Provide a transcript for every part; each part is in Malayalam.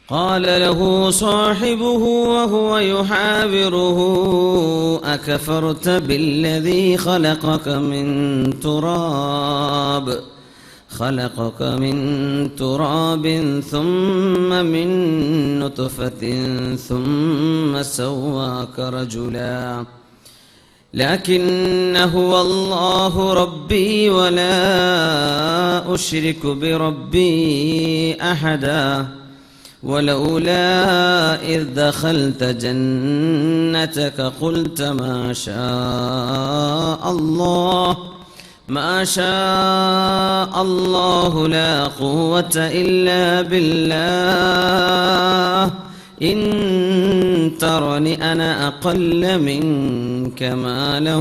قال له صاحبه وهو يحاوره أكفرت بالذي خلقك من تراب ثم من نطفة ثم سواك رجلا لكن هو الله ربي ولا أشرك بربي أحدا ولولا إذ دخلت جنتك قلت ما شاء الله لا قوة إلا بالله إن ترني أنا أقل منك مالا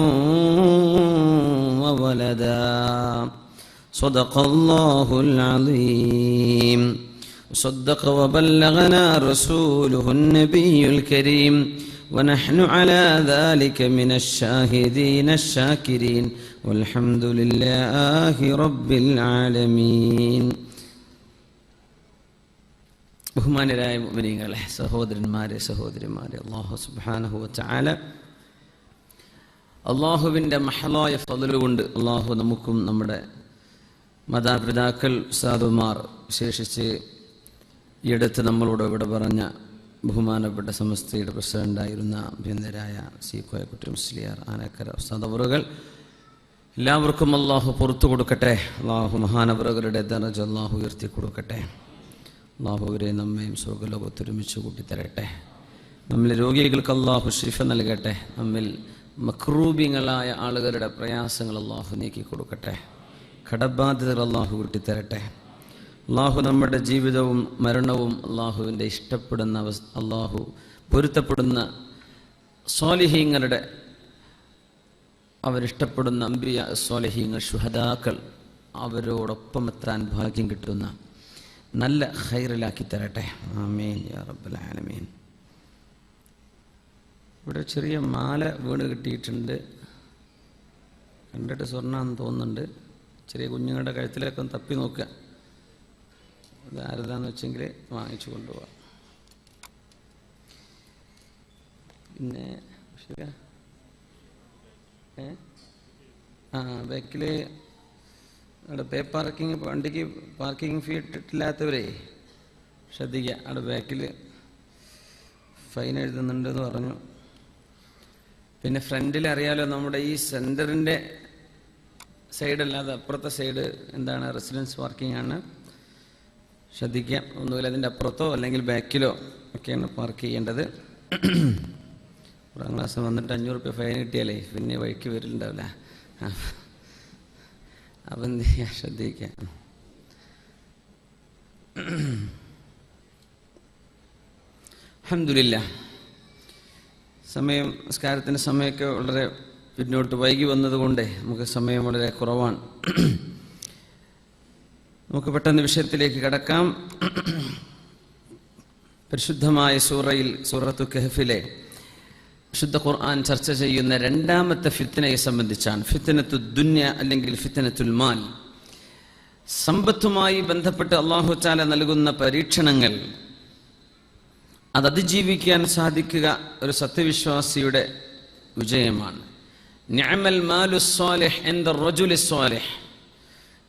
وولدا صدق الله العظيم وصدق وبلغنا رسوله النبي الكريم ونحن على ذلك من الشاهدين الشاكرين والحمد لله رب العالمين. ബഹുമാനരായ മുഅ്മിനീങ്ങളെ, സഹോദരന്മാരെ സഹോദരിമാരെ, അല്ലാഹു സുബ്ഹാനഹു വ തആല അല്ലാഹുവിൻ്റെ മഹലായ ഫള് കൊണ്ട് അല്ലാഹു നമുക്കും നമ്മുടെ മാതാപിതാക്കൾ, ഉസ്താദുമാർ, വിശേഷിച്ച് ഈയടുത്ത് നമ്മളോട് ഇവിടെ പറഞ്ഞ ബഹുമാനപ്പെട്ട സമസ്തയുടെ പ്രസിഡന്റായിരുന്ന അഭ്യന്തരായ സി കോയക്കുട്ടി മുസ്ലിയാർ ആനക്കര ഉസ്താദ് അവറുകൾ, എല്ലാവർക്കും അല്ലാഹു പുറത്തു കൊടുക്കട്ടെ. അല്ലാഹു മഹാനവറുകളുടെ ദറജ അല്ലാഹു ഉയർത്തി കൊടുക്കട്ടെ. അല്ലാഹു അവരെ നമ്മയും സ്വർഗ്ഗലോകത്തൊരുമിച്ച് കൂട്ടിത്തരട്ടെ. നമ്മിൽ രോഗികൾക്ക് അല്ലാഹു ശിഫ നൽകട്ടെ. നമ്മിൽ മക്രൂബിങ്ങളായ ആളുകളുടെ പ്രയാസങ്ങൾ അല്ലാഹു നീക്കി കൊടുക്കട്ടെ. കടബാധ്യതകൾ അല്ലാഹു കൂട്ടിത്തരട്ടെ. അല്ലാഹു നമ്മുടെ ജീവിതവും മരണവും അല്ലാഹുവിൻ്റെ ഇഷ്ടപ്പെടുന്ന അല്ലാഹു പൊരുത്തപ്പെടുന്ന സ്വാലിഹീങ്ങളുടെ, അവരിഷ്ടപ്പെടുന്ന അംബിയ സ്വാലിഹീങ്ങൾ, ശുഹദാക്കൾ, അവരോടൊപ്പം എത്താൻ ഭാഗ്യം കിട്ടുന്ന നല്ല ഖൈറിലാക്കി തരട്ടെ. ആമീൻ യാ റബ്ബൽ ആലമീൻ. ഇവിടെ ചെറിയ മാല വീണ് കിട്ടിയിട്ടുണ്ട്. കണ്ടിട്ട് സ്വർണ്ണാന്ന് തോന്നുന്നുണ്ട്. ചെറിയ കുഞ്ഞുങ്ങളുടെ കഴുത്തിലൊക്കെ ഒന്ന് തപ്പി നോക്കുക. ഇത് ആരതാന്ന് വെച്ചെങ്കിൽ വാങ്ങിച്ചു കൊണ്ടുപോവാം. പിന്നെ ബാക്കിൽ അവിടെ പേ പാർക്കിങ്, വണ്ടിക്ക് പാർക്കിംഗ് ഫീ ഇട്ടിട്ടില്ലാത്തവരെ ശ്രദ്ധിക്കുക. അവിടെ ബാക്കിൽ ഫൈൻ എഴുതുന്നുണ്ടെന്ന് പറഞ്ഞു. പിന്നെ ഫ്രണ്ടിൽ അറിയാലോ, നമ്മുടെ ഈ സെൻറ്ററിൻ്റെ സൈഡല്ലാതെ അപ്പുറത്തെ സൈഡ് എന്താണ്, റെസിഡൻസ് പാർക്കിംഗ് ആണ്. ശ്രദ്ധിക്കുക. ഒന്നുമില്ല, അതിൻ്റെ അപ്പുറത്തോ അല്ലെങ്കിൽ ബാക്കിലോ ഒക്കെയാണ് പാർക്ക് ചെയ്യേണ്ടത്. 10ാം ക്ലാസ് വന്നിട്ട് 500 രൂപ ഫൈൻ കിട്ടിയാലേ പിന്നെ വഴിക്ക് വരില്ലുണ്ടാവില്ല. അപ്പം എന്ത് ചെയ്യുക, ശ്രദ്ധിക്കുക. അൽഹംദുലില്ലാഹ്. സമയം, നിസ്കാരത്തിൻ്റെ സമയമൊക്കെ വളരെ പിന്നോട്ട് വൈകി വന്നതുകൊണ്ട് നമുക്ക് സമയം വളരെ കുറവാണ്. നമുക്ക് പെട്ടെന്ന് വിഷയത്തിലേക്ക് കടക്കാം. പരിശുദ്ധമായ സൂറത്തു കഹ്ഫിലെ വിശുദ്ധ ഖുർആൻ ചർച്ച ചെയ്യുന്ന രണ്ടാമത്തെ ഫിത്നയെ സംബന്ധിച്ചാണ്. ഫിത്നത്തു ദുന്യ അല്ലെങ്കിൽ ഫിത്നത്തുൽ മാൽ. സമ്പത്തുമായി ബന്ധപ്പെട്ട് അല്ലാഹു തആല നൽകുന്ന പരീക്ഷണങ്ങൾ, അത് അതിജീവിക്കാൻ സാധിക്കുക ഒരു സത്യവിശ്വാസിയുടെ വിജയമാണ്. നിഅമൽ മാലു സ്വാലിഹ് ഇൻദ റജുലി സ്വാലിഹ്.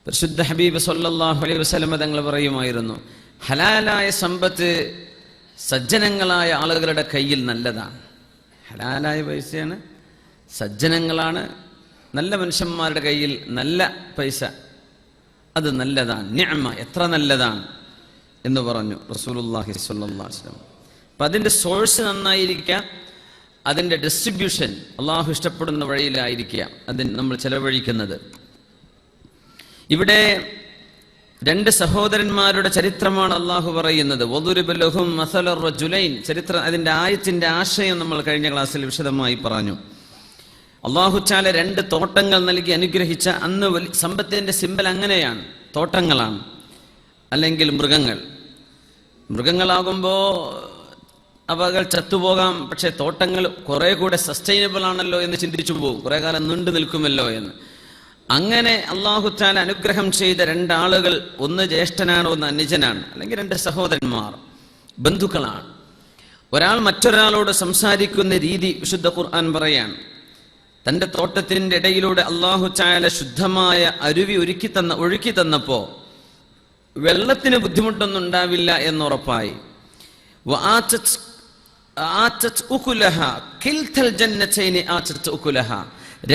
പരിശുദ്ധ ഹബീബ് സല്ലല്ലാഹു അലൈഹി വസല്ലം തങ്ങൾ പറയുമായിരുന്നു, ഹലാലായ സമ്പത്ത് സജ്ജനങ്ങളായ ആളുകളുടെ കയ്യിൽ നല്ലതാണ്. ഹലാലായ പൈസയാണ്, സജ്ജനങ്ങളാണ്, നല്ല മനുഷ്യന്മാരുടെ കയ്യിൽ നല്ല പൈസ, അത് നല്ലതാണ്. നിഅമ, എത്ര നല്ലതാണ് എന്ന് പറഞ്ഞു റസൂലുള്ളാഹി സ്വല്ലല്ലാഹു അലൈഹി വസല്ലം. അപ്പം അതിൻ്റെ സോഴ്സ് നന്നായിരിക്കുക, അതിൻ്റെ ഡിസ്ട്രിബ്യൂഷൻ അള്ളാഹു ഇഷ്ടപ്പെടുന്ന വഴിയിലായിരിക്കുക അതിന് നമ്മൾ ചെലവഴിക്കുന്നത്. ഇവിടെ 2 സഹോദരന്മാരുടെ ചരിത്രമാണ് അള്ളാഹു പറയുന്നത്. വദുരിബ ലഹും മസലർ റജുലൈൻ. ചരിത്രം, അതിൻ്റെ ആയത്തിൻ്റെ ആശയം നമ്മൾ കഴിഞ്ഞ ക്ലാസ്സിൽ വിശദമായി പറഞ്ഞു. അള്ളാഹു തആല 2 തോട്ടങ്ങൾ നൽകി അനുഗ്രഹിച്ച, അന്ന് സമ്പത്തിൻ്റെ സിമ്പൽ അങ്ങനെയാണ്, തോട്ടങ്ങളാണ്. അല്ലെങ്കിൽ മൃഗങ്ങളാകുമ്പോൾ അവകൾ ചത്തുപോകാം. പക്ഷെ തോട്ടങ്ങൾ കുറെ കൂടെ സസ്റ്റൈനബിൾ ആണല്ലോ എന്ന് ചിന്തിച്ചു പോകും, കുറെ കാലം നീണ്ടു നിൽക്കുമല്ലോ എന്ന്. അങ്ങനെ അല്ലാഹു തആല അനുഗ്രഹം ചെയ്ത 2 ആളുകൾ, ഒന്ന് ജ്യേഷ്ഠനാണ്, ഒന്ന് അനുജനാണ്, അല്ലെങ്കിൽ 2 സഹോദരന്മാർ. ബന്ധുക്കളാണ്. ഒരാൾ മറ്റൊരാളോട് സംസാരിക്കുന്ന രീതി വിശുദ്ധ ഖുർആൻ പറയാണ്. തൻ്റെ തോട്ടത്തിൻ്റെ ഇടയിലൂടെ അല്ലാഹു തആല ശുദ്ധമായ അരുവി ഒഴുക്കി തന്നപ്പോ വെള്ളത്തിന് ബുദ്ധിമുട്ടൊന്നും ഉണ്ടാവില്ല എന്നുറപ്പായി.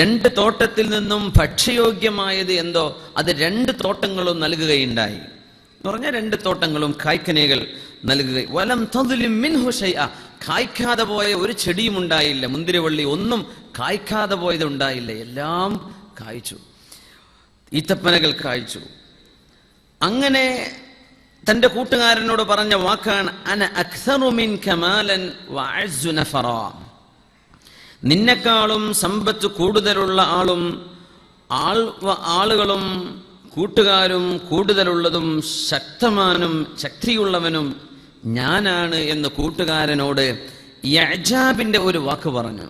രണ്ട് തോട്ടത്തിൽ നിന്നും ഭക്ഷ്യയോഗ്യമായത് എന്തോ അത് രണ്ട് തോട്ടങ്ങളും നൽകുകയുണ്ടായി എന്ന് പറഞ്ഞാൽ രണ്ട് തോട്ടങ്ങളും കായ്ക്കനികൾ നൽകുക. വലം തദ്ലിം മിൻഹു ശൈഅ, കായ്ക്കാതെ പോയ ഒരു ചെടിയും ഉണ്ടായില്ല. മുന്തിരിവള്ളി ഒന്നും കായ്ക്കാതെ പോയത് ഉണ്ടായില്ല, എല്ലാം കായ്ച്ചു, ഈത്തപ്പനകൾ കായ്ച്ചു. അങ്ങനെ തൻ്റെ കൂട്ടുകാരനോട് പറഞ്ഞ വാക്കാണ് അന അക്സറു മിൻക മാലൻ വഅസ്സു നഫറ, നിന്നെക്കാളും സമ്പത്ത് കൂടുതലുള്ള ആളുകളും കൂട്ടുകാരും കൂടുതലുള്ളതും ശക്തിയുള്ളവനും ഞാനാണ് എന്ന് കൂട്ടുകാരനോട് ഇഅ്ജാബിന്റെ ഒരു വാക്ക് പറഞ്ഞു.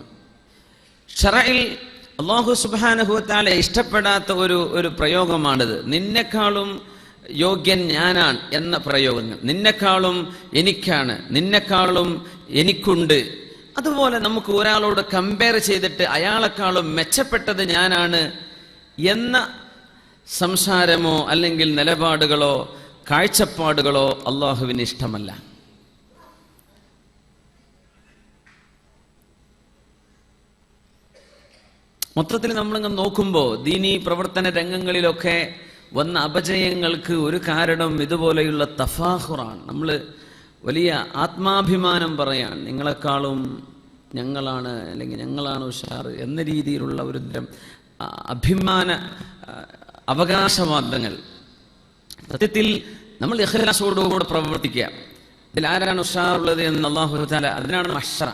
ശറഇൽ അല്ലാഹു സുബ്ഹാനഹു വ തആല ഇഷ്ടപ്പെടാത്ത ഒരു പ്രയോഗമാണിത്. നിന്നെക്കാളും യോഗ്യൻ ഞാനാണ് എന്ന പ്രയോഗങ്ങൾ. നിന്നെക്കാളും എനിക്കാണ്, നിന്നെക്കാളും എനിക്കുണ്ട്. അതുപോലെ നമുക്ക് ഒരാളോട് കമ്പയർ ചെയ്തിട്ട് അയാളെക്കാളും മെച്ചപ്പെട്ടത് ഞാനാണ് എന്ന സംസാരമോ അല്ലെങ്കിൽ നിലപാടുകളോ കാഴ്ചപ്പാടുകളോ അള്ളാഹുവിന് ഇഷ്ടമല്ല. മൊത്തത്തിൽ നമ്മളിങ്ങനെ നോക്കുമ്പോൾ ദീനീ പ്രവർത്തന രംഗങ്ങളിലൊക്കെ വന്ന അപജയങ്ങൾക്ക് ഒരു കാരണം ഇതുപോലെയുള്ള തഫാഖുറാണ്. നമ്മൾ വലിയ ആത്മാഭിമാനം പറയാൻ, നിങ്ങളെക്കാളും ഞങ്ങളാണ് അല്ലെങ്കിൽ ഞങ്ങളാണ് ഉഷാർ എന്ന രീതിയിലുള്ള ഒരു തരം അഭിമാന അവകാശവാദങ്ങൾ. സത്യത്തിൽ നമ്മൾ ഇഖ്ലാസോടുകൂടെ പ്രവർത്തിക്കുക. ഇതിൽ ആരാണ് ഉഷാറുള്ളത് എന്ന് അല്ലാഹു തആല, അതിനാണ് മഹ്ശറ.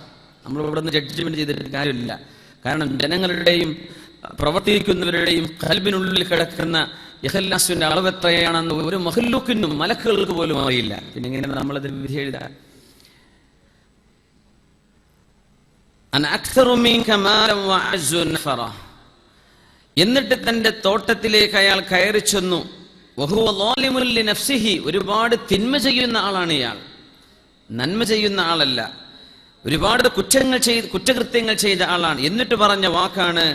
നമ്മൾ ഇവിടെ നിന്ന് ജഡ്ജ്മെന്റ് ചെയ്തിട്ട് കാര്യമില്ല. കാരണം ജനങ്ങളുടെയും പ്രവർത്തിക്കുന്നവരുടെയും ഖൽബിനുള്ളിൽ കിടക്കുന്ന ഇഖ്ലാസിന്റെ അളവ് എത്രയാണെന്ന് ഒരു മഖ്ലൂക്കിനും മലക്കുകൾക്ക് പോലും അറിയില്ല. പിന്നെ എങ്ങനെ നമ്മളതിൽ വിധി എഴുതാൻ? എന്നിട്ട് തന്റെ തോട്ടത്തിലേക്ക് അയാൾ കയറി ചെന്നു. ഒരുപാട് തിന്മ ചെയ്യുന്ന ആളാണ് ഇയാൾ, നന്മ ചെയ്യുന്ന ആളല്ല. ഒരുപാട് കുറ്റകൃത്യങ്ങൾ ചെയ്ത ആളാണ്. എന്നിട്ട് പറഞ്ഞ വാക്കാണ്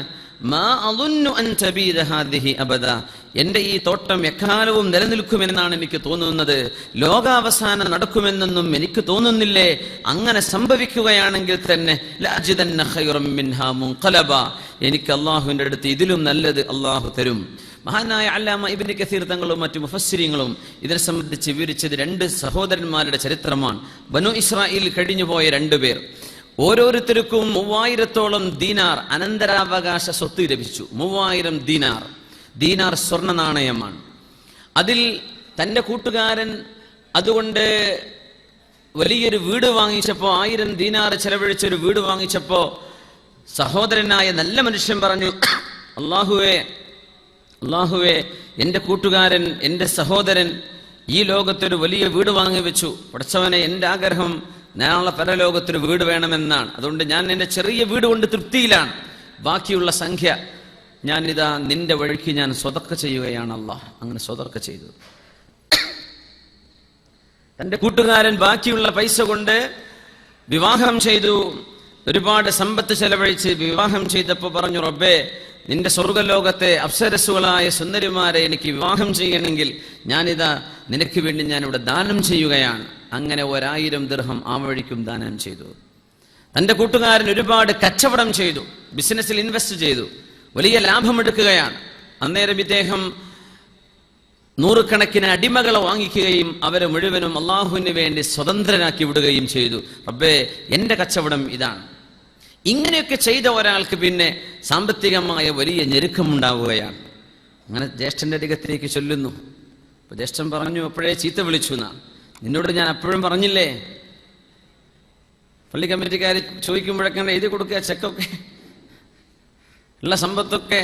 മാ അദുന്നു അൻ തബീദ ഹാദിഹി അബദ, എന്റെ ഈ തോട്ടം എക്കാലവും നിലനിൽക്കുമെന്നാണ് എനിക്ക് തോന്നുന്നത്, ലോകാവസാനം നടക്കുമെന്നൊന്നും എനിക്ക് തോന്നുന്നില്ലേ. അങ്ങനെ സംഭവിക്കുകയാണെങ്കിൽ തന്നെ ലഅജിദന്ന ഖൈറൻ മിൻഹാ മുൻഖലബ, എനിക്ക് അല്ലാഹുവിന്റെ അടുത്ത് ഇതിലും നല്ലത് അല്ലാഹു തരും. മഹാനായ അല്ലാമ ഇബ്നു കസീർ തങ്ങളും മറ്റു മുഫസ്സിരീങ്ങളും ഇതിനെ സംബന്ധിച്ച് വിവരിച്ചത് രണ്ട് സഹോദരന്മാരുടെ ചരിത്രമാണ്. ബനു ഇസ്രായേൽ കഴിഞ്ഞുപോയ രണ്ടുപേർ, ഓരോരുത്തർക്കും 3000-ഓളം ദീനാർ അനന്തരാവകാശ സ്വത്ത് ലഭിച്ചു. 3000 ദീനാർ സ്വർണ്ണ നാണയമാണ്. അതിൽ തൻ്റെ കൂട്ടുകാരൻ അതുകൊണ്ട് വലിയൊരു വീട് വാങ്ങിച്ചപ്പോൾ, 1000 ദീനാർ ചെലവഴിച്ചൊരു വീട് വാങ്ങിച്ചപ്പോൾ സഹോദരനായ നല്ല മനുഷ്യൻ പറഞ്ഞു, അല്ലാഹുവേ, എൻ്റെ കൂട്ടുകാരൻ, എൻ്റെ സഹോദരൻ ഈ ലോകത്തൊരു വലിയ വീട് വാങ്ങി വെച്ചു. പടച്ചവനെ, എൻ്റെ ആഗ്രഹം നാളെ പരലോകത്തൊരു വീട് വേണമെന്നാണ്. അതുകൊണ്ട് ഞാൻ എൻ്റെ ചെറിയ വീട് കൊണ്ട് തൃപ്തിയിലാണ്. ബാക്കിയുള്ള സംഖ്യ ഞാനിതാ നിന്റെ വഴിക്ക് ഞാൻ സ്വതക്ക ചെയ്യുകയാണ് അല്ലാഹ്. അങ്ങനെ സ്വതക്ക ചെയ്തു. തൻ്റെ കൂട്ടുകാരൻ ബാക്കിയുള്ള പൈസ കൊണ്ട് വിവാഹം ചെയ്തു. ഒരുപാട് സമ്പത്ത് ചെലവഴിച്ച് വിവാഹം ചെയ്തപ്പോൾ പറഞ്ഞു, റബ്ബേ, നിന്റെ സ്വർഗലോകത്തെ അപ്സരസ്സുകളായ സുന്ദരിമാരെ എനിക്ക് വിവാഹം ചെയ്യണമെങ്കിൽ ഞാനിതാ നിനക്ക് വേണ്ടി ഞാനിവിടെ ദാനം ചെയ്യുകയാണ്. അങ്ങനെ 1000 ദിർഹം ആ വഴിക്കും ദാനം ചെയ്തു. തൻ്റെ കൂട്ടുകാരൻ ഒരുപാട് കച്ചവടം ചെയ്തു, ബിസിനസ്സിൽ ഇൻവെസ്റ്റ് ചെയ്തു, വലിയ ലാഭമെടുക്കുകയാണ്. അന്നേരം ഇദ്ദേഹം 100 കണക്കിന് അടിമകളെ വാങ്ങിക്കുകയും അവരെ മുഴുവനും അള്ളാഹുവിന് വേണ്ടി സ്വതന്ത്രരാക്കി വിടുകയും ചെയ്തു. റബ്ബേ, എൻ്റെ കച്ചവടം ഇതാണ്. ഇങ്ങനെയൊക്കെ ചെയ്ത ഒരാൾക്ക് പിന്നെ സാമ്പത്തികമായ വലിയ ഞെരുക്കമുണ്ടാവുകയാണ്. അങ്ങനെ ജ്യേഷ്ഠൻ്റെ അരികത്തിലേക്ക് ചൊല്ലുന്നു. അപ്പോൾ ജ്യേഷ്ഠൻ പറഞ്ഞു, അപ്പോഴേ ചീത്ത വിളിച്ചു എന്നാ, നിന്നോട് ഞാൻ അപ്പോഴും പറഞ്ഞില്ലേ? പള്ളി കമ്മിറ്റിക്കാർ ചോദിക്കുമ്പോഴൊക്കെ എഴുതി കൊടുക്കുക, ചെക്കൊക്കെ ഉള്ള സമ്പത്തൊക്കെ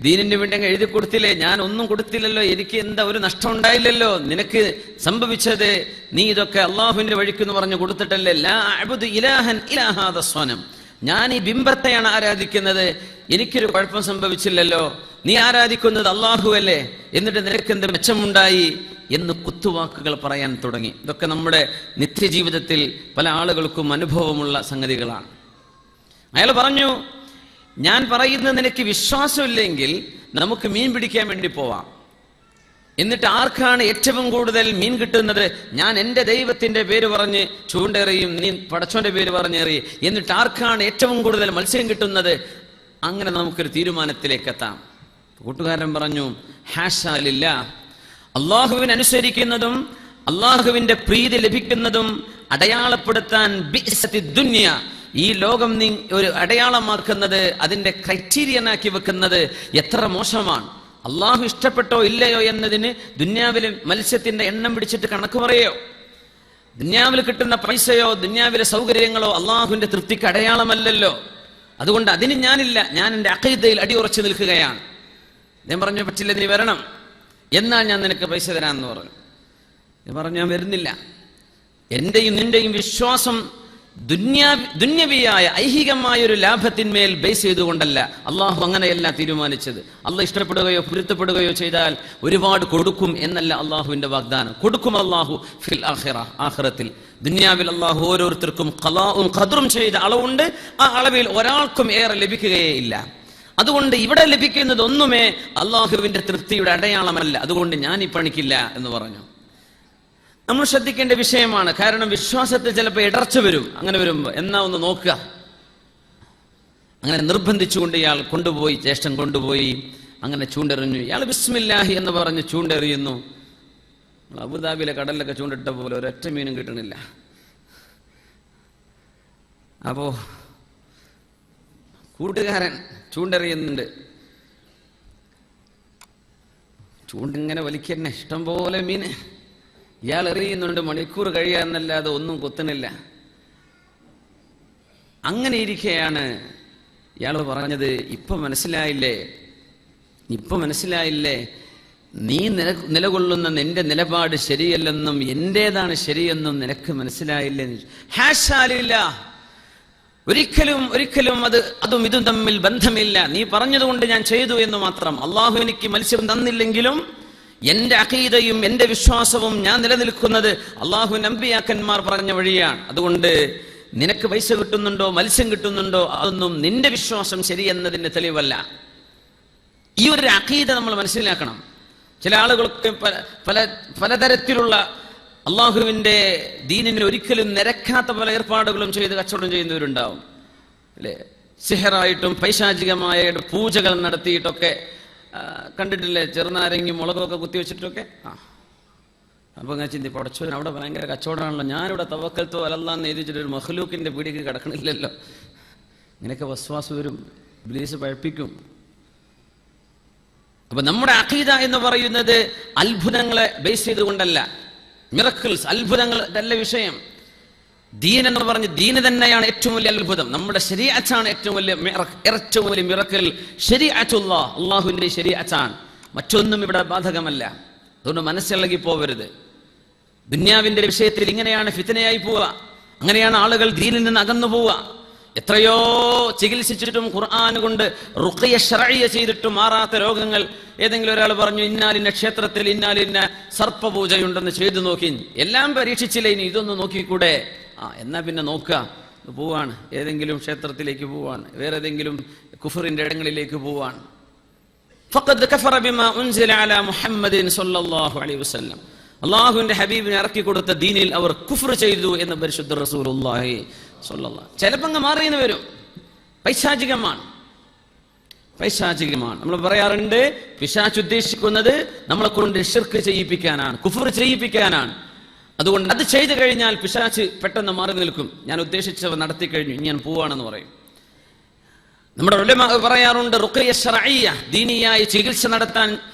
ദീനിന് വേണ്ടി അങ്ങ് എഴുതി കൊടുത്തില്ലേ? ഞാൻ ഒന്നും കൊടുത്തില്ലല്ലോ, എനിക്ക് എന്താ ഒരു നഷ്ടം ഉണ്ടായില്ലല്ലോ. നിനക്ക് സംഭവിച്ചത് നീ ഇതൊക്കെ അള്ളാഹുവിന്റെ വഴിക്കെന്ന് പറഞ്ഞു കൊടുത്തിട്ടല്ലേ. ലാ അഅ്ബുദു ഇലാഹൻ ഇലാ ഹാദ സ്വനം, ഞാൻ ഈ ബിംബത്തെയാണ് ആരാധിക്കുന്നത്, എനിക്കൊരു കുഴപ്പം സംഭവിച്ചില്ലല്ലോ. നീ ആരാധിക്കുന്നത് അള്ളാഹു അല്ലേ, എന്നിട്ട് നിനക്ക് എന്ത് മെച്ചമുണ്ടായി എന്ന് കുത്തുവാക്കുകൾ പറയാൻ തുടങ്ങി. ഇതൊക്കെ നമ്മുടെ നിത്യജീവിതത്തിൽ പല ആളുകൾക്കും അനുഭവമുള്ള സംഗതികളാണ്. അയാൾ പറഞ്ഞു, ഞാൻ പറയുന്നത് നിനക്ക് വിശ്വാസമില്ലെങ്കിൽ നമുക്ക് മീൻ പിടിക്കാൻ വേണ്ടി പോവാം. എന്നിട്ട് ആർക്കാണ് ഏറ്റവും കൂടുതൽ മീൻ കിട്ടുന്നത്, ഞാൻ എൻ്റെ ദൈവത്തിൻ്റെ പേര് പറഞ്ഞ് ചൂണ്ടെറിയും, നീ പടച്ചോന്റെ പേര് പറഞ്ഞെറി. എന്നിട്ട് ആർക്കാണ് ഏറ്റവും കൂടുതൽ മത്സ്യം കിട്ടുന്നത്, അങ്ങനെ നമുക്കൊരു തീരുമാനത്തിലേക്ക് എത്താം. കൂട്ടുകാരൻ പറഞ്ഞു, ഹാഷാ ലില്ലാഹ്, അള്ളാഹുവിനെ അനുസരിക്കുന്നതും അള്ളാഹുവിന്റെ പ്രീതി ലഭിക്കുന്നതും അടയാളപ്പെടുത്താൻ ബിഅ്സത്തി ദുനിയ, ഈ ലോകം നീ ഒരു അടയാളമാക്കുന്നത്, അതിന്റെ ക്രൈറ്റീരിയനാക്കി വെക്കുന്നത് എത്ര മോശമാണ്. അള്ളാഹു ഇഷ്ടപ്പെട്ടോ ഇല്ലയോ എന്നതിന് ദുന്യാവിലെ മത്സ്യത്തിന്റെ എണ്ണം പിടിച്ചിട്ട് കണക്ക് പറയോ? ദുന്യാവിൽ കിട്ടുന്ന പൈസയോ ദുന്യാവിലെ സൗകര്യങ്ങളോ അള്ളാഹുവിന്റെ തൃപ്തിക്ക് അടയാളമല്ലല്ലോ. അതുകൊണ്ട് അതിന് ഞാനില്ല, ഞാൻ എൻ്റെ അഖീദയിൽ അടിയുറച്ചു നിൽക്കുകയാണ്. ഞാൻ പറഞ്ഞു, പറ്റില്ല, നീ വരണം, എന്നാൽ ഞാൻ നിനക്ക് പൈസ തരാമെന്ന് പറഞ്ഞു. ഞാൻ പറഞ്ഞു, ഞാൻ വരുന്നില്ല. എന്റെയും നിന്റെയും വിശ്വാസം ദുന്യവിയായ ഐഹികമായ ഒരു ലാഭത്തിന്മേൽ ബേസ് ചെയ്തുകൊണ്ടല്ല. അള്ളാഹു അങ്ങനെയല്ല തീരുമാനിച്ചത്. അള്ളാഹ് ഇഷ്ടപ്പെടുകയോ പൊരുത്തപ്പെടുകയോ ചെയ്താൽ ഒരുപാട് കൊടുക്കും എന്നല്ല അള്ളാഹുവിന്റെ വാഗ്ദാനം. കൊടുക്കും അള്ളാഹു ഫിൽ ആഖിറ, ആഖിറത്തിൽ. ദുന്യാവിൽ അള്ളാഹു ഓരോരുത്തർക്കും ഖലാഉം ഖദ്റും ചെയ്ത അളവുണ്ട്. ആ അളവിൽ ഒരാൾക്കും ഏറെ ലഭിക്കുകയേ ഇല്ല. അതുകൊണ്ട് ഇവിടെ ലഭിക്കുന്നത് ഒന്നുമേ അള്ളാഹുവിന്റെ തൃപ്തിയുടെ അടയാളമല്ല. അതുകൊണ്ട് ഞാൻ ഈ പണിക്കില്ല എന്ന് പറഞ്ഞു. നമ്മൾ ശ്രദ്ധിക്കേണ്ട വിഷയമാണ്. കാരണം വിശ്വാസത്തിൽ ചിലപ്പോൾ ഇടർച്ച വരും. അങ്ങനെ വരുമ്പോൾ എന്നാ ഒന്ന് നോക്കുക. അങ്ങനെ നിർബന്ധിച്ചുകൊണ്ട് ഇയാൾ കൊണ്ടുപോയി, ജ്യേഷ്ഠൻ കൊണ്ടുപോയി അങ്ങനെ ചൂണ്ടെറിഞ്ഞു. ഇയാൾ ബിസ്മില്ലാഹി എന്ന് പറഞ്ഞ് ചൂണ്ടെറിയുന്നു. അബുദാബിയിലെ കടലിലൊക്കെ ചൂണ്ടിട്ട പോലെ ഒരൊറ്റ മീനും കിട്ടണില്ല. അപ്പോ കൂട്ടുകാരൻ ചൂണ്ടെറിയുന്നുണ്ട്. ചൂണ്ടിങ്ങനെ വലിക്കന്നെ, ഇഷ്ടംപോലെ മീന് ഇയാൾ എറിയുന്നുണ്ട്. മണിക്കൂർ കഴിയാന്നല്ലാതെ ഒന്നും കൊത്തണില്ല. അങ്ങനെ ഇരിക്കെയാണ് ഇയാൾ പറഞ്ഞത്, ഇപ്പൊ മനസ്സിലായില്ലേ നീ നിലകൊള്ളുന്ന നിന്റെ നിലപാട് ശരിയല്ലെന്നും എന്റേതാണ് ശരിയെന്നും നിനക്ക് മനസ്സിലായില്ലേ? ഹാഷാ ലില്ലാഹ്, ഒരിക്കലും അതും ഇതും തമ്മിൽ ബന്ധമില്ല. നീ പറഞ്ഞതുകൊണ്ട് ഞാൻ ചെയ്തു എന്ന് മാത്രം. അള്ളാഹു എനിക്ക് മത്സ്യം തന്നില്ലെങ്കിലും എന്റെ അഖീദയും എന്റെ വിശ്വാസവും ഞാൻ നിലനിൽക്കുന്നത് അള്ളാഹുവിന്റെ അമ്പിയാക്കന്മാർ പറഞ്ഞ വഴിയാണ്. അതുകൊണ്ട് നിനക്ക് പൈസ കിട്ടുന്നുണ്ടോ മത്സ്യം കിട്ടുന്നുണ്ടോ അതൊന്നും നിന്റെ വിശ്വാസം ശരിയെന്നതിന് തെളിവല്ല. ഈ ഒരു അഖീദ നമ്മൾ മനസ്സിലാക്കണം. ചില ആളുകൾക്ക് പലതരത്തിലുള്ള അള്ളാഹുവിന്റെ ദീനിന് ഒരിക്കലും നിരക്കാത്ത പല ഏർപ്പാടുകളും ചെയ്ത് കച്ചവടം ചെയ്യുന്നവരുണ്ടാവും, അല്ലെ? സിഹറായിട്ടും പൈശാചികമായ പൂജകൾ നടത്തിയിട്ടൊക്കെ കണ്ടിട്ടില്ലേ? ചെറുനാരങ്ങി മുളകൊക്കെ കുത്തിവെച്ചിട്ടൊക്കെ. അപ്പൊ ഞാൻ ചിന്തി, പടച്ചോൻ അവിടെ ഭയങ്കര കച്ചവടമാണല്ലോ, ഞാനിവിടെ തവക്കൽത്തോ അലല്ലാന്ന് എഴുതിച്ചിട്ട് ഒരു മഖ്ലൂക്കിന്റെ പീടിക്ക് കിടക്കണില്ലല്ലോ. ഇങ്ങനെയൊക്കെ വസ്വാസ് വരും, ഇബ്ലീസ് പഴപ്പിക്കും. അപ്പൊ നമ്മുടെ അഖീദ എന്ന് പറയുന്നത് അത്ഭുതങ്ങളെ ബേസ് ചെയ്തുകൊണ്ടല്ല, മിറക്കിൾസ്, അത്ഭുതങ്ങൾ അതല്ല വിഷയം. ദീൻ എന്ന് പറഞ്ഞ് ദീന് തന്നെയാണ് ഏറ്റവും വലിയ അത്ഭുതം. നമ്മുടെ ശരീഅത്താണ് ഏറ്റവും വലിയ മിറക്കിൾ. ശരീഅത്തുല്ലാഹ്, അള്ളാഹുവിന്റെ ശരീഅത്താണ്. മറ്റൊന്നും ഇവിടെ ബാധകമല്ല. അതുകൊണ്ട് മനസ്സിളകി പോവരുത്. ദുന്യാവിന്റെ വിഷയത്തിൽ ഇങ്ങനെയാണ് ഫിത്നയായി പോവുക, അങ്ങനെയാണ് ആളുകൾ ദീനിൽ നിന്ന് അകന്നു പോവുക. എത്രയോ ചികിത്സിച്ചിട്ടും ഖുർആൻ കൊണ്ട് റുഖിയ ശർഇയ്യ ചെയ്തിട്ടും മാറാത്ത രോഗങ്ങൾ. ഏതെങ്കിലും ഒരാൾ പറഞ്ഞു, ഇന്നാലിന്ന ക്ഷേത്രത്തിൽ ഇന്നാലിന്ന സർപ്പപൂജയുണ്ടെന്ന് ചെയ്തു നോക്കി. എല്ലാം പരീക്ഷിച്ചില്ല, ഇനി ഇതൊന്ന് നോക്കിക്കൂടെ? എന്നാ പിന്നെ നോക്കുക. പോവാണ്, ഏതെങ്കിലും ക്ഷേത്രത്തിലേക്ക് പോവാണ്, വേറെ ഏതെങ്കിലും കുഫറിന്റെ ഇടങ്ങളിലേക്ക് പോവാണ്. ഫഖദ് കഫറ ബിമാ ഉൻസില അലാ മുഹമ്മദിൻ സ്വല്ലല്ലാഹു അലൈഹി വസല്ലം, അല്ലാഹുവിന്റെ ഹബീബിനെ ഇറക്കി കൊടുത്ത ദീനിൽ അവർ കുഫർ ചെയ്തു എന്ന് പരിശുദ്ധ റസൂലുള്ളാഹി സ്വല്ലല്ലാഹു. ചിലപ്പോൾ അങ്ങ് മാറിയെന്ന് വരും. പൈശാചികമാണ്. നമ്മൾ പറയാറുണ്ട്, പിശാച് ഉദ്ദേശിക്കുന്നത് നമ്മളെ കൊണ്ട് ശിർക്ക് ചെയ്യിപ്പിക്കാനാണ്, കുഫർ ചെയ്യിപ്പിക്കാനാണ്. അതുകൊണ്ട് അത് ചെയ്തു കഴിഞ്ഞാൽ പിശാച് പെട്ടെന്ന് മാറി നിൽക്കും. ഞാൻ ഉദ്ദേശിച്ചവ നടത്തി കഴിഞ്ഞു, ഞാൻ പോവാണെന്ന് പറയും. നമ്മുടെ ഉലമാ പറയാറുണ്ട്, റുഖിയ ശർഇയ്യ, ദീനിയായ ചികിത്സ നടത്താൻ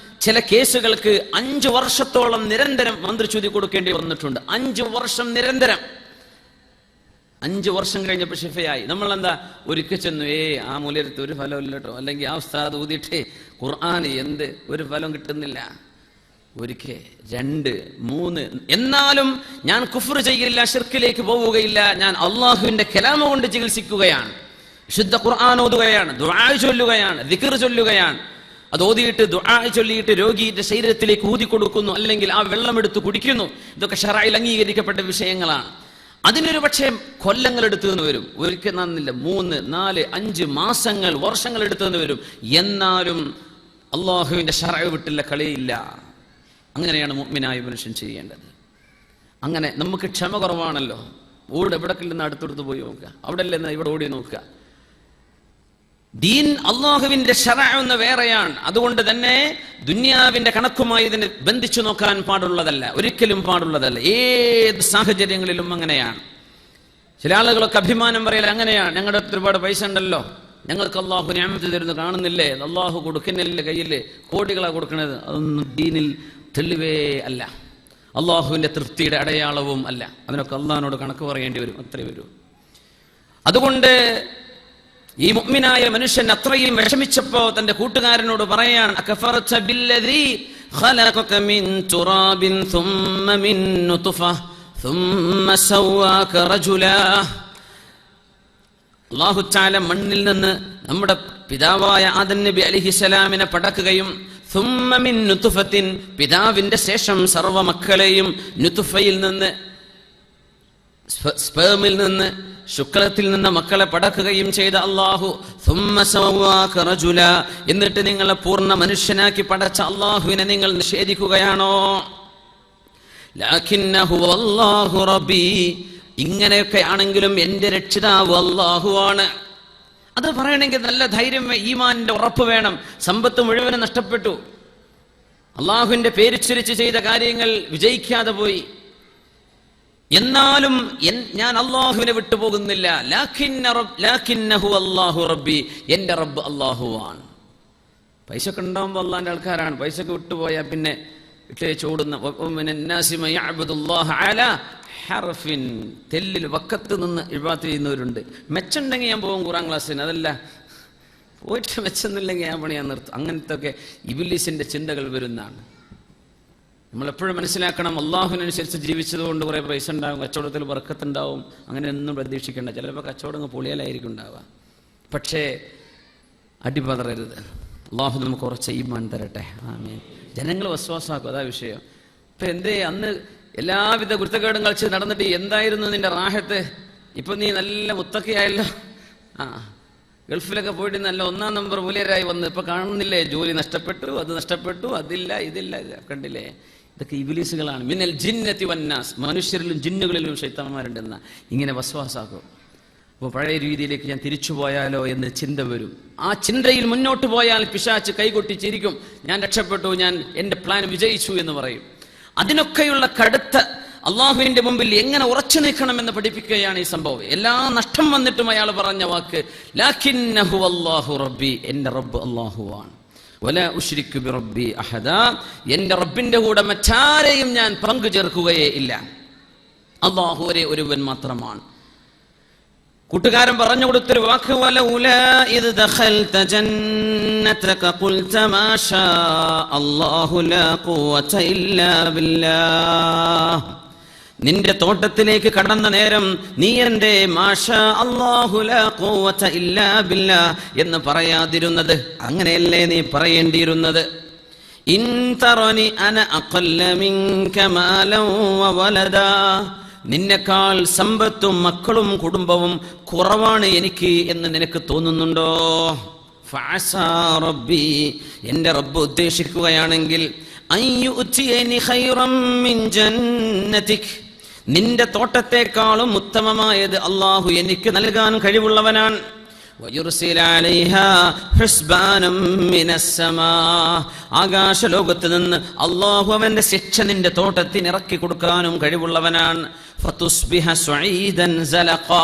ചില കേസുകൾക്ക് 5 വർഷത്തോളം നിരന്തരം മന്ത്രിച്യുതി കൊടുക്കേണ്ടി വന്നിട്ടുണ്ട്. 5 വർഷം നിരന്തരം. 5 വർഷം കഴിഞ്ഞപ്പോൾ ഷിഫയായി. നമ്മളെന്താ ഒരിക്കൽ ചെന്നു, ആ മൂല്യത്ത് ഒരു ഫലമില്ല കേട്ടോ, അല്ലെങ്കിൽ ആ ഉസ്താദ് ഊതിയിട്ടേ ഖുർആൻ എന്ത് ഒരു ഫലം കിട്ടുന്നില്ല. ഒരിക്കൽ 2 3 എന്നാലും ഞാൻ കുഫർ ചെയ്യില്ല, ശിർക്കിലേക്ക് പോവുകയില്ല, ഞാൻ അള്ളാഹുവിന്റെ കലാമ കൊണ്ട് ചികിത്സിക്കുകയാണ്, ശുദ്ധ ഖുർആൻ ഓതുകയാണ്, ദുആ ചൊല്ലുകയാണ്, ദിക്ർ ചൊല്ലുകയാണ്. അത് ഓതിയിട്ട് ദുആ ചൊല്ലിയിട്ട് രോഗിയുടെ ശരീരത്തിലേക്ക് ഊതി കൊടുക്കുന്നു, അല്ലെങ്കിൽ ആ വെള്ളമെടുത്ത് കുടിക്കുന്നു. ഇതൊക്കെ ശറഈൽ അംഗീകരിക്കപ്പെട്ട വിഷയങ്ങളാണ്. അതിനൊരു പക്ഷേ കൊല്ലങ്ങൾ എടുത്തുവെന്ന് വരും, ഒരിക്കൽ നന്നില്ല, 3, 4, 5 മാസങ്ങൾ, വർഷങ്ങൾ എടുത്തുവെന്ന് വരും. എന്നാലും അള്ളാഹുവിന്റെ ശറഅ് വിട്ടുള്ള കളിയില്ല. അങ്ങനെയാണ് മുഅ്മിനായ മനുഷ്യൻ ചെയ്യേണ്ടത്. അങ്ങനെ നമുക്ക് ക്ഷമ കുറവാണല്ലോ. എവിടേക്കിൽ നിന്ന് അടുത്തടുത്ത് പോയി നോക്കുക, അവിടെ അല്ലെന്ന് ഇവിടെ ഓടി നോക്കുക. ദീൻ അള്ളാഹുവിന്റെ ശറഅ് എന്ന് വേറെയാണ്. അതുകൊണ്ട് തന്നെ ദുനിയാവിന്റെ കണക്കുമായി ഇതിനെ ബന്ധിച്ചു നോക്കാൻ പാടുള്ളതല്ല, ഒരിക്കലും പാടുള്ളതല്ല. ഏത് സാഹചര്യങ്ങളിലും അങ്ങനെയാണ്. ചില ആളുകളൊക്കെ അഭിമാനം പറയൽ അങ്ങനെയാണ്, ഞങ്ങളുടെ അടുത്ത് ഒരുപാട് പൈസ ഉണ്ടല്ലോ, ഞങ്ങൾക്ക് അള്ളാഹു നിഅമത്ത് തരുന്നു കാണുന്നില്ലേ, അള്ളാഹു കൊടുക്കുന്നില്ലേ, കയ്യിൽ കോടികളാണ് കൊടുക്കുന്നത്. അതൊന്നും ദീനിൽ തെളിവേ അല്ല, അള്ളാഹുവിന്റെ തൃപ്തിയുടെ അടയാളവും അല്ല. അതിനൊക്കെ അള്ളാഹിനോട് കണക്ക് പറയേണ്ടി വരും, അത്രേ വരൂ. അതുകൊണ്ട് ഈ മുഅ്മിനായ മനുഷ്യൻ അത്രയും വിഷമിച്ചപ്പോ തന്റെ കൂട്ടുകാരനോട് പറയാണ്, അകഫറത ബില്ലദീ ഖലഖക മിൻ തുറാബിൻ സുമ്മ മിൻ നുത്ഫ സുമ്മ സവ്വാക റജുലാ. അല്ലാഹു തആല മണ്ണിൽ നിന്ന് നമ്മുടെ പിതാവായ ആദം നബി അലൈഹിസ്സലാമിനെ പടക്കുകയും സുമ്മ മിൻ നുത്ഫത്തിൻ, പിതാവിന്റെ ശേഷം സർവ്വ മക്കളെയും നുത്ഫയിൽ നിന്ന്, സ്പേമിൽ നിന്ന്, ശുക്ലത്തിൽ നിന്ന് മക്കളെ പടക്കുകയും ചെയ്ത അല്ലാഹു സുമ്മ സവ്വാക റജുല, എന്നിട്ട് നിങ്ങളെ പൂർണ്ണ മനുഷ്യനാക്കി പടച്ച അല്ലാഹുവിനെ നിങ്ങൾ നിഷേധിക്കുകയാണോ? ലാകിന്നഹു വല്ലാഹു റബ്ബി, ഇങ്ങനെയൊക്കെ ആണെങ്കിലും എന്റെ രക്ഷിതാവ് അല്ലാഹുവാണ്. അത് പറയണമെങ്കിൽ നല്ല ധൈര്യം, ഈമാനിന്റെ ഉറപ്പ് വേണം. സമ്പത്ത് മുഴുവനും നഷ്ടപ്പെട്ടു, അള്ളാഹുവിന്റെ പേരുച്ചരിച്ച് ചെയ്ത കാര്യങ്ങൾ വിജയിക്കാതെ പോയി, എന്നാലും ഞാൻ അള്ളാഹുവിനെ വിട്ടുപോകുന്നില്ല. ലാകിന്നഹു അല്ലാഹു റബ്ബി, എന്റെ റബ്ബ് അള്ളാഹുവാണ്. പൈസ ഒക്കെ ഉണ്ടാവുമ്പോൾ അള്ളാഹിന്റെ ആൾക്കാരാണ്, പൈസ ഒക്കെ വിട്ടുപോയാൽ പിന്നെ ചോടുന്ന തെല്ലിൽ വക്കത്ത് നിന്ന് ഇബാദത്ത് ചെയ്യുന്നവരുണ്ട്. മെച്ചുണ്ടെങ്കിൽ ഞാൻ പോകും ഖുർആൻ ക്ലാസ്സിന്, അതല്ല പോയിട്ട് മെച്ചൊന്നുമില്ലെങ്കിൽ ഞാൻ പണിയാൻ നിർത്തും. അങ്ങനത്തെ ഒക്കെ ഇബ്ലീസിന്റെ ചിന്തകൾ വരുന്നതാണ്. നമ്മളെപ്പോഴും മനസ്സിലാക്കണം, അള്ളാഹുവിനനുസരിച്ച് ജീവിച്ചതുകൊണ്ട് കുറേ പൈസ ഉണ്ടാകും, കച്ചവടത്തിൽ ബർക്കത്തുണ്ടാവും, അങ്ങനെ ഒന്നും പ്രതീക്ഷിക്കേണ്ട. ചിലപ്പോൾ കച്ചവടങ്ങൾ പൊളിയലായിരിക്കും ഉണ്ടാവുക. പക്ഷേ അടിപതറരുത്. അള്ളാഹു നമുക്ക് കുറച്ച് ഈമാൻ തരട്ടെ. ആമീൻ. ജനങ്ങൾ വസ്വാസാക്കും, അതാ വിഷയം. ഇപ്പം എന്തേ അന്ന് എല്ലാവിധ കുരുത്തക്കേടും കളിച്ച് നടന്നിട്ട് എന്തായിരുന്നു നിന്റെ റാഹത്ത്? ഇപ്പം നീ നല്ല മുത്തക്കയായല്ലോ. ഗൾഫിലൊക്കെ പോയിട്ട് നല്ല 1-ാം നമ്പർ മൂല്യരായി വന്ന് ഇപ്പം കാണുന്നില്ലേ, ജോലി നഷ്ടപ്പെട്ടു, അത് നഷ്ടപ്പെട്ടു, അതില്ല ഇതില്ല, കണ്ടില്ലേ? ഇതൊക്കെ ഇബ്ലീസുകളാണ്. മിനൽ ജിന്നതി വന്നാസ്, മനുഷ്യരിലും ജിന്നുകളിലും ശൈത്താന്മാരുണ്ടെന്ന ഇങ്ങനെ വസ്വാസാക്കും. അപ്പോൾ പഴയ രീതിയിലേക്ക് ഞാൻ തിരിച്ചു പോയാലോ എന്ന് ചിന്ത വരും. ആ ചിന്തയിൽ മുന്നോട്ട് പോയാൽ പിശാച് കൈകൊട്ടി ചിരിക്കും, ഞാൻ രക്ഷപ്പെട്ടു, ഞാൻ എൻ്റെ പ്ലാൻ വിജയിച്ചു എന്ന് പറയും. അതിനൊക്കെയുള്ള കടുത്ത അള്ളാഹുവിന്റെ മുമ്പിൽ എങ്ങനെ ഉറച്ചു നിൽക്കണമെന്ന് പഠിപ്പിക്കുകയാണ് ഈ സംഭവം. എല്ലാ നഷ്ടം വന്നിട്ടും അയാൾ പറഞ്ഞ വാക്ക് ലാകിന്നഹു അല്ലാഹു റബ്ബി, എന്റെ റബ്ബ് അല്ലാഹുവാണ്. വലാ ഉശ്രികു ബിറബ്ബി അഹദാ, എന്റെ റബ്ബിന്റെ കൂടെ മറ്റാരെയും ഞാൻ പങ്കു ചേർക്കുകയേ ഇല്ല. അല്ലാഹു ഒരേ ഒരുവൻ മാത്രമാണ്. കൂട്ടുകാരൻ പറഞ്ഞു കൊടുത്തൊരു വാക്ക്, വലൗലാ ഇദ് ദഖൽത ജന്നതക ഖുൽത മാ ഷാ അല്ലാഹു ലാ ഖുവത ഇല്ലാ ബില്ലാഹ്. നിന്റെ തോട്ടത്തിലേക്ക് കടന്ന നേരം നീ എന്റെ മാഷാ അല്ലാഹു ലാ ഖുവത ഇല്ലാ ബില്ലാഹ് എന്ന് പറയാതിരുന്നത്, അങ്ങനെയല്ലേ നീ പറയേണ്ടിയിരുന്നത്? ഇൻ തറനി അന അഖല്ല മിൻക മാലൻ വവലദാ, നിന്നെക്കാൾ സമ്പത്തും മക്കളും കുടുംബവും കുറവാണ് എനിക്ക് എന്ന് നിനക്ക് തോന്നുന്നുണ്ടോ? ഫഅസാ റബ്ബി, എന്റെ റബ്ബ് ഉദ്ദേശിക്കുകയാണെങ്കിൽ അയ്യുഅ്തിയനി ഖൈറൻ മിൻ ജന്നതിക്, നിന്റെ തോട്ടത്തെക്കാളും ഉത്തമമായത് അല്ലാഹു എനിക്ക് നൽകാൻ കഴിവുള്ളവനാണ്. വയുർസില അലൈഹാ ഹുസ്ബാനം മിനസ് സമാ, ആകാശലോകത്ത് നിന്ന് അല്ലാഹു അവന്റെ ശിക്ഷ നിന്റെ തോട്ടത്തിന് ഇറക്കി കൊടുക്കാനും കഴിവുള്ളവനാണ്. ഫതുസ്ബിഹ സ്വഈദൻ സലഖാ,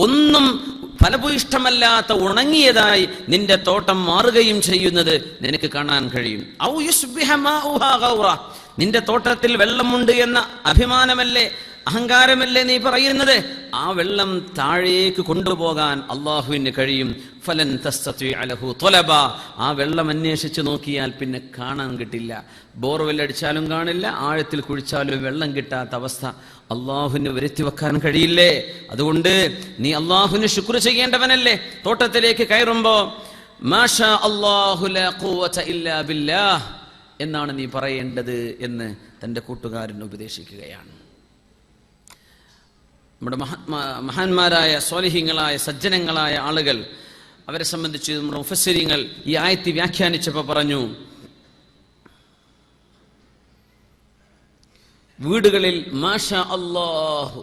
ഒന്നും ഫലഭൂയിഷ്ടമല്ലാത്ത ഉണങ്ങിയതായി നിന്റെ തോട്ടം മാറുകയും ചെയ്യുന്നത് നിനക്ക് കാണാൻ കഴിയും. ഔ യുസ്ബിഹ മാഉഹാ ഗൗറ, നിന്റെ തോട്ടത്തിൽ വെള്ളമുണ്ട് എന്ന അഭിമാനമല്ലേ, അഹങ്കാരമല്ലേ നീ പറയുന്നത്? ആ വെള്ളം താഴേക്ക് കൊണ്ടുപോകാൻ അള്ളാഹുവിന് കഴിയും. ഫലൻ തസ്തതിഅ ലഹു ത്വലബ, ആ വെള്ളം അന്വേഷിച്ച് നോക്കിയാൽ പിന്നെ കാണാൻ കിട്ടില്ല. ബോർവെൽ അടിച്ചാലും കാണില്ല, ആഴത്തിൽ കുഴിച്ചാലും വെള്ളം കിട്ടാത്ത അവസ്ഥ അള്ളാഹുവിന് വരുത്തി വെക്കാൻ കഴിയില്ലേ? അതുകൊണ്ട് നീ അള്ളാഹുവിന് ശുക്ർ ചെയ്യേണ്ടവനല്ലേ? തോട്ടത്തിലേക്ക് കയറുമ്പോ മാഷാ അല്ലാഹു ലാ ഖുവത ഇല്ലാ ബില്ലാഹ് എന്നാണ് നീ പറയേണ്ടത് എന്ന് തൻ്റെ കൂട്ടുകാരൻ ഉപദേശിക്കുകയാണ്. നമ്മുടെ മഹാന്മാരായ സ്വാലിഹീങ്ങളായ സജ്ജനങ്ങളായ ആളുകൾ, അവരെ സംബന്ധിച്ച് നമ്മുടെ മുഫസ്സിരീങ്ങൾ ഈ ആയത്ത് വ്യാഖ്യാനിച്ചപ്പോൾ പറഞ്ഞു, വീടുകളിൽ മാഷാ അല്ലാഹു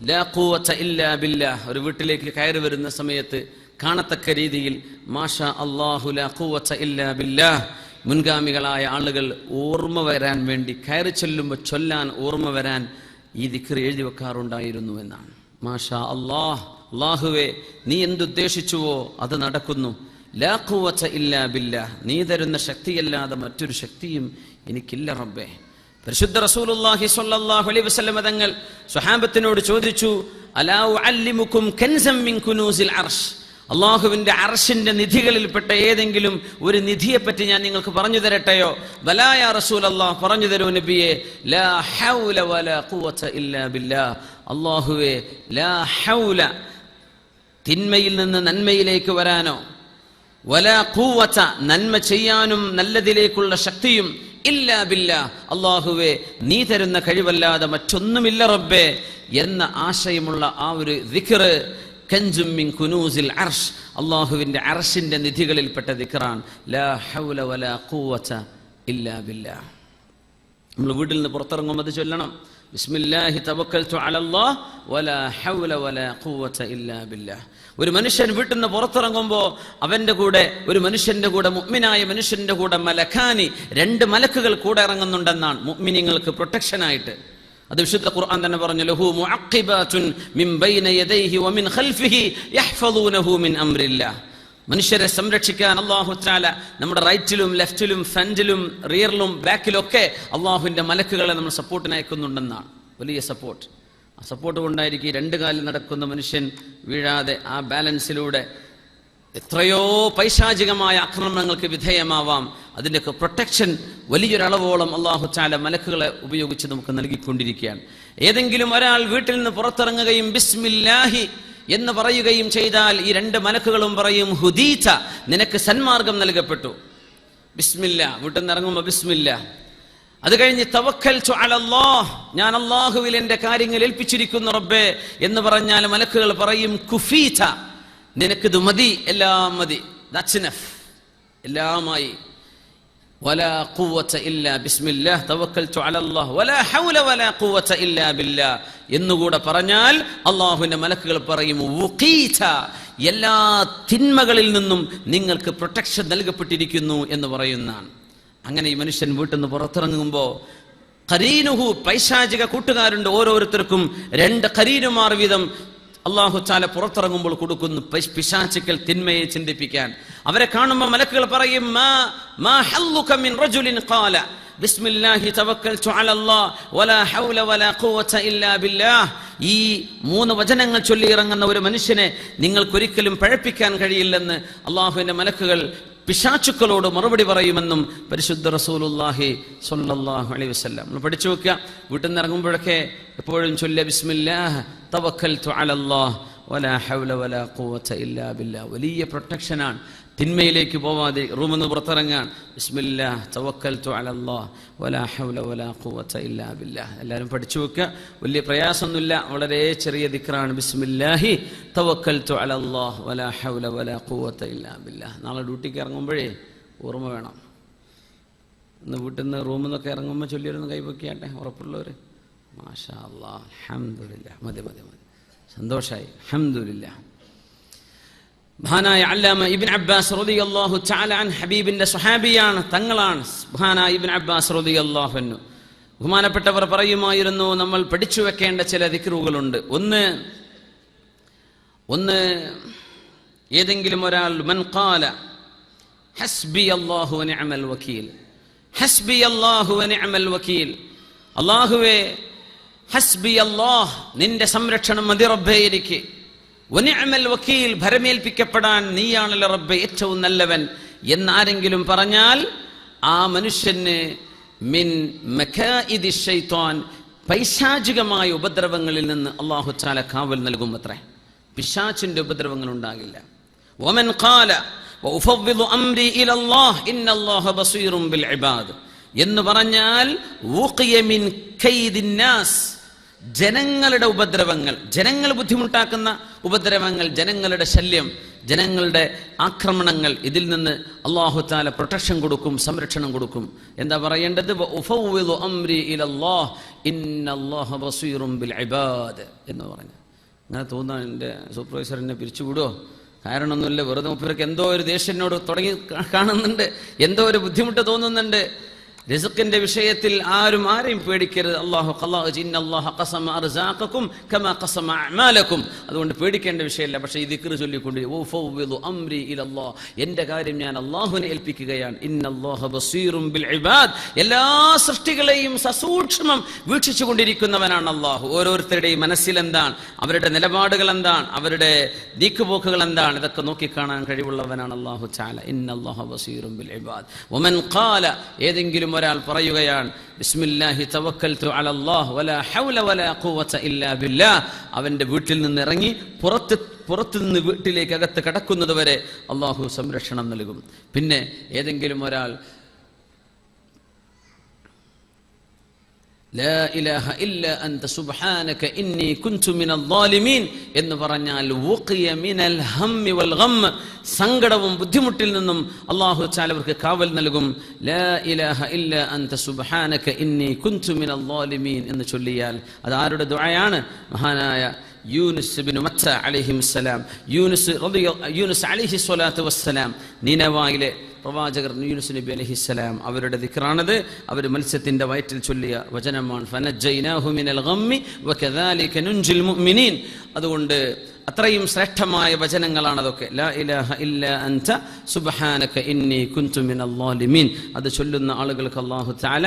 ലാ ഖുവത ഇല്ലാ ബില്ലാഹ്, ഒരു വീട്ടിലേക്ക് കയറി വരുന്ന സമയത്ത് കാണത്തക്ക രീതിയിൽ മാഷാ അല്ലാഹു ലാ ഖുവത ഇല്ലാ ബില്ലാഹ്, മുൻഗാമികളായ ആളുകൾ ഓർമ്മ വരാൻ വേണ്ടി കയറി ചൊല്ലുമ്പോൾ ചൊല്ലാൻ ഓർമ്മ വരാൻ ഈ ദിക്ർ എഴുതി വെക്കാറുണ്ടായിരുന്നു എന്നാണ്. മാഷാ അല്ലാഹ്, അല്ലാഹുവേ നീ എന്തുദ്ദേശിച്ചുവോ അത് നടക്കുന്നു. ലാ ഖുവത ഇല്ലാ ബില്ലാഹ്, നീ തരുന്ന ശക്തിയല്ലാതെ മറ്റൊരു ശക്തിയും എനിക്കില്ല റബ്ബേ. പരിശുദ്ധ റസൂലുള്ളാഹി സ്വല്ലല്ലാഹു അലൈഹി വസല്ലം തങ്ങൾ സ്വഹാബത്തിനോട് ചോദിച്ചു, അലാ ഉഅല്ലിമുക്കും കൻസൻ മിൻ കുനൂസിൽ അർശ്, അള്ളാഹുവിന്റെ അർശിന്റെ നിധികളിൽപ്പെട്ട ഏതെങ്കിലും ഒരു നിധിയെപ്പറ്റി ഞാൻ നിങ്ങൾക്ക് പറഞ്ഞു തരട്ടെയോ? ബലാ യാ റസൂലല്ലാഹ്, പറഞ്ഞു തരൂ നബിയെ. ലാ ഹൗല വലാ ഖുവത ഇല്ലാ ബില്ലാഹ്, അല്ലാഹുവേ ലാ ഹൗല, തിന്മയിൽ നിന്ന് നന്മയിലേക്ക് വരാനോ, വലാ ഖുവത, നന്മ ചെയ്യാനും നല്ലതിലേക്കുള്ള ശക്തിയും, ഇല്ലാ ബില്ലാഹ്, അല്ലാഹുവേ നീ തരുന്ന കഴിവല്ലാതെ മറ്റൊന്നുമില്ല റബ്ബേ എന്ന ആശയമുള്ള ആ ഒരു ദിക്ർ കൻസും മിൻ കുനൂസിൽ അർശ്, അല്ലാഹുവിന്റെ അർശിന്റെ നിധികളിൽപ്പെട്ട ദിക്റാണ് ലാ ഹൗല വലാ ഖുവത ഇല്ലാ ബില്ലാഹ്. നമ്മൾ വീട്ടിൽ നിന്ന് പുറത്തിറങ്ങുമ്പോൾ അത് ചൊല്ലണം. ബിസ്മില്ലാഹി തവക്കൽതു അലല്ലാഹ് വലാ ഹൗല വലാ ഖുവത ഇല്ലാ ബില്ലാഹ്. ഒരു മനുഷ്യൻ വീട്ടിൽ നിന്ന് പുറത്തിറങ്ങുമ്പോൾ അവന്റെ കൂടെ, ഒരു മനുഷ്യന്റെ കൂടെ, മുഅ്മിനായ മനുഷ്യന്റെ കൂടെ മലക്കാനി, 2 മലക്കുകൾ കൂടെ ഇറങ്ങുന്നുണ്ടെന്നാണ്, മുഅ്മിനീങ്ങൾക്ക് പ്രൊട്ടക്ഷനായിട്ട്. അത് വിശുദ്ധ ഖുർആൻ തന്നെ പറഞ്ഞു, ലഹു മുഅഖിബാതുൻ മിൻ ബൈന യദൈഹി വമിൻ ഖൽഫിഹി യഹ്ഫദൂനഹു മിൻ അംരില്ലാഹ്. മനുഷ്യരെ സംരക്ഷിക്കാൻ അല്ലാഹു തആല നമ്മുടെ റൈറ്റിലും ലെഫ്റ്റിലും ഫ്രണ്ടിലും റിയറിലും ബാക്കിലും ഒക്കെ അല്ലാഹുവിന്റെ മലക്കുകളെ നമ്മൾ സപ്പോർട്ടിന് അയക്കുന്നുണ്ടെന്നാണ്. വലിയ സപ്പോർട്ട്. ആ സപ്പോർട്ട് കൊണ്ടായിരിക്കും 2 കാലിൽ നടക്കുന്ന മനുഷ്യൻ വീഴാതെ ആ ബാലൻസിലൂടെ എത്രയോ പൈശാചികമായ ആക്രമണങ്ങൾക്ക് വിധേയമാവാം. അതിൻ്റെയൊക്കെ പ്രൊട്ടക്ഷൻ വലിയൊരളവോളം അല്ലാഹു തആല മലക്കുകളെ ഉപയോഗിച്ച് നമുക്ക് നൽകിക്കൊണ്ടിരിക്കുകയാണ്. ഏതെങ്കിലും ഒരാൾ വീട്ടിൽ നിന്ന് പുറത്തിറങ്ങുകയും ബിസ്മില്ലാഹി എന്ന് പറയുകയും ചെയ്താൽ ഈ 2 മലക്കുകളും പറയും, ഹുദീത, നിനക്ക് സന്മാർഗം നൽകപ്പെട്ടു. ബിസ്മില്ലാ, വീട്ടിൽ നിന്ന് ഇറങ്ങുമ്പോൾ ബിസ്മില്ലാ. അത് കഴിഞ്ഞ് തവക്കൽതു അലല്ലാഹ്, ഞാൻ അല്ലാഹുവിൽ എൻ്റെ കാര്യങ്ങൾ ഏൽപ്പിച്ചിരിക്കുന്നു റബ്ബേ എന്ന് പറഞ്ഞാൽ മലക്കുകൾ പറയും, കുഫീത, നിനക്കിത് മതി, എല്ലാം മതി, ദാറ്റ്സ് ഇനഫ്, എല്ലാമായി. വലാ ഖുവത ഇല്ലാ ബിസ്മില്ലാഹ് തവക്കൽതു അലല്ലാഹ് വലാ ഹൗല വലാ ഖുവത ഇല്ലാ ബില്ലാഹ് എന്നുകൂടെ പറഞ്ഞാൽ അല്ലാഹുവിന്റെ മലക്കുകൾ പറയും, വുഖീത, എല്ലാ തിന്മകളിൽ നിന്നും നിങ്ങൾക്ക് പ്രൊട്ടക്ഷൻ നൽകപ്പെട്ടിരിക്കുന്നു എന്ന് പറയുന്നതാണ്. അങ്ങനെ ഈ മനുഷ്യൻ വീട്ടിൽ നിന്ന് പുറത്തിറങ്ങുമ്പോൾ ഖരീനുഹു, പൈശാചിക കൂട്ടുകാരുണ്ട് ഓരോരുത്തർക്കും 2 ഖരീനുമാർ വീതം അല്ലാഹു തആല പുറത്തിറങ്ങുമ്പോൾ കൊടുക്കുന്നു, പിശാചുക്കൾ തിന്മയെ ചിന്തിപ്പിക്കാൻ. അവരെ കാണുമ്പോൾ മലക്കുകൾ പറയും, മാ ഹല്ലുക മിൻ റജുലിൻ ഖാല ബിസ്മില്ലാഹി തവക്കൽതു അലല്ലാഹ് വലാ ഹൗല വലാ ഖുവത ഇല്ലാ ബില്ലാഹ്. ഈ 3 വചനങ്ങൾ ചൊല്ലി ഇറങ്ങുന്ന ഒരു മനുഷ്യനെ നിങ്ങൾക്കൊരിക്കലും പഴപ്പിക്കാൻ കഴിയില്ലെന്ന് അല്ലാഹുവിന്റെ മലക്കുകൾ പിശാചുക്കളോട് മറുപടി പറയുമെന്നും പരിശുദ്ധ റസൂലുള്ളാഹി സ്വല്ലല്ലാഹു അലൈഹി വസല്ലം. നമ്മൾ പഠിച്ചു വെക്കുക. വീട്ടിൽ നിന്ന് ഇറങ്ങുമ്പോഴൊക്കെ എപ്പോഴും ചൊല്ലുക, ബിസ്മില്ലാഹ് തവക്കൽതു അലല്ലാഹ് വലാ ഹൗല വലാ ഖുവത ഇല്ലാ ബില്ലാഹ്. വലിയ പ്രൊട്ടക്ഷനാണ്. തിന്മയിലേക്ക് പോവാതെ റൂമിൽ നിന്ന് പുറത്തിറങ്ങാൻ ബിസ്മില്ലാഹ് തവക്കൽതു അലല്ലാഹ് വലാ ഹൗല വലാ ഖുവത ഇല്ലാ ബില്ലാഹ്. എല്ലാവരും പഠിച്ചു വെക്കുക. വലിയ പ്രയാസമൊന്നുമില്ല, വളരെ ചെറിയ ദിക്റാണ്. ബിസ്മില്ലാഹി തവക്കൽതു അലല്ലാഹ് വലാ ഹൗല വലാ ഖുവത ഇല്ലാ ബില്ലാഹ്. നാളെ ഡ്യൂട്ടിക്ക് ഇറങ്ങുമ്പോഴേ ഓർമ്മ വേണം. ഇന്ന് വീട്ടിൽ നിന്ന് റൂമിൽ നിന്നൊക്കെ ഇറങ്ങുമ്പോൾ ചൊല്ലിയൊന്ന് കൈവയ്ക്കാട്ടെ ഉറപ്പുള്ളവർ. മാഷാ അല്ലാഹ്, അൽഹംദുലില്ലാഹ്. മതി മതി മതി, സന്തോഷമായി, അൽഹംദുലില്ലാഹ്. മഹാനായ അല്ലാമ ഇബ്നു അബ്ബാസ് റളിയല്ലാഹു തആല അൻ, ഹബീബിന്റെ സ്വഹാബിയാണ്, തങ്ങളാണ് മഹാനായ ഇബ്നു അബ്ബാസ് റളിയല്ലാഹു അൻഹു. ബഹുമാനപ്പെട്ടവർ പറയുമായിരുന്നു, നമ്മൾ പഠിച്ചു വെക്കേണ്ട ചില ദിക്റുകളുണ്ട്. ഒന്ന് ഏതെങ്കിലും ഒരാൾ മൻ ഖാല ഹസ്ബി അല്ലാഹു വ നിഅമൽ വകീൽ, ഹസ്ബി അല്ലാഹു വ നിഅമൽ വകീൽ, അല്ലാഹുവേ ഹസ്ബി അല്ലാഹ്, നിന്റെ സംരക്ഷണം മതി റബ്ബേ എനിക്ക്, വനിഅമൽ വകീൽ, ഭരമേൽപ്പിക്കപ്പെടാൻ നീയാണല്ലോ റബ്ബേ ഏറ്റവും നല്ലവൻ എന്നാരെങ്കിലും പറഞ്ഞാൽ ആ മനുഷ്യന് മിൻ മകാഇദി ശൈത്താൻ, പൈശാചികമായ ഉപദ്രവങ്ങളിൽ നിന്ന് അല്ലാഹു തആല കാവൽ നൽകുമത്രേ. പിശാചിന്റെ ഉപദ്രവങ്ങൾ ഉണ്ടാകില്ല. വമൻ ഖാല വഉഫവ്വിദു അംരി ഇലല്ലാഹ് ഇന്നല്ലാഹ ബസീറും ബിൽ ഇബാദ് എന്ന് പറഞ്ഞാൽ വുഖിയ മിൻ കൈദിന്നാസ്, ജനങ്ങളുടെ ഉപദ്രവങ്ങൾ, ജനങ്ങൾ ബുദ്ധിമുട്ടാക്കുന്ന ഉപദ്രവങ്ങൾ, ജനങ്ങളുടെ ശല്യം, ജനങ്ങളുടെ ആക്രമണങ്ങൾ, ഇതിൽ നിന്ന് അല്ലാഹു തആല പ്രൊട്ടക്ഷൻ കൊടുക്കും, സംരക്ഷണം കൊടുക്കും. എന്താ പറയേണ്ടത്? വഉഫവ്വിദു അംരി ഇലല്ലാഹ് ഇന്നല്ലാഹ ബസീറും ബിൽ ഇബാദ് എന്ന് പറഞ്ഞു. അങ്ങനെ തോന്നാൻ എൻ്റെ സൂപ്പർവൈസർ എന്നെ പിരിച്ചുവിടുമോ? കാരണമൊന്നുമില്ല, വെറുതെ മുപ്പർക്ക് എന്തോ ഒരു ദേഷ്യനോട് തുടങ്ങി കാണുന്നുണ്ട്, എന്തോ ഒരു ബുദ്ധിമുട്ട് തോന്നുന്നുണ്ട്. റിസ്ക്കിന്റെ വിഷയത്തിൽ ആരെയും പേടിക്കരുത്. അതുകൊണ്ട് പേടിക്കേണ്ട വിഷയമല്ല. പക്ഷേ ഈ ദിക്ർ ചൊല്ലിക്കൊണ്ട് എന്റെ കാര്യം ഞാൻ അള്ളാഹുവിനെ ഏൽപ്പിക്കുകയാണ്. ഇന്നല്ലാഹ ബസീറും ബിൽ ഇബാദ്, എല്ലാ സൃഷ്ടികളെയും സസൂക്ഷ്മം വീക്ഷിച്ചു കൊണ്ടിരിക്കുന്നവനാണ് അള്ളാഹു. ഓരോരുത്തരുടെയും മനസ്സിൽ എന്താണ്, അവരുടെ നിലപാടുകൾ എന്താണ്, അവരുടെ നീക്കുപോക്കുകൾ എന്താണ്, ഇതൊക്കെ നോക്കിക്കാണാൻ കഴിവുള്ളവനാണ് അള്ളാഹു തആല. ഇന്നല്ലാഹ ബസീറും ബിൽ ഇബാദ്. വമൻ ഖാല, ഏതെങ്കിലും ഒരാൾ പറയുകയാണ് ബിസ്മില്ലാഹി തവക്കൽതു അലല്ലാഹ് വലാ ഹൗല വലാ ഖുവത ഇല്ലാ ബില്ലാഹ്, അവന്റെ വീട്ടിൽ നിന്ന് ഇറങ്ങി പുറത്തു നിന്ന് വീട്ടിലേക്ക് അകത്ത് കടക്കുന്നത് വരെ അള്ളാഹു സംരക്ഷണം നൽകും. പിന്നെ ഏതെങ്കിലും ഒരാൾ ലാ ഇലാഹ ഇല്ലാ അൻത സുബ്ഹാനക ഇന്നി കുൻതു മിനൽ ളാലിമീൻ എന്ന് പറഞ്ഞാൽ വുഖിയ മിനൽ ഹമ്മി വൽ ഗം, സങ്കടവും ബുദ്ധിമുട്ടിൽ നിന്നും അല്ലാഹു തആല അവർക്ക് കാവൽ നൽകും. ലാ ഇലാഹ ഇല്ലാ അൻത സുബ്ഹാനക ഇന്നി കുൻതു മിനൽ ളാലിമീൻ എന്ന് ചൊല്ലിയാൽ അത് ആരുടെ ദുആയാണ്? മഹാനായ യൂനുസ് ഇബ്നു മത്ത അലൈഹിസ്സലാം, യൂനുസ് അലൈഹി സ്വലാത്തു വസ്സലാം, നീനവായിലെ പ്രവാചകർ യൂനുസ് നബി അലൈഹിസ്സലാം, അവരുടെ ദിക്റാണത്. അവർ മത്സ്യത്തിന്റെ വയറ്റിൽ ചൊല്ലിയ വചനമാണ്. ഫനജ്ജൈനാഹു മിനൽ ഗമ്മി വകദാലിക നുൻജിൽ മുഅ്മിനീൻ. അതുകൊണ്ട് അത്രയും ശ്രേഷ്ഠമായ വചനങ്ങളാണ് അതൊക്കെ. ലാ ഇലാഹ ഇല്ലാ അൻത സുബ്ഹാനക ഇന്നി കുൻതു മിനൽ ളാലിമീൻ. അത് ചൊല്ലുന്ന ആളുകൾക്ക് അല്ലാഹു തആല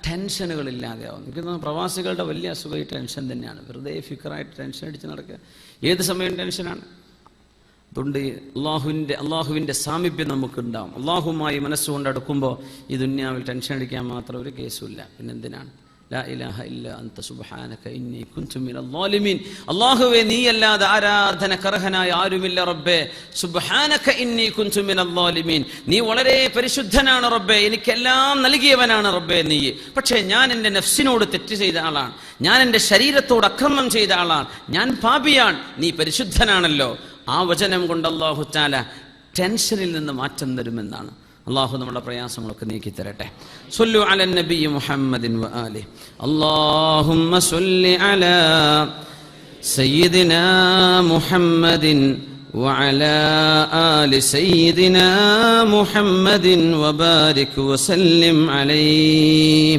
ടെൻഷനുകളില്ലാതെയാവും. എനിക്ക് തോന്നുന്നു പ്രവാസികളുടെ വലിയ അസുഖം ഈ ടെൻഷൻ തന്നെയാണ്. വെറുതെ ഫിക്കറായിട്ട് ടെൻഷൻ അടിച്ച് നടക്കുക, ഏത് സമയം ടെൻഷനാണ്. അതുകൊണ്ട് അള്ളാഹുവിൻ്റെ സാമീപ്യം നമുക്കുണ്ടാവും. അള്ളാഹുമായി മനസ്സുകൊണ്ട് അടുക്കുമ്പോൾ ഈ ദുന്യാവിൽ ടെൻഷൻ അടിക്കാൻ മാത്രം ഒരു കേസുമില്ല. പിന്നെന്തിനാണ്? ലാ ഇലാഹ ഇല്ലാ അൻത സുബ്ഹാനക ഇന്നി കുൻതു മിനൽ ളാലിമീൻ. അല്ലാഹുവേ, നീയല്ലാതെ ആരാധനക്കർഹനായ ആരുമില്ല റബ്ബേ. സുബ്ഹാനക ഇന്നി കുൻതു മിനൽ ളാലിമീൻ. നീ വളരെ പരിശുദ്ധനാണ് റബ്ബേ, എനിക്കെല്ലാം നൽകിയവനാണ് റബ്ബേ നീ. പക്ഷേ ഞാൻ എൻ്റെ നഫ്സിനോട് തെറ്റ് ചെയ്ത ആളാണ്, ഞാൻ എൻ്റെ ശരീരത്തോട് അക്രമം ചെയ്ത ആളാണ്, ഞാൻ പാപിയാണ്, നീ പരിശുദ്ധനാണല്ലോ. ആ വചനം കൊണ്ട് അല്ലാഹു തആല ടെൻഷനിൽ നിന്ന് മാറ്റം തരുമെന്നാണ്. അല്ലാഹു നമ്മുടെ പ്രയാസങ്ങളൊക്കെ നീക്കി തരട്ടെ. സ്വല്ലു അലൻ നബി മുഹമ്മദിൻ വ ആലിഹി. അല്ലാഹുമ്മ സ്വല്ലി അലാ സയ്യിദിനാ മുഹമ്മദിൻ വ അലാ ആലി സയ്യിദിനാ മുഹമ്മദിൻ വ ബാരിക് വ സല്ലിം അലൈഹി.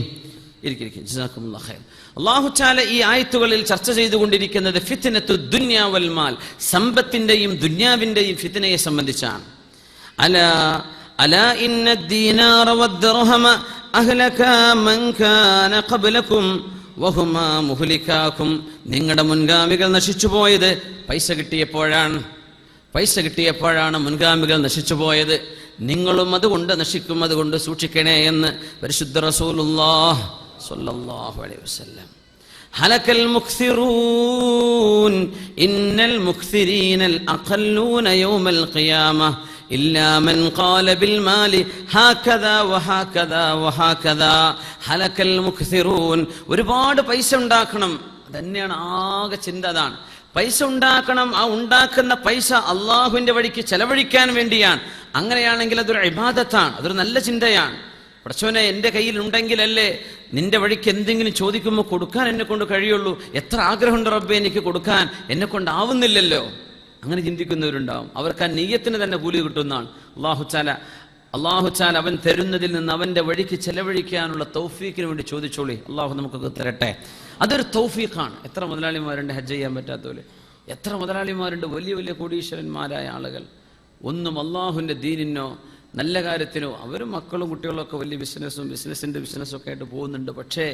ജസാക്കുമുല്ലാഹു ഖൈർ. അല്ലാഹു തആല ഈ ആയത്തുകളിൽ ചർച്ച ചെയ്തുകൊണ്ടിരിക്കുന്നത് ഫിത്നത്തു ദുനിയ വൽ മാൽ, സമ്പത്തിന്റെയും ദുനിയാവിന്റെയും ഫിത്നയെ സംബന്ധിച്ചാണ്. അലാ ഇന്ന ദീനാറ വദ്ദിർഹമ അഹ്ലക മൻ കാന ഖബ്ലകും വഹുമാ മുഹ്ലികാകും. നിങ്ങളുടെ മുൻഗാമികൾ നശിച്ചു പോയത് പൈസ കിട്ടിയപ്പോഴാണ് മുൻഗാമികൾ നശിച്ചു പോയത്. നിങ്ങളും അതുകൊണ്ട് നശിക്കും, അതുകൊണ്ട് സൂക്ഷിക്കണേ എന്ന് പരിശുദ്ധ റസൂലുള്ളാഹ് സ്വല്ലല്ലാഹു അലൈഹി വസല്ലം. ഹലകൽ മുക്സിറൂൻ ഇന്നൽ മുക്സിരീനൽ അഖല്ലൂന യൗമൽ ഖിയാമ ഇല്ലാ മൻ ഖാല ബിൽ മാലി ഹാകദാ വഹാകദാ വഹാകദാ. ഹലകൽ മുക്സിറൂൻ, ഒരുപാട് പൈസ ഉണ്ടാക്കണം, തന്നെയാണ് ആകെ ചിന്ത. അതാണ് പൈസ ഉണ്ടാക്കണം. ആ ഉണ്ടാക്കുന്ന പൈസ അള്ളാഹുവിന്റെ വഴിക്ക് ചെലവഴിക്കാൻ വേണ്ടിയാണ്. അങ്ങനെയാണെങ്കിൽ അതൊരു ഇബാദത്താണ്, അതൊരു നല്ല ചിന്തയാണ്. പടച്ചോനെ, എൻ്റെ കയ്യിൽ ഉണ്ടെങ്കിലല്ലേ നിന്റെ വഴിക്ക് എന്തെങ്കിലും ചോദിക്കുമ്പോൾ കൊടുക്കാൻ എന്നെ കൊണ്ട് കഴിയുള്ളൂ. എത്ര ആഗ്രഹമുണ്ട് റബ്ബേ എനിക്ക് കൊടുക്കാൻ, എന്നെ കൊണ്ടാവുന്നില്ലല്ലോ. അങ്ങനെ ചിന്തിക്കുന്നവരുണ്ടാവും. അവർക്ക് ആ നീയത്തിന് തന്നെ കൂലി കിട്ടുന്നതാണ്. അല്ലാഹു തആല അവൻ തരുന്നതിൽ നിന്ന് അവന്റെ വഴിക്ക് ചെലവഴിക്കാനുള്ള തൗഫീഖിന് വേണ്ടി ചോദിച്ചോളി. അള്ളാഹു നമുക്കൊക്കെ തരട്ടെ. അതൊരു തൗഫീഖാണ്. എത്ര മുതലാളിമാരുണ്ട് ഹജ്ജ് ചെയ്യാൻ പറ്റാത്തവര്, എത്ര മുതലാളിമാരുണ്ട് വലിയ വലിയ കോടീശ്വരന്മാരായ ആളുകൾ. ഒന്നും അള്ളാഹുവിൻ്റെ ദീനിനോ നല്ല കാര്യത്തിനോ, അവരും മക്കളും കുട്ടികളൊക്കെ വലിയ ബിസിനസ്സിൻ്റെ ബിസിനസ്സൊക്കെ ആയിട്ട് പോകുന്നുണ്ട്. പക്ഷേ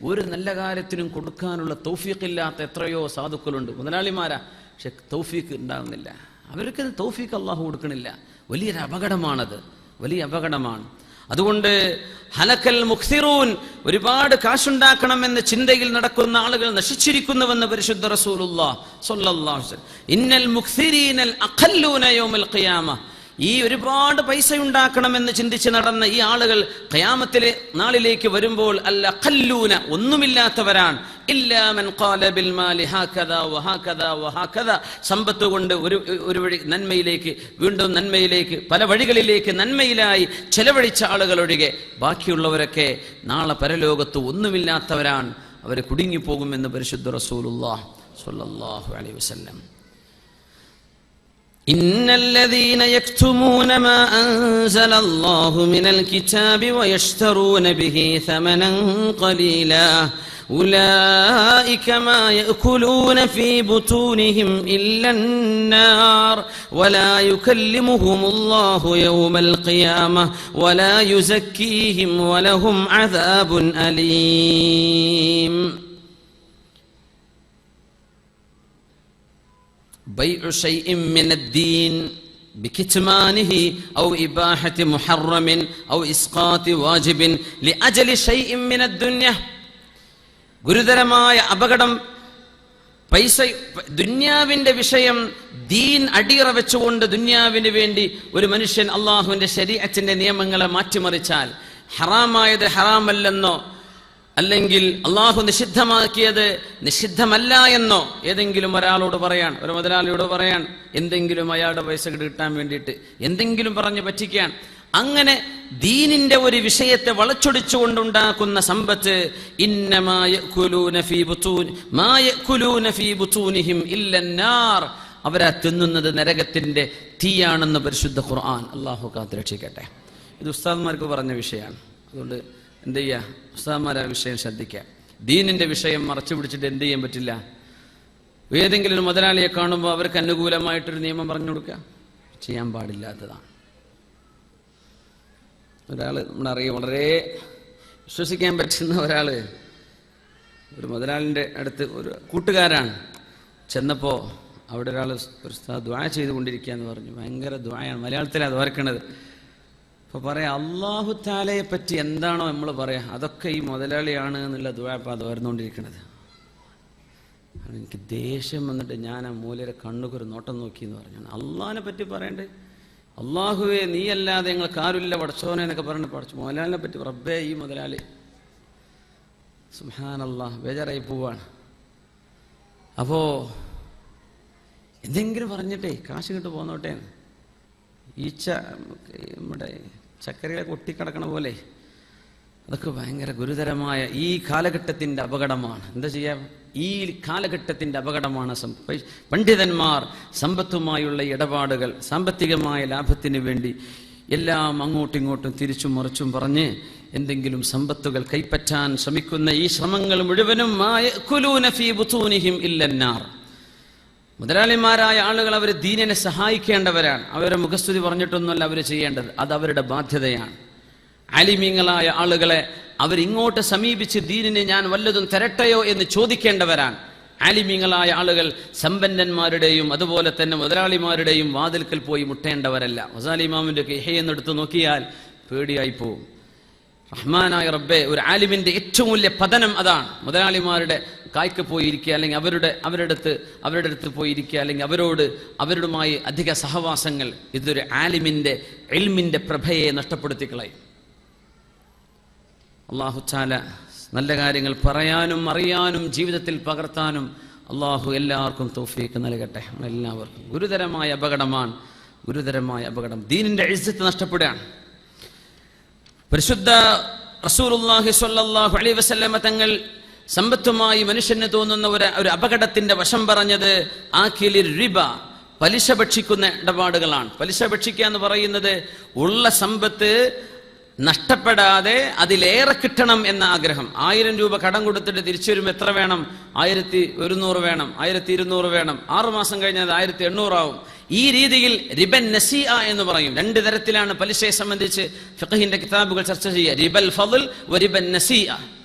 ഒരു നല്ല കാര്യത്തിനും കൊടുക്കാനുള്ള തൗഫീഖില്ലാത്ത എത്രയോ സാധുക്കളുണ്ട്, മുതലാളിമാരാ. പക്ഷെ തൗഫീഖ് ഉണ്ടാകുന്നില്ല. അവർക്ക് തൗഫീഖ് അള്ളാഹു കൊടുക്കണില്ല. വലിയൊരു അപകടമാണത്, വലിയ അപകടമാണ്. അതുകൊണ്ട് ഹലക്കൽ മുക്സിറൂൻ, ഒരുപാട് കാശുണ്ടാക്കണമെന്ന ചിന്തയിൽ നടക്കുന്ന ആളുകൾ നശിച്ചിരിക്കുന്നുവെന്ന് പരിശുദ്ധ റസൂലുള്ളാഹി സ്വല്ലല്ലാഹു അലൈഹി വസല്ലം. ഇന്നൽ മുക്സിരീനൽ അഖല്ലൂന യൗമൽ ഖിയാമ. ഈ ഒരുപാട് പൈസ ഉണ്ടാക്കണമെന്ന് ചിന്തിച്ച് നടന്ന ഈ ആളുകൾ ഖിയാമത്തിലെ നാളിലേക്ക് വരുമ്പോൾ അല്ല ഖല്ലൂന, ഒന്നുമില്ലാത്തവരാണ്. ഇല്ലാ മൻ ഖാല ബിൽ മാലി ഹാകദാ വഹാകദാ വഹാകദാ, സമ്പത്ത് കൊണ്ട് ഒരു വഴി നന്മയിലേക്ക്, വീണ്ടും നന്മയിലേക്ക്, പല വഴികളിലേക്ക് നന്മയിലായി ചെലവഴിച്ച ആളുകൾ ഒഴികെ ബാക്കിയുള്ളവരൊക്കെ നാളെ പരലോകത്ത് ഒന്നുമില്ലാത്തവരാണ്. അവർ കുടുങ്ങിപ്പോകുമെന്ന് പരിശുദ്ധ റസൂലുള്ളാഹി സ്വല്ലല്ലാഹു അലൈഹി വസല്ലം. ഇന്നല്ലദീന യക്തുമൂന മാ അൻസലല്ലാഹു മിനൽ കിതാബി വയശ്തറൂന ബിഹി സമനൻ ഖലീലാ ഉലൈക മാ യഅകുലൂന ഫീ ബുതൂനിഹിം ഇല്ലന്നാർ വലാ യുകല്ലിമുഹുമുല്ലാഹു യൗമൽ ഖിയാമഹ വലാ യുസക്കീഹിം വലഹും അദാബുൻ അലീം. بيع شيء من الدين بكتمانه أو إباحة محرم أو إسقاط واجب لأجل شيء من الدنيا. ഗുരുതരമായ അപകടം. പൈസ, ദുന്യാവിന്റെ വിഷയം ദീൻ അടിയറ വെച്ചുകൊണ്ട് ദുന്യാവിന് വേണ്ടി ഒരു മനുഷ്യൻ അള്ളാഹുവിന്റെ ശരീഅത്തിന്റെ നിയമങ്ങളെ മാറ്റിമറിച്ചാൽ, ഹറാമായത് ഹറാമല്ലെന്നോ അല്ലെങ്കിൽ അള്ളാഹു നിഷിദ്ധമാക്കിയത് നിഷിദ്ധമല്ല എന്നോ ഏതെങ്കിലും ഒരാളോട് പറയാൻ, ഒരു മുതലാളിയോട് പറയാൻ, എന്തെങ്കിലും അയാളുടെ പൈസ കിട്ടാൻ വേണ്ടിയിട്ട് എന്തെങ്കിലും പറഞ്ഞ് പറ്റിക്കാൻ, അങ്ങനെ ദീനിന്റെ ഒരു വിഷയത്തെ വളച്ചൊടിച്ചുകൊണ്ടുണ്ടാക്കുന്ന സമ്പത്ത് ഇന്നമാ യഅകുലൂന ഫീ ബുതൂനിഹിം ഇല്ലന്നാർ, അവരാ തിന്നുന്നത് നരകത്തിന്റെ തീയാണെന്ന് പരിശുദ്ധ ഖുർആൻ. അല്ലാഹു കാത്തുരക്ഷിക്കട്ടെ. ഇത് ഉസ്താദ്മാർക്ക് പറഞ്ഞ വിഷയമാണ്. അതുകൊണ്ട് എന്ത് ചെയ്യുക, ഉസ്താദ്മാർ ആ വിഷയം ശ്രദ്ധിക്കുക. ദീനിന്റെ വിഷയം മറച്ചു പിടിച്ചിട്ട് എന്ത് ചെയ്യാൻ പറ്റില്ല. ഏതെങ്കിലും ഒരു മുതലാളിയെ കാണുമ്പോൾ അവർക്ക് അനുകൂലമായിട്ടൊരു നിയമം പറഞ്ഞു കൊടുക്കുക, ചെയ്യാൻ പാടില്ലാത്തതാണ്. ഒരാൾ നമ്മളറിയാം, വളരെ വിശ്വസിക്കാൻ പറ്റുന്ന ഒരാൾ ഒരു മുതലാളിൻ്റെ അടുത്ത് ഒരു കൂട്ടുകാരാണ് ചെന്നപ്പോൾ അവിടെ ഒരാൾ ഒരു ദുആ ചെയ്തുകൊണ്ടിരിക്കുക എന്ന് പറഞ്ഞു. ഭയങ്കര ദുആയാണ്, മലയാളത്തിലാണ് അത് ഓർക്കണത്. അപ്പോൾ പറയാം, അല്ലാഹു തആലയെ പറ്റി എന്താണോ നമ്മൾ പറയാ അതൊക്കെ ഈ മുതലാളിയാണ് എന്നുള്ള ദുആ ഇപ്പോൾ അത് ഓർന്നുകൊണ്ടിരിക്കണത്. എനിക്ക് ദേഷ്യം വന്നിട്ട് ഞാൻ ആ മൂലരെ കണ്ണുകൊരു നോട്ടം നോക്കി എന്ന് പറഞ്ഞു. അള്ളാഹിനെ പറ്റി പറയണ്ടേ, അള്ളാഹുവേ നീ അല്ലാതെ ഞങ്ങൾക്ക് ആരുമില്ല പടച്ചോനെ എന്നൊക്കെ പറഞ്ഞു. പടച്ചു മുതലാളിനെ പറ്റി റബ്ബേ ഈ മുതലാളി, സുബ്ഹാനല്ലാഹ്, ബേജാറായി പോവാണ്. അപ്പോൾ എന്തെങ്കിലും പറഞ്ഞിട്ടേ കാശ് കിട്ടു പോന്നോട്ടെ. ഈച്ച നമ്മുടെ ചക്കരകളെ കൊട്ടിക്കിടക്കണ പോലെ അതൊക്കെ ഭയങ്കര ഗുരുതരമായ ഈ കാലഘട്ടത്തിൻ്റെ അപകടമാണ്. എന്താ ചെയ്യാം, ഈ കാലഘട്ടത്തിൻ്റെ അപകടമാണ്. പണ്ഡിതന്മാർ സമ്പത്തുമായുള്ള ഇടപാടുകൾ സാമ്പത്തികമായ ലാഭത്തിന് വേണ്ടി എല്ലാം അങ്ങോട്ടും ഇങ്ങോട്ടും തിരിച്ചും മറിച്ചും പറഞ്ഞ് എന്തെങ്കിലും സമ്പത്തുകൾ കൈപ്പറ്റാൻ ശ്രമിക്കുന്ന ഈ ശ്രമങ്ങൾ മുഴുവനും മുതലാളിമാരായ ആളുകൾ അവർ ദീനിനെ സഹായിക്കേണ്ടവരാണ്. അവരെ മുഖസ്തുതി പറഞ്ഞിട്ടൊന്നുമല്ല അവർ ചെയ്യേണ്ടത്, അത് അവരുടെ ബാധ്യതയാണ്. ആലിമീങ്ങളായ ആളുകളെ അവരിങ്ങോട്ട് സമീപിച്ച് ദീനിനെ ഞാൻ വല്ലതും തരട്ടെയോ എന്ന് ചോദിക്കേണ്ടവരാണ്. ആലിമീങ്ങളായ ആളുകൾ സമ്പന്നന്മാരുടെയും അതുപോലെ തന്നെ മുതലാളിമാരുടെയും വാതിൽക്കൽ പോയി മുട്ടേണ്ടവരല്ല. ഗസാലി ഇമാമിന്റെ ഇഹ്യെന്നെടുത്ത് നോക്കിയാൽ പേടിയായി പോവും. റഹ്മാനായ റബ്ബേ, ഒരു ആലിമിന്റെ ഏറ്റവും വലിയ പതനം അതാണ്. മുതലാളിമാരുടെ കായ്ക്ക് പോയിരിക്കുക, അല്ലെങ്കിൽ അവരുടെ അടുത്ത് പോയിരിക്കുക, അല്ലെങ്കിൽ അവരുമായി അധിക സഹവാസങ്ങൾ, ഇതൊരു ആലിമിന്റെ ഇൽമിന്റെ പ്രഭയെ നഷ്ടപ്പെടുത്തി കളയും. അല്ലാഹു തആല നല്ല കാര്യങ്ങൾ പറയാനും അറിയാനും ജീവിതത്തിൽ പകർത്താനും അള്ളാഹു എല്ലാവർക്കും തൗഫീഖ് നൽകട്ടെ. എല്ലാവർക്കും ഗുരുതരമായ അപകടമാണ്, ഗുരുതരമായ അപകടം. ദീനിന്റെ ഇസ്സത്ത് നഷ്ടപ്പെടുകയാണ്. പരിശുദ്ധ റസൂലുള്ളാഹി സ്വല്ലല്ലാഹു അലൈഹി വസല്ലം തങ്ങൾ സമ്പത്തുമായി മനുഷ്യന് തോന്നുന്ന ഒരു അപകടത്തിന്റെ വശം പറഞ്ഞത് ആക്കിലിർ റിബ, പലിശ ഭക്ഷിക്കുന്ന ഇടപാടുകളാണ്. പലിശ ഭക്ഷിക്കുക എന്ന് പറയുന്നത് ഉള്ള സമ്പത്ത് നഷ്ടപ്പെടാതെ അതിലേറെ കിട്ടണം എന്ന ആഗ്രഹം. 1000 രൂപ കടം കൊടുത്തിട്ട് തിരിച്ചു വരുമ്പോൾ എത്ര വേണം? 1100 വേണം, 1200 വേണം. 6 മാസം കഴിഞ്ഞാൽ 1800 ആവും. ഈ രീതിയിൽ റിബൻ നസീഅ എന്ന് പറയും. 2 തരത്തിലാണ് പലിശയെ സംബന്ധിച്ച് ഫിഖഹിന്റെ കിതാബുകൾ ചർച്ച ചെയ്യുക. റിബൽ ഫദ്ൽ വ റിബൻ നസീഅ.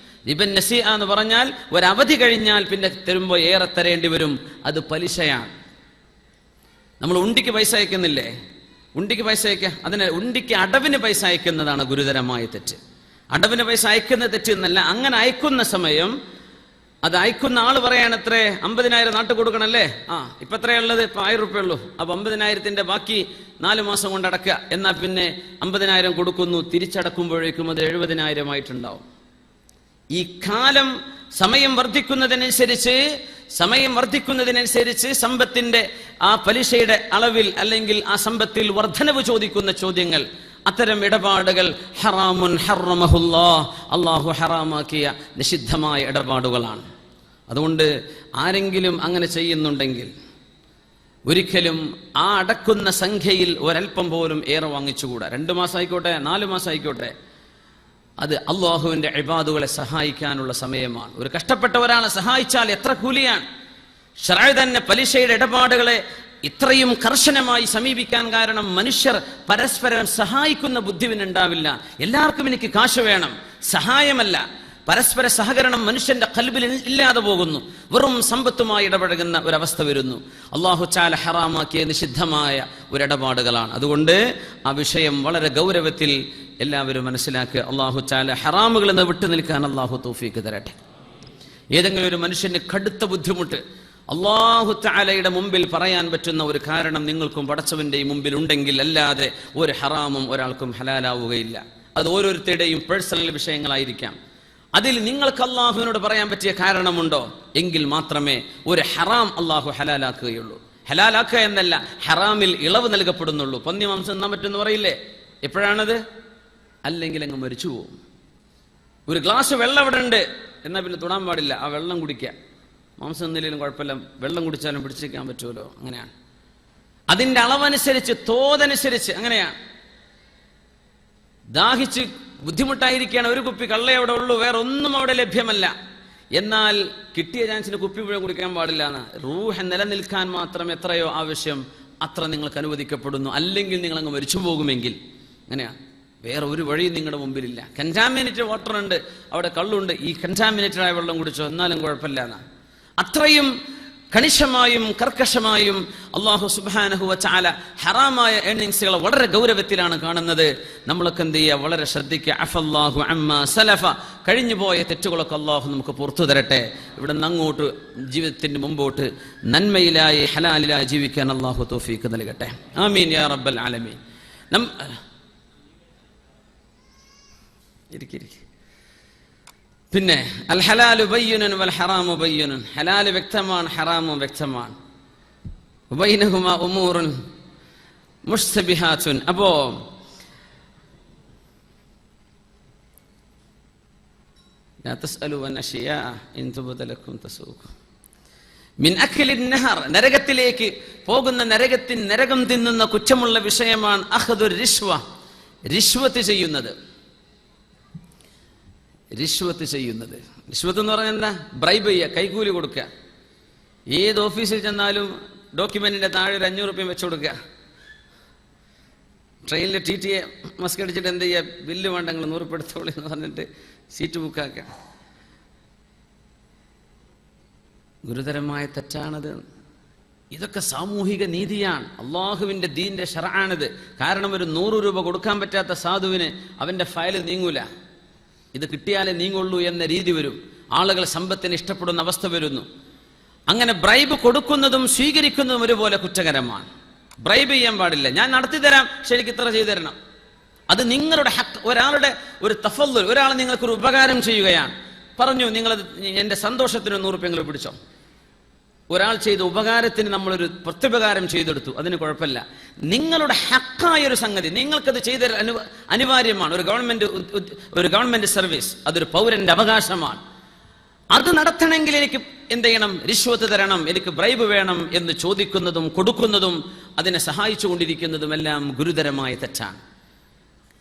റിബൻ നസീഅ എന്ന് പറഞ്ഞാൽ ഒരവധി കഴിഞ്ഞാൽ പിന്നെ തരുമ്പോൾ ഏറെ തരേണ്ടി വരും, അത് പലിശയാണ്. നമ്മൾ ഉണ്ടിക്ക് പൈസ അയക്കുന്നില്ലേ? ഉണ്ടിക്ക് പൈസ അയക്കുക, അതിന് ഉണ്ടിക്ക് അടവിന് പൈസ അയക്കുന്നതാണ് ഗുരുതരമായ തെറ്റ്. അടവിന് പൈസ അയക്കുന്ന തെറ്റ് എന്നല്ല, അങ്ങനെ അയക്കുന്ന സമയം അത് അയക്കുന്ന ആള് പറയാനത്രേ 50,000 നാട്ടിൽ കൊടുക്കണല്ലേ, ഇപ്പൊ എത്രയുള്ളത്, ഇപ്പൊ 1000 റുപ്യ ഉള്ളൂ, അപ്പൊ 50,000-ന്റെ ബാക്കി 4 മാസം കൊണ്ട് അടക്കുക. എന്നാ പിന്നെ 50,000 കൊടുക്കുന്നു, തിരിച്ചടക്കുമ്പോഴേക്കും അത് 70,000 ആയിട്ടുണ്ടാവും. ഈ കാലം സമയം വർദ്ധിക്കുന്നതിനനുസരിച്ച് സമ്പത്തിന്റെ ആ പലിശയുടെ അളവിൽ അല്ലെങ്കിൽ ആ സമ്പത്തിൽ വർധനവ് ചോദിക്കുന്ന ചോദ്യങ്ങൾ, അത്തരം ഇടപാടുകൾ ഹറാമുൻ ഹറമഹുല്ലാഹ്, അല്ലാഹു ഹറാമാക്കിയ നിഷിദ്ധമായ ഇടപാടുകളാണ്. അതുകൊണ്ട് ആരെങ്കിലും അങ്ങനെ ചെയ്യുന്നുണ്ടെങ്കിൽ ഒരിക്കലും ആ അടക്കുന്ന സംഖ്യയിൽ ഒരൽപ്പം പോലും ഏറെ വാങ്ങിച്ചുകൂടാ. 2 മാസം ആയിക്കോട്ടെ, 4 മാസം ആയിക്കോട്ടെ, അത് അള്ളാഹുവിന്റെ ഇബാദുകളെ സഹായിക്കാനുള്ള സമയമാണ്. ഒരു കഷ്ടപ്പെട്ട ഒരാളെ സഹായിച്ചാൽ എത്ര കൂലിയാണ്. ശറഅ തന്നെ പലിശയുടെ ഇടപാടുകളെ ഇത്രയും കർശനമായി സമീപിക്കാൻ കാരണം മനുഷ്യർ പരസ്പരം സഹായിക്കുന്ന ബുദ്ധിവിനുണ്ടാവില്ല. എല്ലാവർക്കും എനിക്ക് കാശ് വേണം, സഹായമല്ല, പരസ്പര സഹകരണം മനുഷ്യന്റെ ഖൽബിൽ ഇല്ലാതെ പോകുന്നു. വെറും സമ്പത്തുമായി ഇടപഴകുന്ന ഒരവസ്ഥ വരുന്നു. അല്ലാഹു തആല ഹറാമാക്കിയ നിഷിദ്ധമായ ഒരിടപാടുകളാണ്. അതുകൊണ്ട് ആ വിഷയം വളരെ ഗൗരവത്തിൽ എല്ലാവരും മനസ്സിലാക്കുക. അല്ലാഹു തആല ഹറാമുകളിൽ നിന്ന് വിട്ടു നിൽക്കാൻ അല്ലാഹു തൗഫീഖ് തരട്ടെ. ഏതെങ്കിലും ഒരു മനുഷ്യന് കടുത്ത ബുദ്ധിമുട്ട് അല്ലാഹു തആലയുടെ മുമ്പിൽ പറയാൻ പറ്റുന്ന ഒരു കാരണം നിങ്ങൾക്കും പടച്ചവന്റെയും മുമ്പിൽ ഉണ്ടെങ്കിൽ അല്ലാതെ ഒരു ഹറാമും ഒരാൾക്കും ഹലാലാവുകയില്ല. അത് ഓരോരുത്തരുടെയും പേഴ്സണൽ വിഷയങ്ങളായിരിക്കാം. അതിൽ നിങ്ങൾക്ക് അള്ളാഹുവിനോട് പറയാൻ പറ്റിയ കാരണമുണ്ടോ എങ്കിൽ മാത്രമേ ഒരു ഹറാം അള്ളാഹു ഹലാലാക്കുകയുള്ളൂ. ഹലാലാക്കുക എന്നല്ല, ഹറാമിൽ ഇളവ് നൽകപ്പെടുന്നുള്ളൂ. പന്നി മാംസം തിന്നാൻ പറ്റുമെന്ന് പറയില്ലേ, എപ്പോഴാണത്? അല്ലെങ്കിൽ അങ്ങ് മരിച്ചു പോകും. ഒരു ഗ്ലാസ് വെള്ളം ഇവിടെ ഉണ്ട്, എന്നാൽ പിന്നെ തൊടാൻ പാടില്ല, ആ വെള്ളം കുടിക്കുക. മാംസം തിന്നില്ലെങ്കിലും കുഴപ്പമില്ല, വെള്ളം കുടിച്ചാലും പിടിച്ചിരിക്കാൻ പറ്റുമല്ലോ. അങ്ങനെയാണ് അതിൻ്റെ അളവനുസരിച്ച്, തോതനുസരിച്ച്. അങ്ങനെയാണ്. ദാഹിച്ച് ബുദ്ധിമുട്ടായിരിക്കുകയാണ്, ഒരു കുപ്പി കള്ളേ അവിടെ ഉള്ളൂ, വേറെ ഒന്നും അവിടെ ലഭ്യമല്ല. എന്നാൽ കിട്ടിയ ചാൻസിന് കുപ്പി മുഴുവൻ കുടിക്കാൻ പാടില്ല എന്ന്. റൂഹ് നിലനിൽക്കാൻ മാത്രം എത്രയോ ആവശ്യം അത്ര നിങ്ങൾക്ക് അനുവദിക്കപ്പെടുന്നു. അല്ലെങ്കിൽ നിങ്ങൾ അങ്ങ് മരിച്ചു പോകുമെങ്കിൽ. അങ്ങനെയാണ്. വേറെ ഒരു വഴിയും നിങ്ങളുടെ മുമ്പിലില്ല. കൺറ്റാമിനേറ്റഡ് വാട്ടർ ഉണ്ട്, അവിടെ കള്ളുണ്ട്, ഈ കൺറ്റാമിനേറ്റഡ് ആയ വെള്ളം കുടിച്ചോ, എന്നാലും കുഴപ്പമില്ല എന്നാണ്. അത്രയും കണിശമായും കർക്കശമായും അല്ലാഹു സുബ്ഹാനഹു വ തആല ഹറാമായ ഏർണിങ്സുകളെ വളരെ ഗൗരവത്തിലാണ് കാണുന്നത്. നമ്മളൊക്കെ എന്ത് ചെയ്യുക? വളരെ ശ്രദ്ധിക്കുക. അഫല്ലാഹു അമ്മാ സലഫ, കഴിഞ്ഞുപോയ തെറ്റുകളൊക്കെ അല്ലാഹു നമുക്ക് പുറത്തു തരട്ടെ. ഇവിടെ നിന്ന് അങ്ങോട്ട് ജീവിതത്തിന് മുമ്പോട്ട് നന്മയിലായി ഹലാലിലായി ജീവിക്കാൻ അല്ലാഹു തൗഫീഖ് നൽകട്ടെ. ആമീൻ യാ റബ്ബൽ ആലമീൻ. പിന്നെ അൽ ഹലാലു ബയ്യിനുൻ വൽ ഹറാമു ബയ്യിനുൻ, ഹലാൽ വ്യക്തമാണ്, ഹറാമും വ്യക്തമാണ്. ബൈനഹുമാ ഉമൂറുൻ മുശ്തബിഹാത്തുൻ. അപ്പോ ലാ തസ്അലു അൻ അശ്യാ ഇൻ തുബ്ദ ലക്കും തസൂകും മിൻ അക്ലിൻ നഹർ, നരകത്തിലേക്ക് പോകുന്ന നരകം തിന്നുന്ന കുറ്റമുള്ള വിഷയമാണ് അഖ്ദുർ റിശ്വ, റിശ്വത്ത് ചെയ്യുന്നത്. റിശ്വത്ത് എന്ന് പറഞ്ഞാൽ എന്താ? ബ്രൈബ് ചെയ്യുക, കൈക്കൂലി കൊടുക്കുക. ഏത് ഓഫീസിൽ ചെന്നാലും ഡോക്യുമെന്റിന്റെ താഴെ ഒരു 500 രൂപ വെച്ചു കൊടുക്കുക. ട്രെയിനിൽ TTE മസ്ക് അടിച്ചിട്ട് എന്ത് ചെയ്യുക? ബില്ല് വേണ്ട, നിങ്ങൾ 100 രൂപ എടുത്തോളൂ എന്ന് പറഞ്ഞിട്ട് സീറ്റ് ബുക്കാക്കുക. ഗുരുതരമായ തെറ്റാണത്. ഇതൊക്കെ സാമൂഹിക നീതിയാണ്, അള്ളാഹുവിന്റെ ദീന്റെ ശർആണിത്. കാരണം ഒരു 100 രൂപ കൊടുക്കാൻ പറ്റാത്ത സാധുവിന് അവന്റെ ഫയൽ നീങ്ങൂല. ഇത് കിട്ടിയാലേ നീങ്ങുള്ളൂ എന്ന രീതി വരും. ആളുകൾ സമ്പത്തിന് ഇഷ്ടപ്പെടുന്ന അവസ്ഥ വരുന്നു. അങ്ങനെ ബ്രൈബ് കൊടുക്കുന്നതും സ്വീകരിക്കുന്നതും ഒരുപോലെ കുറ്റകരമാണ്. ബ്രൈബ് ചെയ്യാൻ പാടില്ല. ഞാൻ നടത്തി തരാം, പക്ഷെ എനിക്ക് ഇത്ര ചെയ്തു തരണം. അത് നിങ്ങളുടെ ഹക്ക്. ഒരാളുടെ ഒരു തഫദ്ദുൽ, ഒരാൾ നിങ്ങൾക്കൊരു ഉപകാരം ചെയ്യുകയാണ്, പറഞ്ഞു നിങ്ങളത് എൻ്റെ സന്തോഷത്തിന് 100 രൂപ പിടിച്ചോ. ഒരാൾ ചെയ്ത ഉപകാരത്തിന് നമ്മളൊരു പ്രത്യുപകാരം ചെയ്തെടുത്തു, അതിന് കുഴപ്പമില്ല. നിങ്ങളുടെ ഹക്കായൊരു സംഗതി നിങ്ങൾക്കത് ചെയ്ത അനിവാര്യമാണ്. ഒരു ഗവൺമെന്റ് സർവീസ്, അതൊരു പൗരന്റെ അവകാശമാണ്. അത് നടത്തണമെങ്കിൽ എനിക്ക് എന്ത് ചെയ്യണം? റിശ്വത്ത് തരണം, എനിക്ക് ബ്രൈബ് വേണം എന്ന് ചോദിക്കുന്നതും കൊടുക്കുന്നതും അതിനെ സഹായിച്ചു കൊണ്ടിരിക്കുന്നതുമെല്ലാം ഗുരുതരമായ തെറ്റാണ്.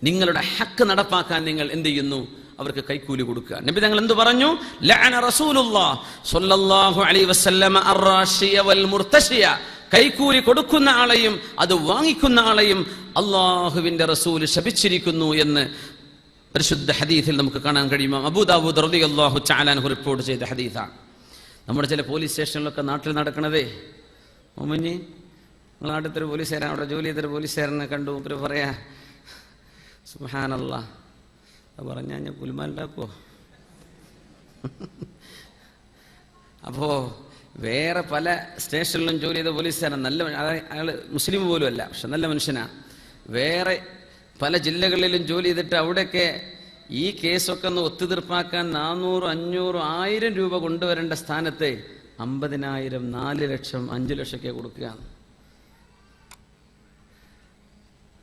നിങ്ങളുടെ ഹക്ക് നടപ്പാക്കാൻ നിങ്ങൾ എന്ത് ചെയ്യുന്നു? അവർക്ക് കൈക്കൂലി കൊടുക്കുക. നബി തങ്ങൾ എന്തു പറഞ്ഞു? ലഅന റസൂലുള്ളാഹി സ്വല്ലല്ലാഹു അലൈഹി വസല്ലമ അർറാശിയ വൽ മുർതശിയ, കൈക്കൂലി കൊടുക്കുന്ന ആളെയും അത് വാങ്ങിക്കുന്ന ആളെയും അല്ലാഹുവിന്റെ റസൂൽ ശപിച്ചിരിക്കുന്നു എന്ന് പരിശുദ്ധ ഹദീസിൽ നമുക്ക് കാണാൻ കഴിയും. അബൂ ദാവൂദ് റളിയല്ലാഹു തആല അൻഹു റിപ്പോർട്ട് ചെയ്ത ഹദീസാണ്. നമ്മുടെ ചില പോലീസ് സ്റ്റേഷനിലൊക്കെ നാട്ടിൽ നടക്കണതേ, മോമിനി നിങ്ങൾ നാട്ടിലൊരു പോലീസുകാരൻ, അവിടെ ജോലി ചെയ്തൊരു പോലീസുകാരനെ കണ്ടു, ഇവർ പറയാ സുബ്ഹാനല്ലാഹ്, പറഞ്ഞാൽ ഞാൻ കുലുമാലുണ്ടാക്കുവോ? അപ്പോൾ വേറെ പല സ്റ്റേഷനിലും ജോലി ചെയ്ത പോലീസുകാരൻ നല്ല അയാൾ മുസ്ലിം പോലും അല്ല, പക്ഷെ നല്ല മനുഷ്യനാണ്. വേറെ പല ജില്ലകളിലും ജോലി ചെയ്തിട്ട് അവിടെയൊക്കെ ഈ കേസൊക്കെ ഒന്ന് ഒത്തുതീർപ്പാക്കാൻ 400, 500, 1000 രൂപ കൊണ്ടുവരേണ്ട സ്ഥാനത്ത് 50,000, 4 ലക്ഷം, 5 ലക്ഷമൊക്കെ കൊടുക്കുകയാണ്.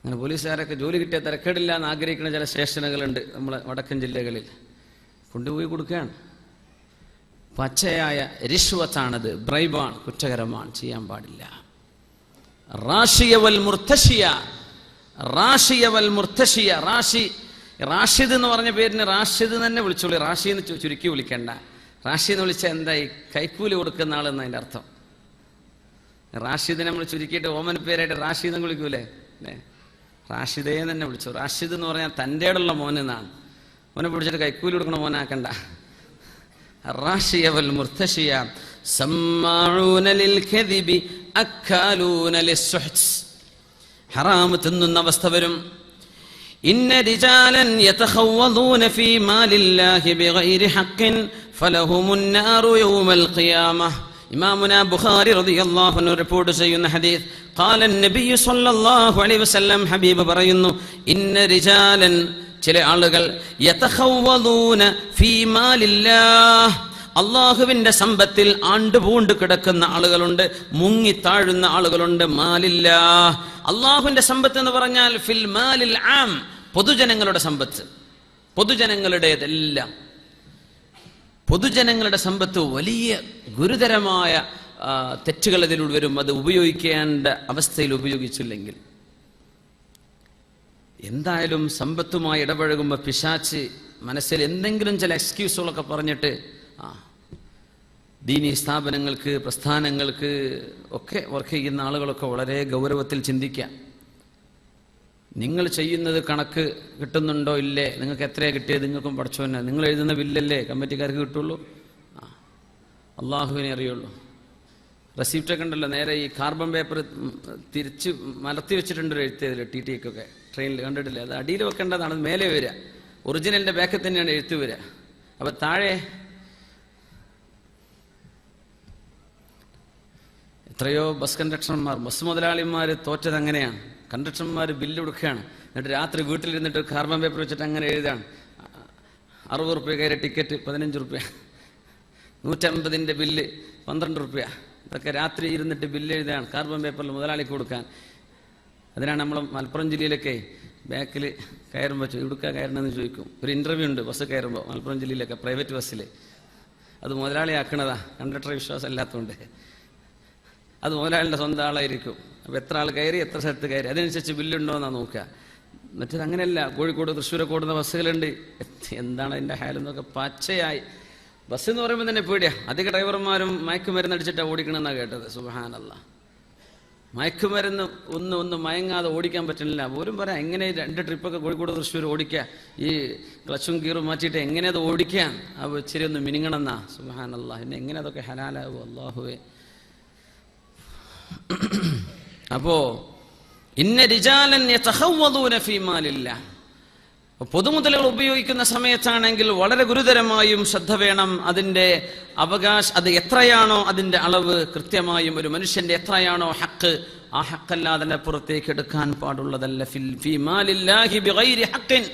അങ്ങനെ പോലീസുകാരൊക്കെ ജോലി കിട്ടിയ തിരക്കേടില്ല എന്ന് ആഗ്രഹിക്കുന്ന ചില സ്റ്റേഷനുകളുണ്ട് നമ്മളെ വടക്കൻ ജില്ലകളിൽ. കൊണ്ടുപോയി കൊടുക്കുകയാണ്. പച്ചയായ റിഷ്വത്താണത്, ബ്രൈബാണ്, കുറ്റകരമാണ്, ചെയ്യാൻ പാടില്ല. റാഷിദ് എന്ന് പറഞ്ഞ പേരിന് റാഷിദ് തന്നെ വിളിച്ചോളൂ. റാഷി എന്ന് ചുരുക്കി വിളിക്കണ്ട. റാഷി എന്ന് വിളിച്ചാൽ എന്തായി? കൈക്കൂലി കൊടുക്കുന്ന ആളെന്ന് അതിൻ്റെ അർത്ഥം. റാഷിദ് നമ്മൾ ചുരുക്കിയിട്ട് ഓമന പേരായിട്ട് റാഷിദ് എന്ന് വിളിക്കൂലേ? അല്ലേ? റാഷിദയെ തന്നെ വിളിച്ചു. റാഷിദ് എന്ന് പറഞ്ഞാൽ തൻ്റെ ഇടമുള്ള മോനെന്നാണ്. മോനെ പിടിച്ചിട്ട് കൈക്കൂലി കൊടുക്കണ മോനാക്കണ്ട. ഹറാമ് തിന്നുന്ന അവസ്ഥ വരും. ഇന്ന റിജാലൻ യതഖവ്വദൂന ഫീ മാലില്ലാഹി ബിഗൈരി ഹഖ്ഖിൻ ഫലഹുമുൻ നാറു യൗമൽ ഖിയാമഹ. ഇമാമുനാ ബുഖാരി റളിയല്ലാഹു അൻഹു റിപ്പോർട്ട് ചെയ്യുന്ന ഹദീസ്. ഖാല നബി സ്വല്ലല്ലാഹു അലൈഹി വസല്ലം, ഹബീബ് പറയുന്നു, ഇന്ന റിജാലൻ, ചില ആളുകൾ, യതഖവ്വദൂന ഫീ മാലില്ലാഹ്, അള്ളാഹുവിന്റെ സമ്പത്തിൽ ആണ്ടുപൂണ്ട് കിടക്കുന്ന ആളുകളുണ്ട്, മുങ്ങിത്താഴുന്ന ആളുകളുണ്ട്. മാലില്ലാഹ്, അള്ളാഹുവിന്റെ സമ്പത്ത് എന്ന് പറഞ്ഞാൽ ഫിൽ മാലിൽ ആം, പൊതുജനങ്ങളുടെ സമ്പത്ത്, പൊതുജനങ്ങളുടേതെല്ലാം. പൊതുജനങ്ങളുടെ സമ്പത്ത് വലിയ ഗുരുതരമായ തെറ്റുകൾ അതിലൂടെ വരും. അത് ഉപയോഗിക്കേണ്ട അവസ്ഥയിൽ ഉപയോഗിച്ചില്ലെങ്കിൽ. എന്തായാലും സമ്പത്തുമായി ഇടപഴകുമ്പോൾ പിശാച്ച് മനസ്സിൽ എന്തെങ്കിലും ചില എക്സ്ക്യൂസുകളൊക്കെ പറഞ്ഞിട്ട് ദീനീ സ്ഥാപനങ്ങൾക്ക്, പ്രസ്ഥാനങ്ങൾക്ക് ഒക്കെ വർക്ക് ചെയ്യുന്ന ആളുകളൊക്കെ വളരെ ഗൗരവത്തിൽ ചിന്തിക്കാം. നിങ്ങൾ ചെയ്യുന്നത് കണക്ക് കിട്ടുന്നുണ്ടോ ഇല്ലേ, നിങ്ങൾക്ക് എത്രയാണ് കിട്ടിയത് നിങ്ങൾക്കും പഠിച്ചോന്നെ, നിങ്ങൾ എഴുതുന്ന ബില്ലല്ലേ കമ്മിറ്റിക്കാർക്ക് കിട്ടുള്ളൂ, അള്ളാഹുവിനെ അറിയുള്ളൂ. റെസിപ്റ്റൊക്കെ ഉണ്ടല്ലോ, നേരെ ഈ കാർബൺ പേപ്പർ തിരിച്ച് മലർത്തി വെച്ചിട്ടുണ്ട് എഴുത്തിയതിൽ, TTക്കൊക്കെ ട്രെയിനിൽ കണ്ടിട്ടില്ലേ? അത് അടിയിൽ വെക്കേണ്ടതാണ്, അത് മേലെ വരിക. ഒറിജിനലിൻ്റെ ബാക്കിൽ തന്നെയാണ് എഴുത്ത് വരിക. അപ്പം താഴെ എത്രയോ ബസ് കണ്ടക്ടർമാർ, ബസ് മുതലാളിമാർ തോറ്റത് അങ്ങനെയാണ്. കണ്ടക്ടർമാർ ബില്ല് കൊടുക്കുകയാണ്, എന്നിട്ട് രാത്രി വീട്ടിലിരുന്നിട്ട് കാർബൺ പേപ്പർ വെച്ചിട്ട് അങ്ങനെ എഴുതാണ്. 60 റുപ്യ കയറി ടിക്കറ്റ് 15 റുപ്യ, 150ൻ്റെ ബില്ല് 12 റുപ്യ. ഇതൊക്കെ രാത്രി ഇരുന്നിട്ട് ബില്ല് എഴുതാണ് കാർബൺ പേപ്പറിൽ മുതലാളിക്ക് കൊടുക്കാൻ. അതിനാണ് നമ്മൾ മലപ്പുറം ജില്ലയിലൊക്കെ ബാക്കിൽ കയറുമ്പോൾ ഇവിടുക്കാ കയറണമെന്ന് ചോദിക്കും. ഒരു ഇൻ്റർവ്യൂ ഉണ്ട് ബസ് കയറുമ്പോൾ മലപ്പുറം ജില്ലയിലൊക്കെ പ്രൈവറ്റ് ബസ്സിൽ. അത് മുതലാളിയാക്കണതാ, കണ്ടക്ടറെ വിശ്വാസം ഇല്ലാത്തതുകൊണ്ട്. അത് മുതലാളിയുടെ സ്വന്തം ആളായിരിക്കും. അപ്പോൾ എത്ര ആൾ കയറി, എത്ര സ്ഥലത്ത് കയറി, അതിനനുസരിച്ച് ബില്ലുണ്ടോ എന്നാണ് നോക്കുക. മറ്റേത് അങ്ങനെയല്ല. കോഴിക്കോട്, തൃശ്ശൂരൊക്കെ ഓടുന്ന ബസ്സുകളുണ്ട്. എന്താണ് അതിൻ്റെ ഹാലെന്നൊക്കെ പച്ചയായി. ബസ് എന്ന് പറയുമ്പോൾ തന്നെ പേടിയാ. അധിക ഡ്രൈവർമാരും മയക്കുമരുന്ന് അടിച്ചിട്ടാണ് ഓടിക്കണമെന്നാണ് കേട്ടത്. സുബ്ഹാനല്ലാഹ്. മയക്കുമരുന്ന് ഒന്ന് മയങ്ങാതെ ഓടിക്കാൻ പറ്റുന്നില്ല. പോലും പറയാം എങ്ങനെ 2 ട്രിപ്പൊക്കെ കോഴിക്കോട് തൃശ്ശൂർ ഓടിക്കുക, ഈ ക്ലച്ചും ഗീറും മാറ്റിയിട്ട് എങ്ങനെ അത് ഓടിക്കാൻ, ആ ഇച്ചിരി ഒന്ന് മിനിങ്ങണമെന്നാ. സുബ്ഹാനല്ലാഹ്. പിന്നെ എങ്ങനെ അതൊക്കെ ഹലാലാവും അല്ലാഹുവേ. അപ്പോ ഇന്ന റിജാലൻ യതഖവ്വദൂന ഫീ മാലില്ലാഹ്, പൊതുമുതലുകൾ ഉപയോഗിക്കുന്ന സമയത്താണെങ്കിൽ വളരെ ഗുരുതരമായും ശ്രദ്ധ വേണം. അതിൻ്റെ അത് എത്രയാണോ അതിൻ്റെ അളവ്, കൃത്യമായും ഒരു മനുഷ്യന്റെ എത്രയാണോ ഹക്ക്, ആ ഹക്കല്ലാതെ പുറത്തേക്ക് എടുക്കാൻ പാടുള്ളതല്ല. ഫീ മാലില്ലാഹി ബിഗൈരി ഹഖ്ഖിൻ,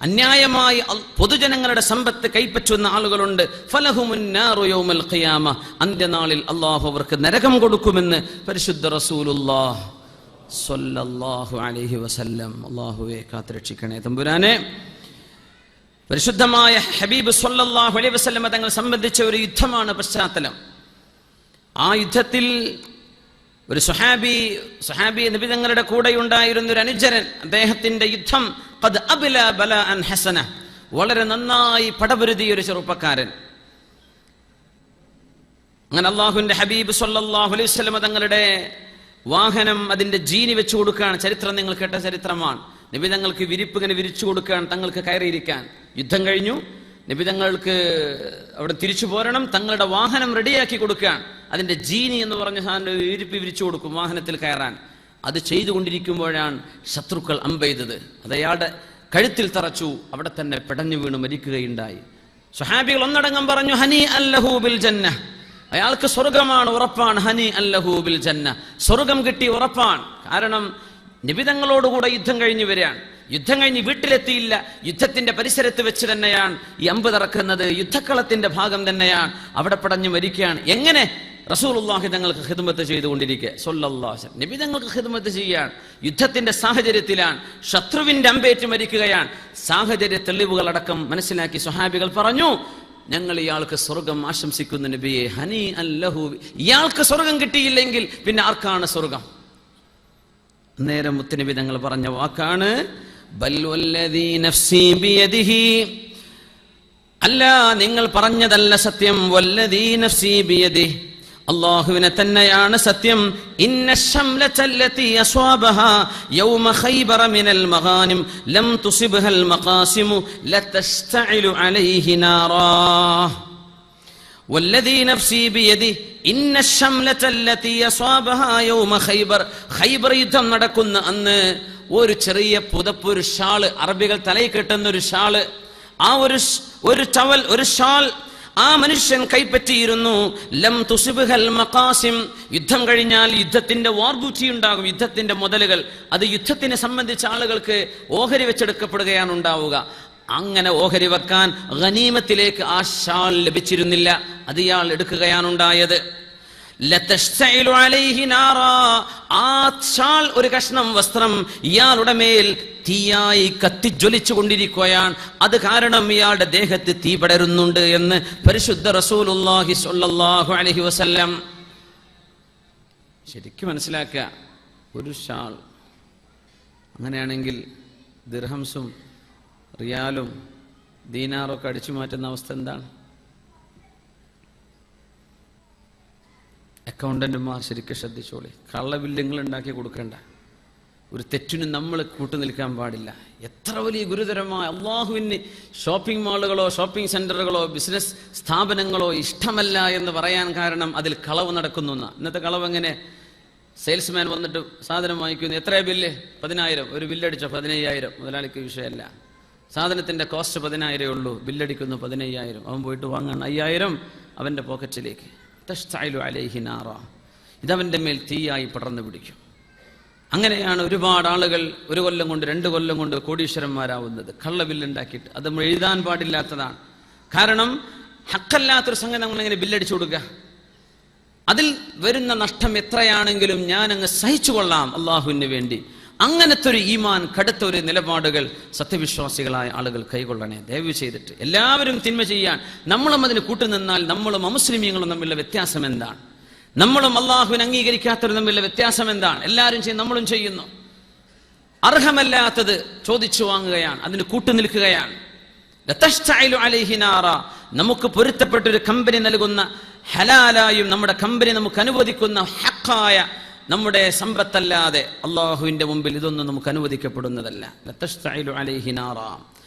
അന്യായമായി പൊതുജനങ്ങളുടെ സമ്പത്ത് കൈപ്പറ്റുന്ന ആളുകളുണ്ട്. ഫലഹുമുൻ നാറു യൗമൽ ഖിയാമ, അന്ത്യനാളിൽ അല്ലാഹു അവർക്ക് നരകം കൊടുക്കുമെന്ന് പരിശുദ്ധ റസൂലുള്ളാഹ് സ്വല്ലല്ലാഹു അലൈഹി വസല്ലം. അല്ലാഹുവേ കാത്തുരക്ഷിക്കണേ തമ്പുരാനെ. പരിശുദ്ധമായ ഹബീബ് സ്വല്ലല്ലാഹു അലൈഹി വസല്ലം തങ്ങൾ സംബന്ധിച്ച ഒരു യുദ്ധമാണ് പശ്ചാത്തലം. ആ യുദ്ധത്തിൽ ഒരു സ്വഹാബി നബി തങ്ങളുടെ കൂടെ ഉണ്ടായിരുന്ന ഒരു അനുചരൻ, അദ്ദേഹത്തിന്റെ യുദ്ധം ഖദ് അബ്ല ബലാഅൻ ഹസന, വളരെ നന്നായി പടപൊരുതിയ ഒരു ചെറുപ്പക്കാരൻ. അങ്ങനെ അല്ലാഹുവിന്റെ ഹബീബ് സ്വല്ലല്ലാഹു അലൈഹി വസല്ലം തങ്ങളുടെ വാഹനം അതിന്റെ ജീനി വെച്ചു കൊടുക്കുകയാണ്. ചരിത്രം നിങ്ങൾ കേട്ട ചരിത്രമാണ്. നബി തങ്ങൾക്ക് വിരിപ്പ് ഇങ്ങനെ വിരിച്ചു കൊടുക്കുകയാണ് തങ്ങൾക്ക് കയറിയിരിക്കാൻ. യുദ്ധം കഴിഞ്ഞു, നബി തങ്ങൾക്ക് അവിടെ തിരിച്ചു പോരണം, തങ്ങളുടെ വാഹനം റെഡിയാക്കി കൊടുക്കുകയാണ്. അതിന്റെ ജീനി എന്ന് പറഞ്ഞ സാധനം വിരിപ്പ് വിരിച്ചു കൊടുക്കും വാഹനത്തിൽ കയറാൻ. അത് ചെയ്തുകൊണ്ടിരിക്കുമ്പോഴാണ് ശത്രുക്കൾ അമ്പെയ്തത്. അത് അയാളുടെ കഴുത്തിൽ തറച്ചു. അവിടെ തന്നെ പിടഞ്ഞു വീണ് മരിക്കുകയുണ്ടായി. സ്വഹാബികൾ ഒന്നടങ്കം പറഞ്ഞു, ഹനി അല്ലഹു ബിൽ ജന്ന, അയാൾക്ക് സ്വർഗമാണ് ഉറപ്പാണ്. ഹനി അല്ലഹു ബിൽ ജന്ന, സ്വർഗം കിട്ടി ഉറപ്പാണ്. കാരണം നബി തങ്ങളോടുകൂടെ യുദ്ധം കഴിഞ്ഞ് വരികയാണ്. യുദ്ധം കഴിഞ്ഞ് വീട്ടിലെത്തിയില്ല, യുദ്ധത്തിന്റെ പരിസരത്ത് വെച്ച് തന്നെയാണ് ഈ അമ്പ് തറക്കുന്നത്. യുദ്ധക്കളത്തിന്റെ ഭാഗം തന്നെയാണ്. അവിടെ പടഞ്ഞു മരിക്കുകയാണ്. എങ്ങനെ? റസൂലുള്ളാഹി തങ്ങൾക്ക് ഖിദ്മത്ത് ചെയ്തുകൊണ്ടിരിക്കുക. സ്വല്ലല്ലാഹു അലൈഹി വസല്ലം നബി തങ്ങൾക്ക് ഖിദ്മത്ത് ചെയ്യാൻ യുദ്ധത്തിന്റെ സാഹചര്യത്തിലാണ്. ശത്രുവിന്റെ അമ്പേറ്റ് മരിക്കുകയാണ്. സാഹചര്യ തെളിവുകളടക്കം മനസ്സിലാക്കി സ്വഹാബികൾ പറഞ്ഞു, ഞങ്ങൾ ഇയാൾക്ക് സ്വർഗം ആശംസിക്കുന്നു നബിയെ. ഹനി അല്ലഹു, ഇയാൾക്ക് സ്വർഗം കിട്ടിയില്ലെങ്കിൽ പിന്നെ ആർക്കാണ് സ്വർഗം? നേരം മുത്തുനബി തങ്ങൾ പറഞ്ഞ വാക്കാണ്, ബൽ വല്ലദീ നഫ്സി ബിയദിഹി, അല്ല നിങ്ങൾ പറഞ്ഞതല്ല സത്യം. വല്ലദീ നഫ്സി ബിയദിഹി, അല്ലാഹുവിനെ തന്നെയാണ് സത്യം. ഇന്ന ശംലതല്ലതി അസ്വാബഹാ യൗമ ഖൈബറ മിനൽ മഗാനിം ലം തുസിബ്ഹൽ മഖാസിമു ലതസ്തഇലു അലൈഹി നാറാ. വല്ലദീ നഫ്സി ബിയദിഹി ഇന്ന ശംലതല്ലതി അസ്വാബഹാ യൗമ ഖൈബർ, ഖൈബർ യുദ്ധം നടക്കുന്ന അന്ന് ഒരു ചെറിയ പുതപ്പ്, ഒരു ഷാള്, അറബികൾ തലയിൽ കെട്ടുന്ന ഒരു ഷാള്, ആ ഒരു ടവൽ, ഒരു ഷാൾ ആ മനുഷ്യൻ കൈപ്പറ്റിയിരുന്നു. ലം തുസിബ്ഹൽ മഖാസിം, യുദ്ധം കഴിഞ്ഞാൽ യുദ്ധത്തിന്റെ വാർബൂറ്റി ഉണ്ടാകും, യുദ്ധത്തിന്റെ മുതലുകൾ. അത് യുദ്ധത്തിനെ സംബന്ധിച്ച ആളുകൾക്ക് ഓഹരി വെച്ചെടുക്കപ്പെടുകയാണ് ഉണ്ടാവുക. അങ്ങനെ ഓഹരി വെക്കാൻ ഗനീമത്തിലേക്ക് ആ ഷാൾ ലഭിച്ചിരുന്നില്ല. അത് ഇയാൾ എടുക്കുകയാണ് ഉണ്ടായത്. ലതസ്തഇലു അലൈഹി നാറാ, ആ ഷാൾ, ഒരു കഷ്ണം വസ്ത്രം ഇയാളുടെ മേൽ തീയായി കത്തിജ്വലിച്ചു കൊണ്ടിരിക്കുകയാണ്. അത് കാരണം ഇയാളുടെ ദേഹത്ത് തീ പടരുന്നുണ്ട് എന്ന് പരിശുദ്ധ റസൂലുള്ളാഹി സ്വല്ലല്ലാഹു അലൈഹി വസല്ലം. ശരിക്കും മനസ്സിലാക്കുക, ഒരു ഷാൾ. അങ്ങനെയാണെങ്കിൽ ദിർഹംസും റിയാലും ദീനാറൊക്കെ അടിച്ചു മാറ്റുന്ന അവസ്ഥ എന്താണ്? അക്കൗണ്ടന്റുമാർ ശരിക്കും ശ്രദ്ധിച്ചോളി. കള്ള ബില്ലുകൾ ഉണ്ടാക്കി കൊടുക്കേണ്ട. ഒരു തെറ്റിനും നമ്മൾ കൂട്ടുനിൽക്കാൻ പാടില്ല. എത്ര വലിയ ഗുരുതരമായ, അള്ളാഹുവിന് ഷോപ്പിംഗ് മാളുകളോ ഷോപ്പിംഗ് സെന്ററുകളോ ബിസിനസ് സ്ഥാപനങ്ങളോ ഇഷ്ടമല്ല എന്ന് പറയാൻ കാരണം അതിൽ കളവ് നടക്കുന്നു. ഇന്നത്തെ കളവ് എങ്ങനെ? സെയിൽസ്മാൻ വന്നിട്ട് സാധനം വാങ്ങിക്കുന്നു. എത്രയാ ബില്ല്? 10,000. ഒരു ബില്ലടിച്ചോ 15,000. മുതലാളിക്ക് വിഷയമല്ല. സാധനത്തിന്റെ കോസ്റ്റ് 10,000 ഉള്ളൂ, ബില്ലടിക്കുന്നു 15,000. അവൻ പോയിട്ട് വാങ്ങാൻ 5,000 അവന്റെ പോക്കറ്റിലേക്ക്. തസ്തഇലു അലൈഹി നാറാ, ഇതവന്റെ മേൽ തീയായി പടർന്നു പിടിക്കും. അങ്ങനെയാണ് ഒരുപാട് ആളുകൾ 1 കൊല്ലം കൊണ്ട് 2 കൊല്ലം കൊണ്ട് കോടീശ്വരന്മാരാവുന്നത്. കള്ള ബില്ലുണ്ടാക്കിയിട്ട്. അത് നമ്മൾ എഴുതാൻ പാടില്ലാത്തതാണ്. കാരണം ഹക്കല്ലാത്തൊരു സംഗതി നമ്മളെങ്ങനെ ബില്ലടിച്ചു കൊടുക്കുക? അതിൽ വരുന്ന നഷ്ടം എത്രയാണെങ്കിലും ഞാൻ അങ്ങ് സഹിച്ചു കൊള്ളാം അള്ളാഹുവിന് വേണ്ടി. അങ്ങനത്തെ ഒരു ഈമാൻ, കടുത്ത ഒരു നിലപാടുകൾ സത്യവിശ്വാസികളായ ആളുകൾ കൈകൊള്ളണേ ദയവ് ചെയ്തിട്ട്. എല്ലാവരും തിന്മ ചെയ്യാൻ നമ്മളും അതിന് കൂട്ടുനിന്നാൽ നമ്മളും അമുസ്ലിമീങ്ങളും തമ്മിലുള്ള വ്യത്യാസം എന്താണ്? നമ്മളും അള്ളാഹുവിനെ അംഗീകരിക്കാത്തവരും തമ്മിലുള്ള വ്യത്യാസം എന്താണ്? എല്ലാവരും ചെയ്യും, നമ്മളും ചെയ്യുന്നു. അർഹമല്ലാത്തത് ചോദിച്ചു വാങ്ങുകയാണ്, അതിന് കൂട്ടുനിൽക്കുകയാണ്. ലതസ്തഇലു അലൈഹി നാറാ, നമുക്ക് പൊരുത്തപ്പെട്ടൊരു കമ്പനി നൽകുന്ന, ഹലാലായും നമ്മുടെ കമ്പനി നമുക്ക് അനുവദിക്കുന്ന ഹഖായ നമ്മുടെ സമ്പത്തല്ലാതെ അള്ളാഹുവിന്റെ മുമ്പിൽ ഇതൊന്നും നമുക്ക് അനുവദിക്കപ്പെടുന്നതല്ല. ലതസ്തഇലു അലൈഹി നാറാ.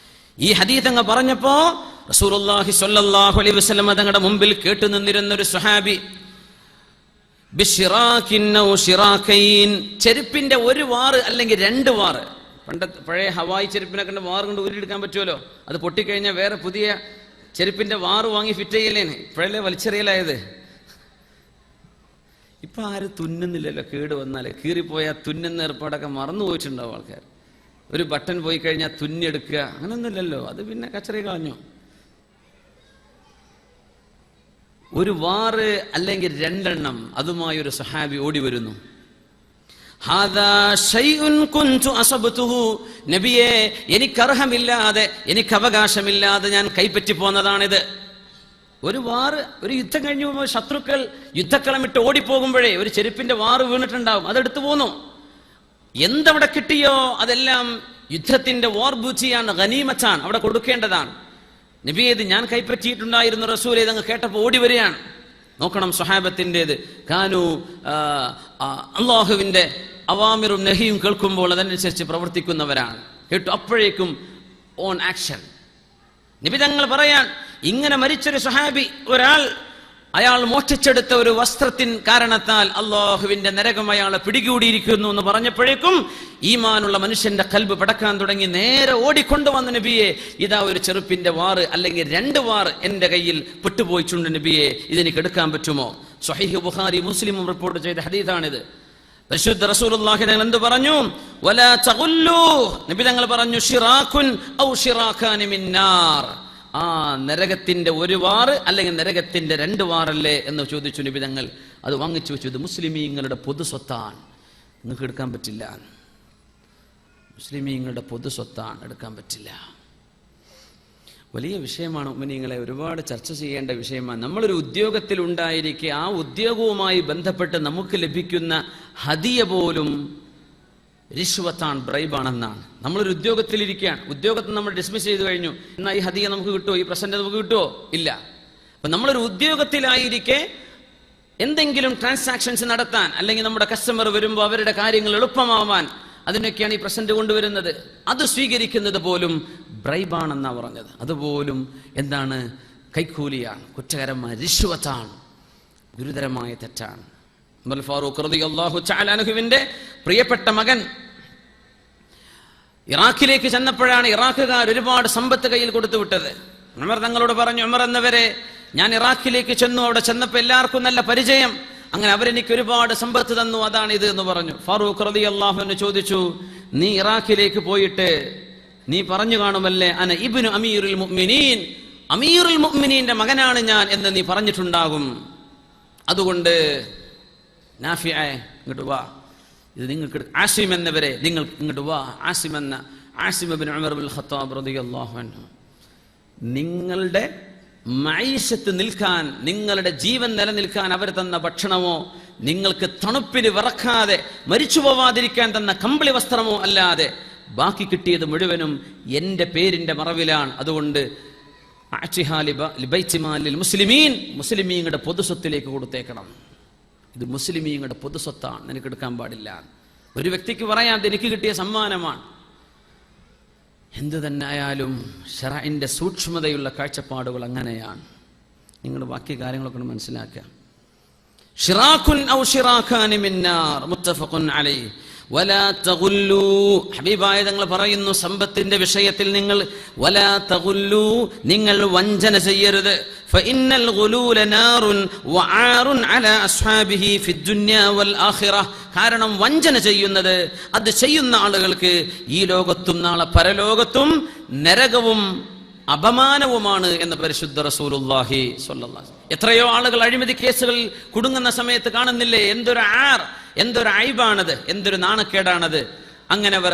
ഈ ഹദീസ് അങ്ങ് പറഞ്ഞപ്പോ റസൂലുള്ളാഹി സ്വല്ലല്ലാഹു അലൈഹി വസല്ലം തങ്ങളുടെ മുമ്പിൽ കേട്ടു നിന്നിരുന്ന ഒരു സ്വഹാബി, ചെരുപ്പിന്റെ ഒരു വാറ് അല്ലെങ്കിൽ 2 വാറ്. പഴയ ഹവായി ചെരുപ്പിനെ കണ്ട് വാറ് കൊണ്ട് ഊരിയെടുക്കാൻ പറ്റുമല്ലോ. അത് പൊട്ടിക്കഴിഞ്ഞാൽ വേറെ പുതിയ ചെരുപ്പിന്റെ വാറ് വാങ്ങി ഫിറ്റ് ചെയ്യലേന്. ഇപ്പോഴല്ലേ വലിച്ചെറിയലായത്. ഇപ്പൊ ആരും തുന്നുന്നില്ലല്ലോ. കേട് വന്നാലേ കീറിപ്പോയാൽ തുന്നുന്ന ഏർപ്പാടൊക്കെ മറന്നു പോയിട്ടുണ്ടാവും ആൾക്കാർ. ഒരു ബട്ടൺ പോയി കഴിഞ്ഞാൽ തുന്നിയെടുക്കുക, അങ്ങനൊന്നുമില്ലല്ലോ. അത് പിന്നെ കച്ചറി കളഞ്ഞു. ഒരു വാറ് അല്ലെങ്കിൽ 2 എണ്ണം അതുമായി ഒരു സഹാബി ഓടി വരുന്നു. നബിയെ, എനിക്ക് അർഹമില്ലാതെ, എനിക്ക് അവകാശമില്ലാതെ ഞാൻ കൈപ്പറ്റി പോന്നതാണിത്. ഒരു വാറ്, ഒരു യുദ്ധം കഴിഞ്ഞു പോകുമ്പോൾ ശത്രുക്കൾ യുദ്ധക്കളമിട്ട് ഓടിപ്പോകുമ്പോഴേ ഒരു ചെരുപ്പിന്റെ വാറ് വീണിട്ടുണ്ടാവും, അതെടുത്തു പോന്നു. എന്തവിടെ കിട്ടിയോ അതെല്ലാം യുദ്ധത്തിന്റെ വാർബൂച്ചിയാണ്, ഗനീമത്താണ്, അവിടെ കൊടുക്കേണ്ടതാണ്. നബിയേത് ഞാൻ കൈപ്പറ്റിയിട്ടുണ്ടായിരുന്നു റസൂൽ ഇതങ്ങ് കേട്ടപ്പോൾ ഓടി വരികയാണ്. നോക്കണം സ്വഹാബത്തിൻ്റെത്. കാനു അള്ളാഹുവിന്റെ അവാമിറും നഹിയും കേൾക്കുമ്പോൾ അതനുസരിച്ച് പ്രവർത്തിക്കുന്നവരാണ്. കേട്ടു അപ്പോഴേക്കും ഓൺ ആക്ഷൻ. നബി തങ്ങൾ പറയാൻ, ഇങ്ങനെ മരിച്ചൊരു സ്വഹാബി, ഒരാൾ അയാൾ മോഷ്ടിച്ചെടുത്ത ഒരു വസ്ത്രത്തിൻ കാരണത്താൽ അള്ളാഹുവിന്റെ നരകം അയാളെ പിടികൂടിയിരിക്കുന്നു എന്ന് പറഞ്ഞപ്പോഴേക്കും ഈമാനുള്ള മനുഷ്യന്റെ ഖൽബ് പടക്കാൻ തുടങ്ങി. നേരെ ഓടിക്കൊണ്ടുവന്ന നബിയെ, ഇതാ ഒരു ചെറുപ്പിന്റെ വാറ് അല്ലെങ്കിൽ 2 വാറ് എന്റെ കയ്യിൽ പെട്ടുപോയിട്ടുണ്ട് നബിയെ, ഇതെനിക്ക് എടുക്കാൻ പറ്റുമോ? സ്വഹീഹ് ബുഖാരി മുസ്ലിമും റിപ്പോർട്ട് ചെയ്ത ഹദീസാണിത്. പരിശുദ്ധ റസൂലുള്ളാഹി തങ്ങൾ എന്ത് പറഞ്ഞു? വലാ തഖുല്ലു, നബി തങ്ങൾ പറഞ്ഞു, ശിറാഖുൻ ഔ ശിറാഖാനി മിന്നാർ, ആ നരകത്തിന്റെ 1 വാറ് അല്ലെങ്കിൽ നരകത്തിന്റെ 2 വാറല്ലേ എന്ന് ചോദിച്ചു നബി തങ്ങൾ. അത് വാങ്ങിച്ചു വെച്ചു. ഇത് മുസ്ലിമീങ്ങളുടെ പൊതു സ്വത്താണ്, നിങ്ങൾക്ക് എടുക്കാൻ പറ്റില്ല. മുസ്ലിമീങ്ങളുടെ പൊതു സ്വത്താണ്, എടുക്കാൻ പറ്റില്ല. വലിയ വിഷയമാണ് മുഅ്മിനീങ്ങളെ, ഒരുപാട് ചർച്ച ചെയ്യേണ്ട വിഷയമാണ്. നമ്മളൊരു ഉദ്യോഗത്തിൽ ഉണ്ടായിരിക്കെ ആ ഉദ്യോഗവുമായി ബന്ധപ്പെട്ട് നമുക്ക് ലഭിക്കുന്ന ഹദിയ പോലും റിശ്വത്താണ്, ബ്രൈബാണെന്നാണ്. നമ്മളൊരു ഉദ്യോഗത്തിലിരിക്കുകയാണ്, ഉദ്യോഗത്തിൽ നമ്മൾ ഡിസ്മിസ് ചെയ്ത് കഴിഞ്ഞു, എന്നാൽ ഈ ഹദിയ നമുക്ക് കിട്ടുമോ, ഈ പ്രസന്റ് നമുക്ക് കിട്ടുമോ? ഇല്ല. അപ്പം നമ്മളൊരു ഉദ്യോഗത്തിലായിരിക്കെ എന്തെങ്കിലും ട്രാൻസാക്ഷൻസ് നടത്താൻ, അല്ലെങ്കിൽ നമ്മുടെ കസ്റ്റമർ വരുമ്പോൾ അവരുടെ കാര്യങ്ങൾ എളുപ്പമാവാൻ, അതിനൊക്കെയാണ് ഈ പ്രസന്റ് കൊണ്ടുവരുന്നത്. അത് സ്വീകരിക്കുന്നത് പോലും ബ്രൈബാണെന്നാണ് പറഞ്ഞത്. അതുപോലും എന്താണ്? കൈക്കൂലിയാണ്, കുറ്റകരമായ റിശ്വത്താണ്, ഗുരുതരമായ തെറ്റാണ്. ഉമർ ഫാറൂഖ് റളിയല്ലാഹു തആല അൻഹുവിന്റെ പ്രിയപ്പെട്ട മകൻ ഇറാഖിലേക്ക് ചെന്നപ്പോഴാണ് ഇറാഖുകാർ ഒരുപാട് സമ്പത്ത് കയ്യിൽ കൊടുത്തു വിട്ടത്. ഉമർ തങ്ങളോട് പറഞ്ഞു, ഉമർ എന്നവരെ, ഞാൻ ഇറാഖിലേക്ക് ചെന്നു, അവിടെ ചെന്നപ്പോൾ എല്ലാവർക്കും നല്ല പരിചയം, അങ്ങനെ അവരെനിക്ക് ഒരുപാട് സമ്പത്ത് തന്നു, അതാണ് ഇത് എന്ന് പറഞ്ഞു. ഫാറൂഖ് റളിയല്ലാഹു അൻഹു ചോദിച്ചു, നീ ഇറാഖിലേക്ക് പോയിട്ട് നീ പറഞ്ഞു കാണുമല്ലേ, അന ഇബ്നു അമീറുൽ മുഅ്മിനീൻ, അമീറുൽ മുഅ്മിനീന്റെ മകനാണ് ഞാൻ എന്ന് നീ പറഞ്ഞിട്ടുണ്ടാകും. അതുകൊണ്ട് നാഫിഅ ഇങ്ങോട്ട് വാ, ഇത് നിങ്ങൾക്ക്, ആസിം എന്നവരെ നിങ്ങൾ ഇങ്ങോട്ട് വാ. ആസിം ഇബ്നു ഉമർ ഇബ്നുൽ ഖത്താബ് റളിയല്ലാഹു അൻഹു, നിങ്ങളുടെ മഈശത്ത് നിൽക്കാൻ, നിങ്ങളുടെ ജീവൻ നിലനിൽക്കാൻ അവർ തന്ന ഭക്ഷണമോ, നിങ്ങൾക്ക് തണുപ്പിന് വിറക്കാതെ മരിച്ചു പോവാതിരിക്കാൻ തന്ന കമ്പിളി വസ്ത്രമോ അല്ലാതെ ബാക്കി കിട്ടിയത് മുഴുവനും എൻ്റെ പേരിന്റെ മറവിലാണ്. അതുകൊണ്ട് മുസ്ലിമീൻ, മുസ്ലിമീങ്ങളുടെ പൊതുസ്വത്തിലേക്ക് കൊടുത്തേക്കണം. ഇത് മുസ്ലിമീങ്ങളുടെ പൊതുസ്വത്താണ്, നിനക്ക് എടുക്കാൻ പാടില്ല. ഒരു വ്യക്തിക്ക് പറയാം, എനിക്ക് കിട്ടിയ സമ്മാനമാണ്. എന്തു തന്നെ ആയാലും ശറഇന്റെ സൂക്ഷ്മതയുള്ള കാഴ്ചപ്പാടുകൾ അങ്ങനെയാണ്. നിങ്ങൾ ബാക്കി കാര്യങ്ങളൊക്കെ മനസ്സിലാക്കുക. ശിറാഖുൻ ഔ ശിറാഖാനി മിന്നാർ, മുത്തഫഖുൻ അലൈഹി. വലാ തഗുല്ലു, ഹബീബായ തങ്ങൾ പറയുന്നു, സമ്പത്തിന്റെ വിഷയത്തിൽ നിങ്ങൾ വലാ തഗുല്ലു, നിങ്ങൾ വഞ്ചന ചെയ്യരുത്. ഫഇന്നൽ ഗുലൂല നാറുൻ വആറുൻ അലാ അസ്ഹാബിഹി ഫിദ്ദുനിയ വൽ ആഖിറ. കാരണം വഞ്ചന ചെയ്യുന്നത്, അത് ചെയ്യുന്ന ആളുകൾക്ക് ഈ ലോകത്തും നാളെ പരലോകത്തും നരകവും അപമാനവുമാണ് എന്ന് പരിശുദ്ധ റസൂലുള്ളാഹി സ്വല്ലല്ലാഹു അലൈഹി വസല്ലം. എത്രയോ ആളുകൾ അഴിമതി കേസുകളിൽ കുടുങ്ങുന്ന സമയത്ത് കാണുന്നില്ലേ, എന്തൊരു ഐബാണത്, എന്തൊരു നാണക്കേടാണത്. അങ്ങനെ അവർ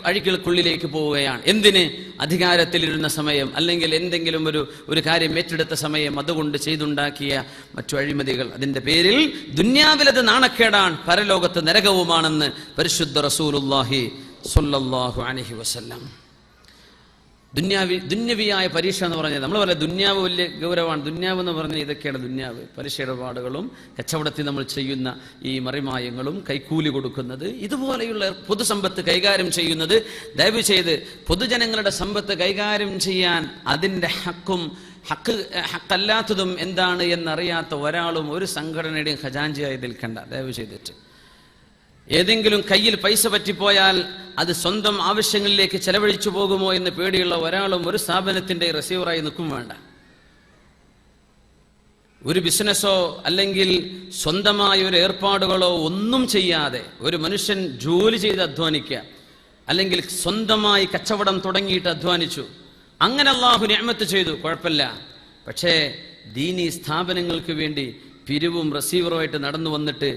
അഴികൾക്കുള്ളിലേക്ക് പോവുകയാണ്. എന്തിന്? അധികാരത്തിലിരുന്ന സമയം, അല്ലെങ്കിൽ എന്തെങ്കിലും ഒരു കാര്യം ഏറ്റെടുത്ത സമയം, അതുകൊണ്ട് ചെയ്തുണ്ടാക്കിയ മറ്റു അഴിമതികൾ. അതിന്റെ പേരിൽ ദുന്യാവിലത് നാണക്കേടാണ്, പരലോകത്ത് നരകവുമാണെന്ന് പരിശുദ്ധ റസൂലുള്ളാഹി സ്വല്ലല്ലാഹു അലൈഹി വസല്ലം. ദുന്യവിയായ പരീക്ഷ എന്ന് പറഞ്ഞത്, നമ്മൾ പറയാം ദുന്യാവ് വലിയ ഗൗരവമാണ്. ദുന്യാവ് എന്ന് പറഞ്ഞാൽ ഇതൊക്കെയാണ് ദുന്യാവ്. പലിശ ഇടപാടുകളും കച്ചവടത്തിൽ നമ്മൾ ചെയ്യുന്ന ഈ മറിമായങ്ങളും കൈക്കൂലി കൊടുക്കുന്നത്, ഇതുപോലെയുള്ള പൊതുസമ്പത്ത് കൈകാര്യം ചെയ്യുന്നത്, ദയവ് ചെയ്ത് പൊതുജനങ്ങളുടെ സമ്പത്ത് കൈകാര്യം ചെയ്യാൻ അതിൻ്റെ ഹക്കല്ലാത്തതും എന്താണ് എന്നറിയാത്ത ഒരാളും ഒരു സംഘടനയുടെയും ഖജാൻജിയായി നിൽക്കണ്ട, ദയവ് ചെയ്തിട്ട്. ഏതെങ്കിലും കയ്യിൽ പൈസ പറ്റിപ്പോയാൽ അത് സ്വന്തം ആവശ്യങ്ങളിലേക്ക് ചെലവഴിച്ചു പോകുമോ എന്ന് പേടിയുള്ള ഒരാളും ഒരു സ്ഥാപനത്തിന്റെ റിസീവറായി നിൽക്കും വേണ്ട. ഒരു ബിസിനസ്സോ അല്ലെങ്കിൽ സ്വന്തമായ ഒരു ഏർപ്പാടുകളോ ഒന്നും ചെയ്യാതെ ഒരു മനുഷ്യൻ ജോലി ചെയ്ത് അധ്വാനിക്കുക, അല്ലെങ്കിൽ സ്വന്തമായി കച്ചവടം തുടങ്ങിയിട്ട് അധ്വാനിച്ചു, അങ്ങനെ അല്ലാഹു നിഅമത്ത് ചെയ്തു, കുഴപ്പമില്ല. പക്ഷേ ദീനി സ്ഥാപനങ്ങൾക്ക് വേണ്ടി പിരിവും റിസീവറുമായിട്ട് നടന്നു വന്നിട്ട്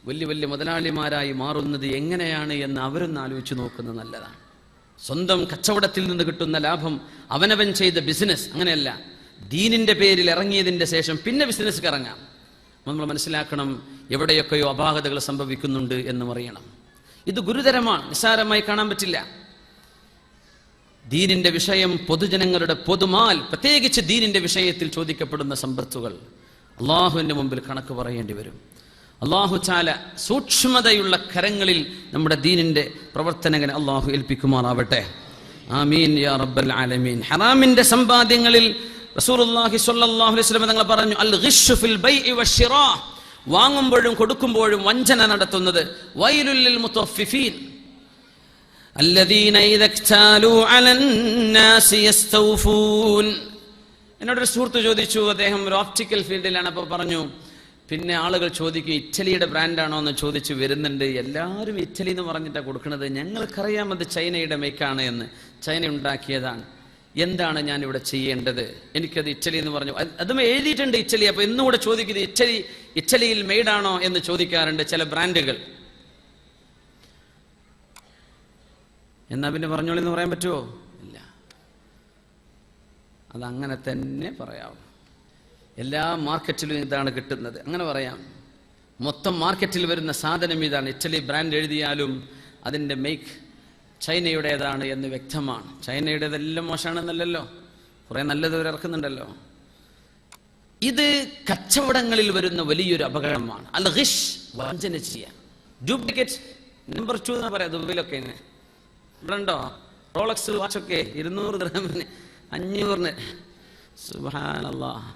വലിയ വലിയ മുതലാളിമാരായി മാറുന്നത് എങ്ങനെയാണ് എന്ന് അവരൊന്ന് ആലോചിച്ച് നോക്കുന്നത് നല്ലതാണ്. സ്വന്തം കച്ചവടത്തിൽ നിന്ന് കിട്ടുന്ന ലാഭം അവനവൻ ചെയ്ത ബിസിനസ് അങ്ങനെയല്ല. ദീനിന്റെ പേരിൽ ഇറങ്ങിയതിന്റെ ശേഷം പിന്നെ ബിസിനസ്ക്ക് ഇറങ്ങാം. നമ്മൾ മനസ്സിലാക്കണം, എവിടെയൊക്കെയോ അപാകതകൾ സംഭവിക്കുന്നുണ്ട് എന്നും അറിയണം. ഇത് ഗുരുതരമാണ്, നിസ്സാരമായി കാണാൻ പറ്റില്ല. ദീനിന്റെ വിഷയം, പൊതുജനങ്ങളുടെ പൊതുമാൽ, പ്രത്യേകിച്ച് ദീനിന്റെ വിഷയത്തിൽ ചോദിക്കപ്പെടുന്ന സമ്പത്തുകൾ അള്ളാഹുവിന്റെ മുമ്പിൽ കണക്ക് പറയേണ്ടി വരും. അള്ളാഹു ചാല സൂക്ഷ്മതയുള്ള കരങ്ങളിൽ നമ്മുടെ ദീനിന്റെ പ്രവർത്തനങ്ങൾ അള്ളാഹു ഏൽപ്പിക്കുമാറാവട്ടെ. ആമീൻ യാ റബ്ബൽ ആലമീൻ. ഹറാമിന്റെ സമ്പാദ്യങ്ങളിൽ റസൂലുള്ളാഹി സ്വല്ലല്ലാഹു അലൈഹി വസല്ലം തങ്ങൾ പറഞ്ഞു, അൽ ഗിശ്ശു ഫിൽ ബൈഇ വശിറാ, വാങ്ങുമ്പോഴും കൊടുക്കുമ്പോഴും വഞ്ചന നടത്തുന്നത്. വൈലുൽ ലിൽ മുതഫ്ഫിഫീൻ അല്ലദീന ഇദാ ഇക്താലൂ അലൻ നാസി യസ്തൗഫൂൻ. എന്നോടൊരു സുഹൃത്ത് ചോദിച്ചു, അദ്ദേഹം ഒരു ഓപ്റ്റിക്കൽ ഫീൽഡിലാണ്. അപ്പോൾ പറഞ്ഞു, പിന്നെ ആളുകൾ ചോദിക്കും ഇറ്റലിയുടെ ബ്രാൻഡാണോ എന്ന് ചോദിച്ചു വരുന്നുണ്ട്. എല്ലാവരും ഇറ്റലി എന്ന് പറഞ്ഞിട്ടാണ് കൊടുക്കുന്നത്. ഞങ്ങൾക്കറിയാം അത് ചൈനയുടെ മേക്കാണ് എന്ന്, ചൈന ഉണ്ടാക്കിയതാണ്. എന്താണ് ഞാനിവിടെ ചെയ്യേണ്ടത്? എനിക്കത് ഇറ്റലി എന്ന് പറഞ്ഞു. അതും എഴുതിയിട്ടുണ്ട് ഇറ്റലി. അപ്പോൾ ഇന്നുകൂടെ ചോദിക്കുന്നത് ഇറ്റലിയിൽ മെയ്ഡാണോ എന്ന് ചോദിക്കാറുണ്ട് ചില ബ്രാൻഡുകൾ. എന്നാ പിന്നെ പറഞ്ഞോളെന്ന് പറയാൻ പറ്റുമോ? ഇല്ല, അതങ്ങനെ തന്നെ പറയാവും. എല്ലാ മാർക്കറ്റിലും ഇതാണ് കിട്ടുന്നത്, അങ്ങനെ പറയാം. മൊത്തം മാർക്കറ്റിൽ വരുന്ന സാധനം ഇതാണ്. ഇറ്റലി ബ്രാൻഡ് എഴുതിയാലും അതിൻ്റെ മേക്ക് ചൈനയുടേതാണ് എന്ന് വ്യക്തമാണ്. ചൈനയുടേതെല്ലാം മോശമാണെന്നല്ലല്ലോ, കുറേ നല്ലത് അവർ ഇറക്കുന്നുണ്ടല്ലോ. ഇത് കച്ചവടങ്ങളിൽ വരുന്ന വലിയൊരു അപകടമാണ്. അൽ ഗിഷ്, വഞ്ചന ചെയ്യുക. ഡ്യൂപ്ലിക്കേറ്റ് നമ്പർ 2 എന്നാ പറയാം ദുബൈയിലൊക്കെ. ഇവിടെ ഉണ്ടോ റോളക്സ് വാച്ചൊക്കെ 200 ദിർഹമിന് 500-ന്? സുബ്ഹാനല്ലാഹ്.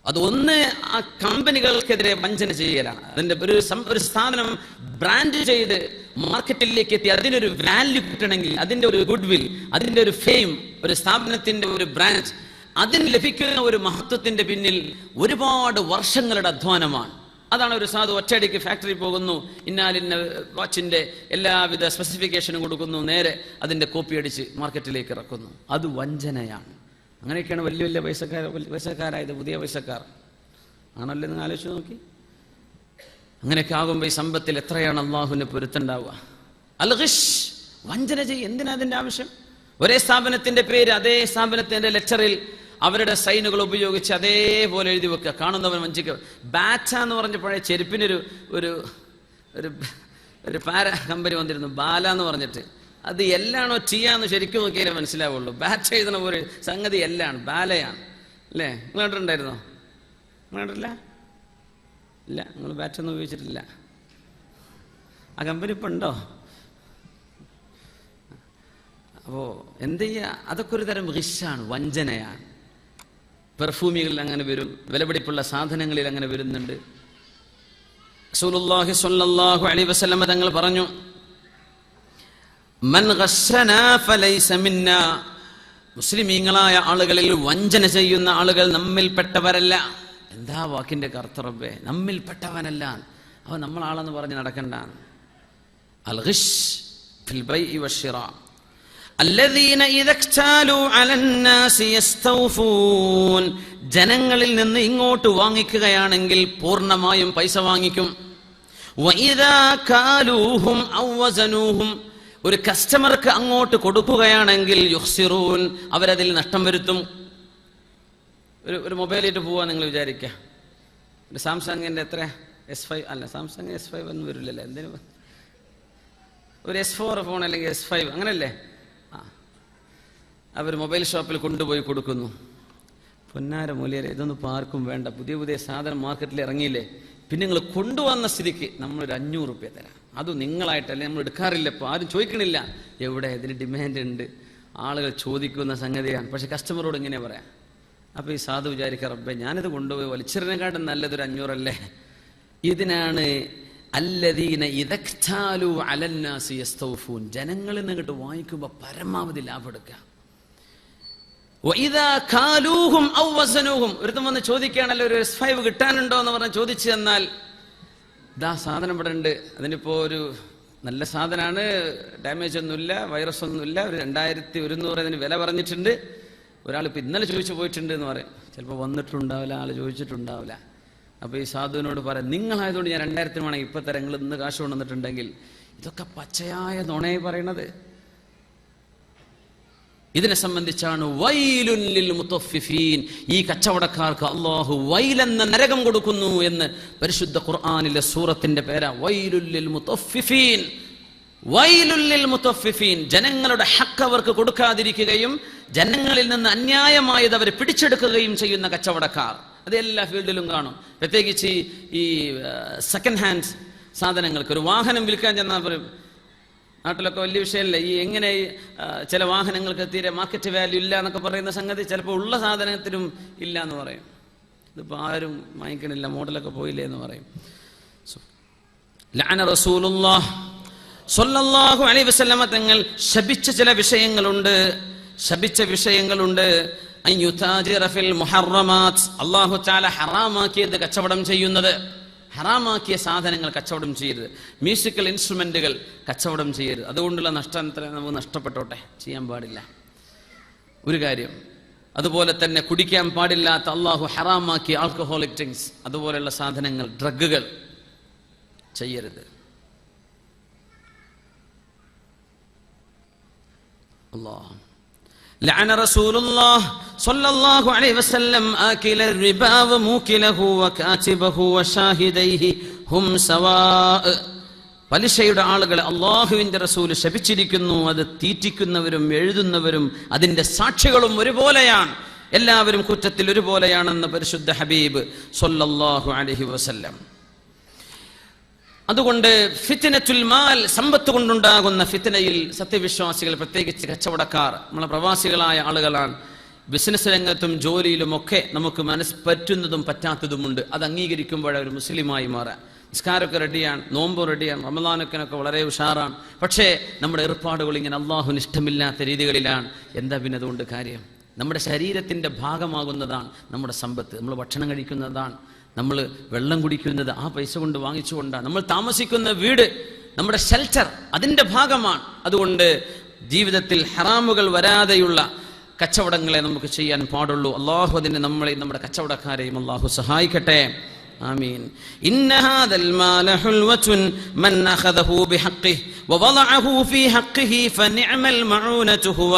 അതൊന്ന് ആ കമ്പനികൾക്കെതിരെ വഞ്ചന ചെയ്യലാണ്. അതിന്റെ ഒരു സ്ഥാപനം ബ്രാൻഡ് ചെയ്ത് മാർക്കറ്റിലേക്ക് എത്തി അതിനൊരു വാല്യൂ കിട്ടണമെങ്കിൽ, അതിന്റെ ഒരു ഗുഡ് വിൽ, അതിന്റെ ഒരു ഫെയിം, ഒരു സ്ഥാപനത്തിന്റെ ഒരു ബ്രാൻഡ്, അതിന് ലഭിക്കുന്ന ഒരു മഹത്വത്തിന്റെ പിന്നിൽ ഒരുപാട് വർഷങ്ങളുടെ അധ്വാനമാണ്. അതാണ് ഒരു സാധു ഒറ്റയടിക്ക് ഫാക്ടറി പോകുന്നു, ഇന്നാലിന്ന വാച്ചിന്റെ എല്ലാവിധ സ്പെസിഫിക്കേഷനും കൊടുക്കുന്നു, നേരെ അതിന്റെ കോപ്പി അടിച്ച് മാർക്കറ്റിലേക്ക് ഇറക്കുന്നു. അത് വഞ്ചനയാണ്. അങ്ങനെയൊക്കെയാണ് വലിയ വലിയ പൈസക്കാരായത്, പുതിയ പൈസക്കാർ ആണല്ലോ. നിങ്ങൾ ആലോചിച്ച് നോക്കി. അങ്ങനെയൊക്കെ ആകുമ്പോൾ ഈ സമ്പത്തിൽ എത്രയാണ് അള്ളാഹുവിന് പൊരുത്തുണ്ടാവുക. അൽ ഗിഷ്, വഞ്ചന ചെയ്യും. എന്തിനാ അതിന്റെ ആവശ്യം? ഒരേ സ്ഥാപനത്തിന്റെ പേര് അതേ സ്ഥാപനത്തിന്റെ ലെറ്ററിൽ അവരുടെ സൈനുകൾ ഉപയോഗിച്ച് അതേപോലെ എഴുതി വെക്കുക, കാണുന്നവൻ വഞ്ചിക്കുക. ബാറ്റ എന്ന് പറഞ്ഞപ്പോഴേ ചെരുപ്പിനൊരു ഒരു ഒരു പാര കമ്പനി വന്നിരുന്നു, ബാല എന്ന് പറഞ്ഞിട്ട്. അത് എല്ലാണോ ടീയാന്ന് ശരിക്കും നോക്കിയാലേ മനസ്സിലാവുള്ളൂ. ബാറ്റ് എഴുതുന്ന പോലെ സംഗതി എല്ലാം ബാലയാണ് അല്ലേ? നിങ്ങൾ കണ്ടിട്ടുണ്ടായിരുന്നോ? നിങ്ങൾ കണ്ടിട്ടില്ല? ഇല്ല, നിങ്ങൾ ബാറ്റൊന്നും ഉപയോഗിച്ചിട്ടില്ല. ആ കമ്പനി ഇപ്പം ഉണ്ടോ? അപ്പോൾ എന്ത് ചെയ്യുക? അതൊക്കെ ഒരു തരം ഗിഷാണ്, വഞ്ചനയാണ്. പെർഫ്യൂമികളിൽ അങ്ങനെ വരും, വിലപിടിപ്പുള്ള സാധനങ്ങളിൽ അങ്ങനെ വരുന്നുണ്ട്. റസൂലുള്ളാഹി സ്വല്ലല്ലാഹു അലൈഹി വസല്ലം തങ്ങൾ പറഞ്ഞു, മൻ ഗശ്ശനാ ഫലൈസ മിന്നാ, മുസ്ലിമീങ്ങളായ ആളുകളിൽ വഞ്ചന ചെയ്യുന്ന ആളുകൾ നമ്മിൽപ്പെട്ടവരല്ല. എന്താ വാക്കിന്റെ കർത്തറബേ? നമ്മിൽപ്പെട്ടവനല്ല, അവൻ നമ്മളാളെന്ന് പറഞ്ഞ് നടക്കണ്ട. അൽ ഗിഷ് ഫിൽ ബൈഇ വശിറാ അല്ലദീന ഇദാ ഇക്താലൂ അലൻ നാസി യസ്തൗഫൂൻ, ജനങ്ങളിൽ നിന്ന് ഇങ്ങോട്ട് വാങ്ങിക്കുകയാണെങ്കിൽ പൂർണ്ണമായും പൈസ വാങ്ങിക്കും. വഇദാ കാലൂഹും ഔ വസനൂഹും, ഒരു കസ്റ്റമർക്ക് അങ്ങോട്ട് കൊടുക്കുകയാണെങ്കിൽ യുഖ്സിറൂൻ, അവരതിൽ നഷ്ടം വരുത്തും. ഒരു മൊബൈലായിട്ട് പോവാ നിങ്ങൾ വിചാരിക്കുക. ഒരു സാംസങ്ങിന്റെ എത്ര S5 അല്ല, സാംസങ് S5 ഒന്നും വരില്ലല്ലോ. എന്തിനു ഒരു S4 ഫോൺ അല്ലെങ്കിൽ S5 അങ്ങനല്ലേ? അവർ മൊബൈൽ ഷോപ്പിൽ കൊണ്ടുപോയി കൊടുക്കുന്നു. പൊന്നാര മൂല്യരെ, ഇതൊന്നും ഇപ്പോൾ ആർക്കും വേണ്ട. പുതിയ പുതിയ സാധനം മാർക്കറ്റിൽ ഇറങ്ങിയില്ലേ, പിന്നെ നിങ്ങൾ കൊണ്ടുവന്ന സ്ഥിതിക്ക് നമ്മളൊരു 500 രൂപ തരാം. അതും നിങ്ങളായിട്ടല്ലേ, നമ്മൾ എടുക്കാറില്ല, ഇപ്പോൾ ആരും ചോദിക്കണില്ല. എവിടെ ഇതിന് ഡിമാൻഡ് ഉണ്ട്, ആളുകൾ ചോദിക്കുന്ന സംഗതിയാണ്. പക്ഷെ കസ്റ്റമറോട് ഇങ്ങനെ പറയാം. അപ്പോൾ ഈ സാധു വിചാരിക്കുക, റബ്ബേ ഞാനിത് കൊണ്ടുപോയി വലിച്ചെറിനെക്കാട്ടും നല്ലതൊരു 500 അല്ലേ. ഇതിനാണ് അല്ലദീന ഇദാ ഇക്താലൂ അലൻ നാസി യസ്തൗഫൂൻ, ജനങ്ങളിൽ നിന്ന് ഇങ്ങോട്ട് വാങ്ങിക്കുമ്പോൾ പരമാവധി ലാഭം എടുക്കുക. വഇദാ കാലൂഹും ഔ വസനൂഹും, ഒരുത്തം വന്ന് ചോദിക്കുകയാണല്ലോ ഒരു S5 കിട്ടാനുണ്ടോ എന്ന് പറഞ്ഞ് ചോദിച്ചു തന്നാൽ, ഇതാ സാധനം ഇവിടെ ഉണ്ട്, അതിനിപ്പോൾ ഒരു നല്ല സാധനമാണ്, ഡാമേജ് ഒന്നുമില്ല, വൈറസ് ഒന്നുമില്ല, ഒരു 2100 അതിന് വില പറഞ്ഞിട്ടുണ്ട്. ഒരാളിപ്പോൾ ഇന്നലെ ചോദിച്ചു പോയിട്ടുണ്ട് എന്ന് പറയും. ചിലപ്പോൾ വന്നിട്ടുണ്ടാവില്ല, ആൾ ചോദിച്ചിട്ടുണ്ടാവില്ല. അപ്പോൾ ഈ സാധുവിനോട് പറയാം, നിങ്ങളായതുകൊണ്ട് ഞാൻ 2000 വേണമെങ്കിൽ ഇപ്പം തരാം, നിങ്ങൾ ഇന്ന് കാശ് കൊണ്ടുവന്നിട്ടുണ്ടെങ്കിൽ. ഇതൊക്കെ പച്ചയായ നുണയെ പറയണത്. ഇതിനെ സംബന്ധിച്ചാണ് വൈലുൻ ലിൽ മുതഫ്ഫിഫീൻ, ഈ കച്ചവടക്കാർക്ക് അല്ലാഹു വൈലെന്ന നരകം കൊടുക്കുന്നു എന്ന് പരിശുദ്ധ ഖുർആനിലെ സൂറത്തിന്റെ പേരാ വൈലുൽ ലിൽ മുതഫ്ഫിഫീൻ. വൈലുൽ ലിൽ മുതഫ്ഫിഫീൻ, ജനങ്ങളുടെ ഹക്ക് അവർക്ക് കൊടുക്കാതിരിക്കുകയും ജനങ്ങളിൽ നിന്ന് അന്യായമായത് അവർ പിടിച്ചെടുക്കുകയും ചെയ്യുന്ന കച്ചവടക്കാർ. അത് എല്ലാ ഫീൽഡിലും കാണും. പ്രത്യേകിച്ച് ഈ സെക്കൻഡ് ഹാൻഡ് സാധനങ്ങൾക്ക്, ഒരു വാഹനം വിൽക്കാൻ ചെന്നാൽ പറയും നാട്ടിലൊക്കെ വലിയ വിഷയമല്ല ഈ എങ്ങനെ ചില വാഹനങ്ങൾക്ക് തീരെ മാർക്കറ്റ് വാല്യൂ ഇല്ല എന്നൊക്കെ പറയുന്ന സംഗതി ചിലപ്പോൾ ഉള്ള സാധനത്തിനും ഇല്ല എന്ന് പറയും. ഇതിപ്പോൾ ആരും വാങ്ങിക്കണില്ല, മോഡലൊക്കെ പോയില്ലേ എന്ന് പറയും. ലഅന റസൂലുള്ളാഹ് സ്വല്ലല്ലാഹു അലൈഹി വസല്ലമ തങ്ങൾ ശപിച്ച ചില വിഷയങ്ങളുണ്ട്, ശപിച്ച വിഷയങ്ങളുണ്ട്. അയ്യുതാജിറ ഫിൽ മുഹറമാത്ത്, അല്ലാഹു തആല ഹറാമാക്കിയത് കച്ചവടം ചെയ്യുന്നത്, ഹറാമാക്കിയ സാധനങ്ങൾ കച്ചവടം ചെയ്യരുത്. മ്യൂസിക്കൽ ഇൻസ്ട്രുമെന്റുകൾ കച്ചവടം ചെയ്യരുത്. അതുകൊണ്ടുള്ള നഷ്ടത്തിന് നമുക്ക് നഷ്ടപ്പെട്ടോട്ടെ, ചെയ്യാൻ പാടില്ല ഒരു കാര്യം. അതുപോലെ തന്നെ കുടിക്കാൻ പാടില്ലാത്ത അള്ളാഹു ഹറാമാക്കിയ ആൽക്കഹോളിക് ഡ്രിങ്ക്സ്, അതുപോലെയുള്ള സാധനങ്ങൾ, ഡ്രഗുകൾ ചെയ്യരുത്. അല്ലാഹ് ലഅന റസൂലുള്ളാഹ് സ്വല്ലല്ലാഹു അലൈഹി വസല്ലം ആകില റിബാ വമൂകിലഹു വകാതിബഹു വശാഹിദൈഹി ഹും സവാ. പലിശയുടെ ആളുകളെ അല്ലാഹുവിന്റെ റസൂൽ ശപിച്ചിരിക്കുന്നു. അത് തീറ്റിക്കുന്നവരും എഴുതുന്നവരും അതിന്റെ സാക്ഷികളും ഒരുപോലെയാണ്, എല്ലാവരും കുറ്റത്തിൽ ഒരുപോലെയാണെന്ന് പരിശുദ്ധ ഹബീബ് സ്വല്ലല്ലാഹു അലൈഹി വസല്ലം. അതുകൊണ്ട് ഫിത്നത്തുൽ മാൽ, സമ്പത്ത് കൊണ്ടുണ്ടാകുന്ന ഫിത്നയിൽ സത്യവിശ്വാസികൾ, പ്രത്യേകിച്ച് കച്ചവടക്കാർ, നമ്മളെ പ്രവാസികളായ ആളുകളാണ്. ബിസിനസ് രംഗത്തും ജോലിയിലുമൊക്കെ നമുക്ക് പറ്റുന്നതും പറ്റാത്തതുമുണ്ട്. അത് അംഗീകരിക്കുമ്പോഴേ ഒരു മുസ്ലിമായി മാറാം. നിസ്കാരമൊക്കെ റെഡിയാണ്, നോമ്പും റെഡിയാണ്, റമദാനൊക്കെ വളരെ ഉഷാറാണ്. പക്ഷേ നമ്മുടെ ഏർപ്പാടുകൾ ഇങ്ങനെ അള്ളാഹുവിന് ഇഷ്ടമില്ലാത്ത രീതികളിലാണ്. എന്താ പിന്നെ അതുകൊണ്ട് കാര്യം? നമ്മുടെ ശരീരത്തിൻ്റെ ഭാഗമാകുന്നതാണ് നമ്മുടെ സമ്പത്ത്. നമ്മൾ ഭക്ഷണം കഴിക്കുന്നതാണ്, നമ്മൾ വെള്ളം കുടിക്കുന്നത് ആ പൈസ കൊണ്ട് വാങ്ങിച്ചുകൊണ്ടാണ്, നമ്മൾ താമസിക്കുന്ന വീട്, നമ്മുടെ ഷെൽട്ടർ അതിൻ്റെ ഭാഗമാണ്. അതുകൊണ്ട് ജീവിതത്തിൽ ഹറാമുകൾ വരാതെയുള്ള കച്ചവടങ്ങളെ നമുക്ക് ചെയ്യാൻ പാടുള്ളൂ. അള്ളാഹു അതിന് നമ്മളെയും നമ്മുടെ കച്ചവടക്കാരെയും അള്ളാഹു സഹായിക്കട്ടെ. ആമീൻ. ഇന്ന ഹാദൽ മാല ഹുൽവതുൻ മൻ അഖദഹു ബിഹഖ്ഖിഹി വവളഅഹു ഫീ ഹഖ്ഖിഹി ഫനിഅമൽ മഊനതു ഹുവ.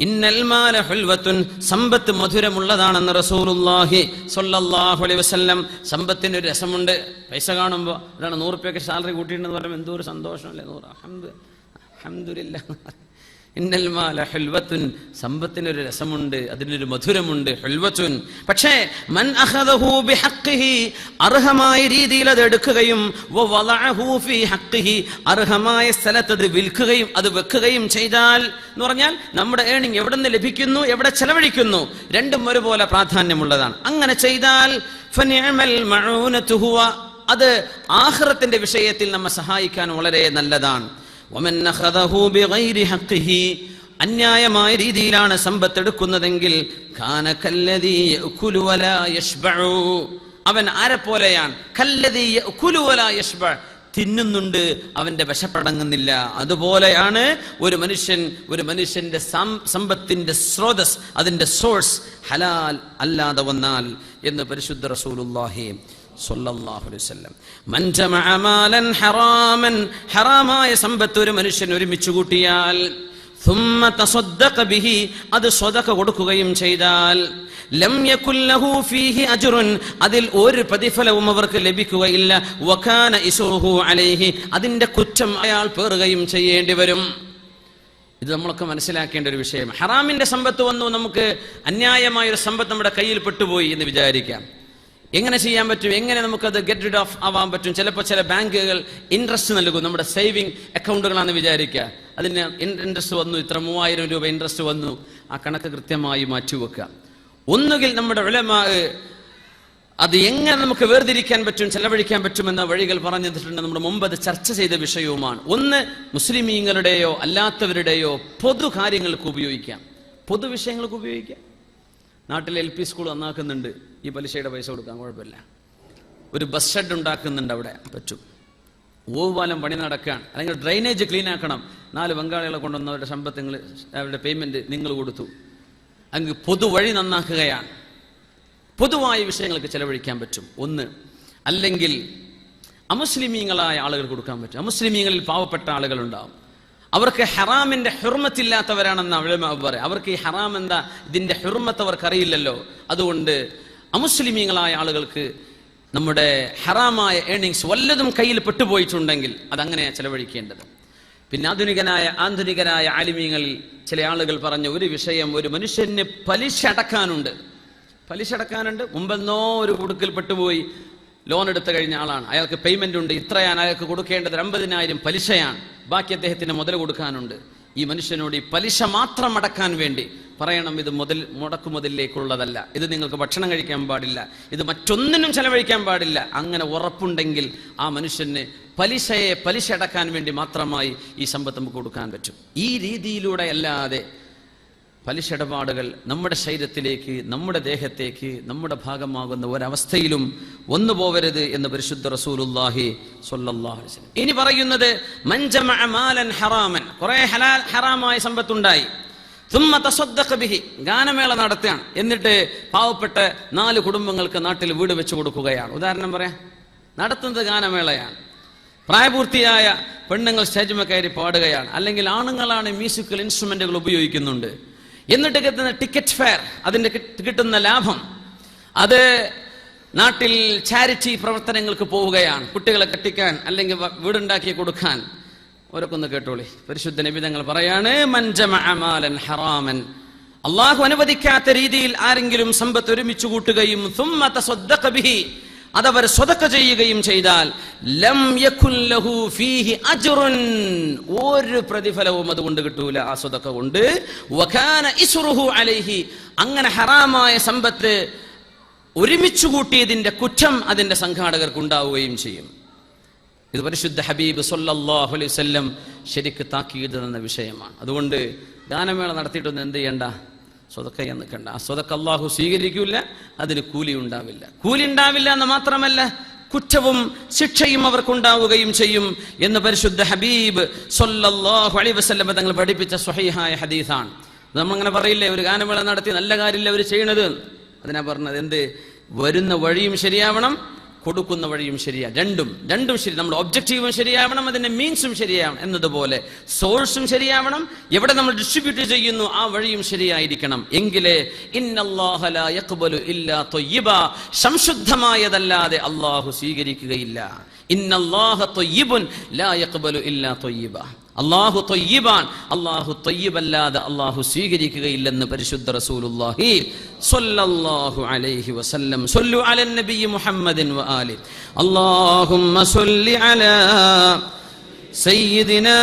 ഇന്നൽ മാല ഹുൽവത്തുൻ, സമ്പത്ത് മധുരമുള്ളതാണെന്ന് റസൂലുള്ളാഹി സ്വല്ലല്ലാഹു അലൈഹി വസല്ലം. സമ്പത്തിന് ഒരു രസമുണ്ട്. പൈസ കാണുമ്പോൾ അതാണ് 100 രൂപയ്ക്ക് സാലറി കൂട്ടിയിട്ടുണ്ടെന്ന് പറയുമ്പോൾ എന്തോ ഒരു സന്തോഷമല്ലേ. 100 അൽഹംദുലില്ലാഹ്. ഇന്നൽ മാല ഹുൽവത്തുൻ, സമ്പത്തിനൊരു രസമുണ്ട്, അതിനൊരു മധുരമുണ്ട്. ഹുൽവത്തുൻ. പക്ഷേ മൻ അഖദഹു ബിഹഖ്ഖിഹി, അർഹമായ രീതിയിൽ അത് എടുക്കുകയും വവളഅഹു ഫീ ഹഖ്ഖിഹി, അർഹമായ സ്ഥലത്ത് അത് വിൽക്കുകയും അത് വെക്കുകയും ചെയ്താൽ, എന്ന് പറഞ്ഞാൽ നമ്മുടെ ഏണിംഗ് എവിടെ നിന്ന് ലഭിക്കുന്നു, എവിടെ ചെലവഴിക്കുന്നു, രണ്ടും ഒരുപോലെ പ്രാധാന്യമുള്ളതാണ്. അങ്ങനെ ചെയ്താൽ ഫനിഅമൽ മഊനതു ഹുവ, അത് ആഖിറത്തിന്റെ വിഷയത്തിൽ നമ്മെ സഹായിക്കാൻ വളരെ നല്ലതാണ്. വമൻ അഖദഹു ബിഗൈരി ഹഖ്ഖിഹി, അന്യായമായ രീതിയിലാണ് സമ്പത്ത് എടുക്കുന്നതെങ്കിൽ കാന കല്ലദീ യഅകുലു വലാ യശ്ബഉ, അവൻ ആരെ പോലെയാണ്? കല്ലദീ യഅകുലു വലാ യശ്ബഉ, തിന്നുന്നുണ്ട്, അവന്റെ വിശപ്പടങ്ങുന്നില്ല. അതുപോലെയാണ് ഒരു മനുഷ്യന്റെ സമ്പത്തിന്റെ സ്രോതസ്, അതിന്റെ സോഴ്സ് ഹലാൽ അല്ലാതെ വന്നാൽ എന്ന് പരിശുദ്ധ റസൂലുള്ളാഹി സ്വല്ലല്ലാഹു അലൈഹി വസല്ലം. മൻ ജമഅ മാലൻ ഹറാമൻ, ഹറാമായ സമ്പത്ത് ഒരു മനുഷ്യൻ ഒരുമിച്ച് കൂട്ടിയാൽ, ثم تصدق به, അത് സ്വതക്ക കൊടുക്കുകയും ചെയ്താൽ, ലം യകുൽ ലഹു ഫീഹി അജ്റുൻ, അതിൽ ഒരു പ്രതിഫലവും അവർക്ക് ലഭിക്കുകയില്ല. വകാന ഇസ്റുഹു അലൈഹി, അതിന്റെ കുറ്റം അയാൾ പേറുകയും ചെയ്യേണ്ടി വരും. ഇത് നമ്മളൊക്കെ മനസ്സിലാക്കേണ്ട ഒരു വിഷയം. ഹറാമിന്റെ സമ്പത്ത് വന്നു, നമുക്ക് അന്യായമായ ഒരു സമ്പത്ത് നമ്മുടെ കയ്യിൽ പെട്ടുപോയി എന്ന് വിചാരിക്കാം. എങ്ങനെ ചെയ്യാൻ പറ്റും? എങ്ങനെ നമുക്കത് ഗെറ്റ് റിഡ് ഓഫ് ആവാൻ പറ്റും? ചിലപ്പോൾ ചില ബാങ്കുകൾ ഇൻട്രസ്റ്റ് നൽകും. നമ്മുടെ സേവിങ് അക്കൗണ്ടുകളാണെന്ന് വിചാരിക്കുക, അതിന് ഇൻട്രസ്റ്റ് വന്നു, ഇത്ര 3000 രൂപ ഇൻട്രസ്റ്റ് വന്നു. ആ കണക്ക് കൃത്യമായി മാറ്റിവെക്കുക. ഒന്നുകിൽ നമ്മുടെ ഉലമാ അത് എങ്ങനെ നമുക്ക് വേർതിരിക്കാൻ പറ്റും, ചെലവഴിക്കാൻ പറ്റുമെന്ന വഴികൾ പറഞ്ഞു തന്നിട്ടുണ്ട്. നമ്മുടെ മുമ്പ് അത് ചർച്ച ചെയ്ത വിഷയവുമാണ്. ഒന്ന്, മുസ്ലിമീങ്ങളുടെയോ അല്ലാത്തവരുടെയോ പൊതു കാര്യങ്ങൾക്ക് ഉപയോഗിക്കാം, പൊതു വിഷയങ്ങൾക്ക് ഉപയോഗിക്കാം. നാട്ടിൽ LP സ്കൂൾ നന്നാക്കുന്നുണ്ട്, ഈ പലിശയുടെ പൈസ കൊടുക്കാൻ കുഴപ്പമില്ല. ഒരു ബസ് ഷെഡ് ഉണ്ടാക്കുന്നുണ്ട്, അവിടെ പറ്റും. ഓവുപാലം പണി നടക്കുകയാണ്, അല്ലെങ്കിൽ ഡ്രെയിനേജ് ക്ലീൻ ആക്കണം, 4 ബംഗാളികളെ കൊണ്ടുവന്ന് അവരുടെ സമ്പത്ത് അവരുടെ പേയ്മെന്റ് നിങ്ങൾ കൊടുത്തു. അങ്ങ് പൊതുവഴി നന്നാക്കുകയാണ്. പൊതുവായ വിഷയങ്ങൾക്ക് ചെലവഴിക്കാൻ പറ്റും ഒന്ന്. അല്ലെങ്കിൽ അമുസ്ലിമീങ്ങളായ ആളുകൾ കൊടുക്കാൻ പറ്റും. അമുസ്ലിമീങ്ങളിൽ പാവപ്പെട്ട ആളുകളുണ്ടാവും, അവർക്ക് ഹറാമിന്റെ ഹുർമത്തില്ലാത്തവരാണെന്ന് ഉലമാ പറയാം. അവർക്ക് ഈ ഹറാം എന്താ, ഇതിന്റെ ഹുർമത്ത് അവർക്ക് അറിയില്ലല്ലോ. അതുകൊണ്ട് അമുസ്ലിമീങ്ങളായ ആളുകൾക്ക് നമ്മുടെ ഹറാമായ ഏണിങ്സ് വല്ലതും കയ്യിൽ പെട്ടുപോയിട്ടുണ്ടെങ്കിൽ അതങ്ങനെ ചെലവഴിക്കേണ്ടത്. പിന്നെ ആധുനികരായ ആലിമീങ്ങളിൽ ചില ആളുകൾ പറഞ്ഞ ഒരു വിഷയം, ഒരു മനുഷ്യന് പലിശ അടക്കാനുണ്ട്. മുമ്പെന്നോ ഒരു കുടുക്കിൽ പെട്ടുപോയി, ലോൺ എടുത്തു കഴിഞ്ഞ ആളാണ്, അയാൾക്ക് പേയ്മെന്റ് ഉണ്ട്, ഇത്രയാണ് അയാൾക്ക് കൊടുക്കേണ്ടത്, 50,000 പലിശയാണ്. ബാക്കി അദ്ദേഹത്തിന് മുതൽ കൊടുക്കാനുണ്ട്. ഈ മനുഷ്യനോട് ഈ പലിശ മാത്രം അടക്കാൻ വേണ്ടി പറയണം, ഇത് മുടക്കുമുതലിലേക്കുള്ളതല്ല, ഇത് നിങ്ങൾക്ക് ഭക്ഷണം കഴിക്കാൻ പാടില്ല, ഇത് മറ്റൊന്നിനും ചെലവഴിക്കാൻ പാടില്ല. അങ്ങനെ ഉറപ്പുണ്ടെങ്കിൽ ആ മനുഷ്യന് പലിശ അടക്കാൻ വേണ്ടി മാത്രമായി ഈ സമ്പത്ത് നമുക്ക് കൊടുക്കാൻ പറ്റും. ഈ രീതിയിലൂടെ അല്ലാതെ പലിശ ഇടപാടുകൾ നമ്മുടെ ശരീരത്തിലേക്ക്, നമ്മുടെ ദേഹത്തേക്ക്, നമ്മുടെ ഭാഗമാകുന്ന ഒരവസ്ഥയിലും വന്നു പോവരുത് എന്ന് പരിശുദ്ധ റസൂലുള്ളാഹി സ്വല്ലല്ലാഹു അലൈഹി വസല്ലം. ഇനി പറയുന്നത് മൻ ജമഅ മാലൻ ഹറാമൻ, കുറെ ഹറാമായ സമ്പത്തുണ്ടായി, തുമ്മ തസദ്ദഖ ബിഹി, ഗാനമേള നടത്തുകയാണ്, എന്നിട്ട് പാവപ്പെട്ട 4 കുടുംബങ്ങൾക്ക് നാട്ടിൽ വീട് വെച്ച് കൊടുക്കുകയാണ്. ഉദാഹരണം പറയാം, നടത്തുന്നത് ഗാനമേളയാണ്, പ്രായപൂർത്തിയായ പെണ്ണുങ്ങൾ സ്റ്റേജിൽ കയറി പാടുകയാണ്, അല്ലെങ്കിൽ ആണുങ്ങളാണ് മ്യൂസിക്കൽ ഇൻസ്ട്രുമെന്റുകൾ ഉപയോഗിക്കുന്നുണ്ട്. എന്നിട്ട് കിട്ടുന്ന ടിക്കറ്റ് ഫെയർ, അതിന്റെ കിട്ടുന്ന ലാഭം അത് നാട്ടിൽ ചാരിറ്റി പ്രവർത്തനങ്ങൾക്ക് പോവുകയാണ്, കുട്ടികളെ കെട്ടിക്കാൻ അല്ലെങ്കിൽ വീടുണ്ടാക്കി കൊടുക്കാൻ. ഓരോക്കൊന്ന് കേട്ടോളി, പരിശുദ്ധ നബി തങ്ങൾ പറയാണ്, മൻ ജമഅ മാലൻ ഹറാമൻ, അല്ലാഹു അനുവദിക്കാത്ത രീതിയിൽ ആരെങ്കിലും സമ്പത്ത് ഒരുമിച്ച് കൂട്ടുകയും സുമ്മ തസദ്ദഖ ബിഹി, അതവർ സ്വതക്ക ചെയ്യുകയും ചെയ്താൽ ലം യകുൻ ലഹു ഫീഹി അജ്റുൻ, ഒരു പ്രതിഫലവും അതുകൊണ്ട് കിട്ടൂല ആ സ്വതക്ക കൊണ്ട്. വകാന ഇസ്റുഹു അലൈഹി, അങ്ങനെ ഹറാമായ സമ്പത്ത് ഒരുമിച്ച് കൂട്ടിയതിന്റെ കുറ്റം അതിന്റെ സംഘാടകർക്ക് ഉണ്ടാവുകയും ചെയ്യും. ഇത് പരിശുദ്ധ ഹബീബ് സല്ലല്ലാഹു അലൈഹി വസല്ലം ശരിക്ക് താക്കീത് തന്ന വിഷയമാണ്. അതുകൊണ്ട് ഗാനമേള നടത്തിയിട്ടൊന്നും എന്ത് ചെയ്യണ്ട, സ്വതക്ക നിൽക്കണ്ട. ആ സ്വതക്ക അല്ലാഹു സ്വീകരിക്കൂല, അതിന് കൂലി ഉണ്ടാവില്ല. കൂലി ഉണ്ടാവില്ല എന്ന് മാത്രമല്ല, കുറ്റവും ശിക്ഷയും അവർക്കുണ്ടാവുകയും ചെയ്യും എന്ന് പരിശുദ്ധ ഹബീബ് സല്ലല്ലാഹു അലൈഹി വസല്ലം തങ്ങൾ പഠിപ്പിച്ച സ്വഹീഹായ ഹദീസാണ്. നമ്മളങ്ങനെ പറയില്ലേ, ഒരു ഗാനമേള നടത്തി നല്ല കാര്യമില്ല അവർ ചെയ്യണത്. അതിനാ പറഞ്ഞത്, എന്ത്, വരുന്ന വഴിയും ശരിയാവണം, കൊടുക്കുന്ന വഴിയും ശരിയാണ്. രണ്ടും ശരി. നമ്മുടെ ഒബ്ജക്റ്റീവും ശരിയാവണം, അതിന്റെ മീൻസും ശരിയാവണം. എന്നതുപോലെ സോഴ്സും ശരിയാവണം, എവിടെ നമ്മൾ ഡിസ്ട്രിബ്യൂട്ട് ചെയ്യുന്നു ആ വഴിയും ശരിയായിരിക്കണം. എങ്കിലേ ഇന്നല്ലാഹ ലാ യഖ്ബലു ഇല്ലാ ത്വയ്യിബ, സംശുദ്ധമായതല്ലാതെ അല്ലാഹു സ്വീകരിക്കുകയില്ല. ഇന്നല്ലാഹ ത്വയ്യിബുൻ ലാ യഖ്ബലു ഇല്ലാ ത്വയ്യിബ, അല്ലാഹു ത്വയ്യിബാൻ, അല്ലാഹു ത്വയ്യിബല്ലാതെ അല്ലാഹു സ്വീകരിക്കുകയില്ലെന്ന് പരിശുദ്ധ റസൂലുള്ളാഹി സ്വല്ലല്ലാഹു അലൈഹി വസല്ലം. സ്വല്ലു അലൻ നബി മുഹമ്മദിൻ വ ആലി. അല്ലാഹുമ്മ സ്വല്ലി അലാ സയ്യിദിനാ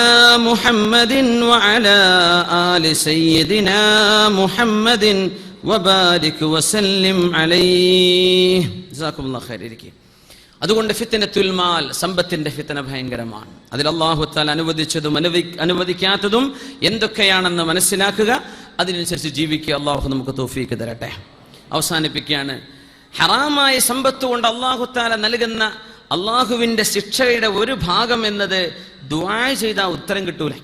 മുഹമ്മദിൻ വ അലാ ആലി സയ്യിദിനാ മുഹമ്മദിൻ വബാരിക് വസല്ലിം അലൈഹി. ജസാക്കുമുല്ലാഹു ഖൈർ. അതുകൊണ്ട് ഫിത്നത്തുൽ മാൽ, സമ്പത്തിന്റെ ഫിത്ന ഭയങ്കരമാണ്. അതിൽ അല്ലാഹു തആല അനുവദിച്ചതും അനുവദിക്കാത്തതും എന്തൊക്കെയാണെന്ന് മനസ്സിലാക്കുക, അതിനനുസരിച്ച് ജീവിക്കുക. അല്ലാഹു നമുക്ക് തൗഫീഖ് തരട്ടെ. അവസാനിപ്പിക്കുകയാണ്, ഹറാമായ സമ്പത്ത് കൊണ്ട് അല്ലാഹു തആല നൽകുന്ന അല്ലാഹുവിന്റെ ശിക്ഷയുടെ ഒരു ഭാഗം എന്നത് ദുആ ചെയ്താൽ ഉത്തരം കിട്ടൂല,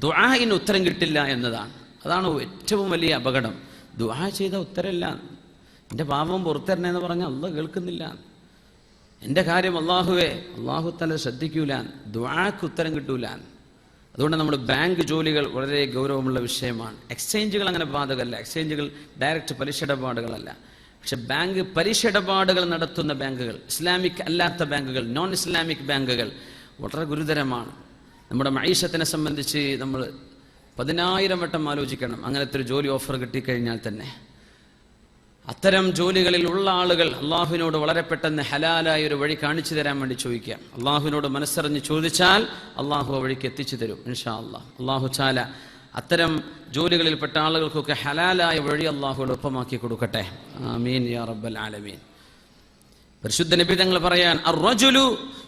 ദുആഇന് ഉത്തരം കിട്ടില്ല എന്നതാണ്. അതാണ് ഏറ്റവും വലിയ അപകടം. ദുആ ചെയ്താൽ ഉത്തരമില്ല, എൻ്റെ പാപം പുറത്തരണേന്ന് പറഞ്ഞാൽ അല്ലാഹു കേൾക്കുന്നില്ല, എൻ്റെ കാര്യം അല്ലാഹുവേ, അല്ലാഹു തആല ശ്രദ്ധിക്കൂല, ദുആക്ക് ഉത്തരം കിട്ടൂല. അതുകൊണ്ട് നമ്മുടെ ബാങ്ക് ജോലികൾ വളരെ ഗൗരവമുള്ള വിഷയമാണ്. എക്സ്ചേഞ്ചുകൾ അങ്ങനെ ബാധകമല്ല, എക്സ്ചേഞ്ചുകൾ ഡയറക്റ്റ് പലിശ ഇടപാടുകളല്ല. പക്ഷെ ബാങ്ക് പലിശ ഇടപാടുകൾ നടത്തുന്ന ബാങ്കുകൾ, ഇസ്ലാമിക് അല്ലാത്ത ബാങ്കുകൾ, നോൺ ഇസ്ലാമിക് ബാങ്കുകൾ വളരെ ഗുരുതരമാണ്. നമ്മുടെ മഈശത്തിനെ സംബന്ധിച്ച് നമ്മൾ 10,000 വട്ടം ആലോചിക്കണം. അങ്ങനത്തെ ഒരു ജോലി ഓഫർ കിട്ടിക്കഴിഞ്ഞാൽ തന്നെ അത്തരം ജോലികളിൽ ഉള്ള ആളുകൾ അള്ളാഹുവിനോട് വളരെ പെട്ടെന്ന് ഹലാലായ ഒരു വഴി കാണിച്ചു തരാൻ വേണ്ടി ചോദിക്കാം. അള്ളാഹുവിനോട് മനസ്സറിഞ്ഞ് ചോദിച്ചാൽ അള്ളാഹു ആ വഴിക്ക് എത്തിച്ചു തരും ഇൻഷാ അല്ലാഹ്. അള്ളാഹു തആല അത്തരം ജോലികളിൽപ്പെട്ട ആളുകൾക്കൊക്കെ ഹലാലായ വഴി അള്ളാഹുവിനോട് ഒപ്പമാക്കി കൊടുക്കട്ടെ. ആമീൻ യാ റബ്ബൽ ആലമീൻ. പരിശുദ്ധ നബി തങ്ങൾ പറയാൻ, അർറജുലു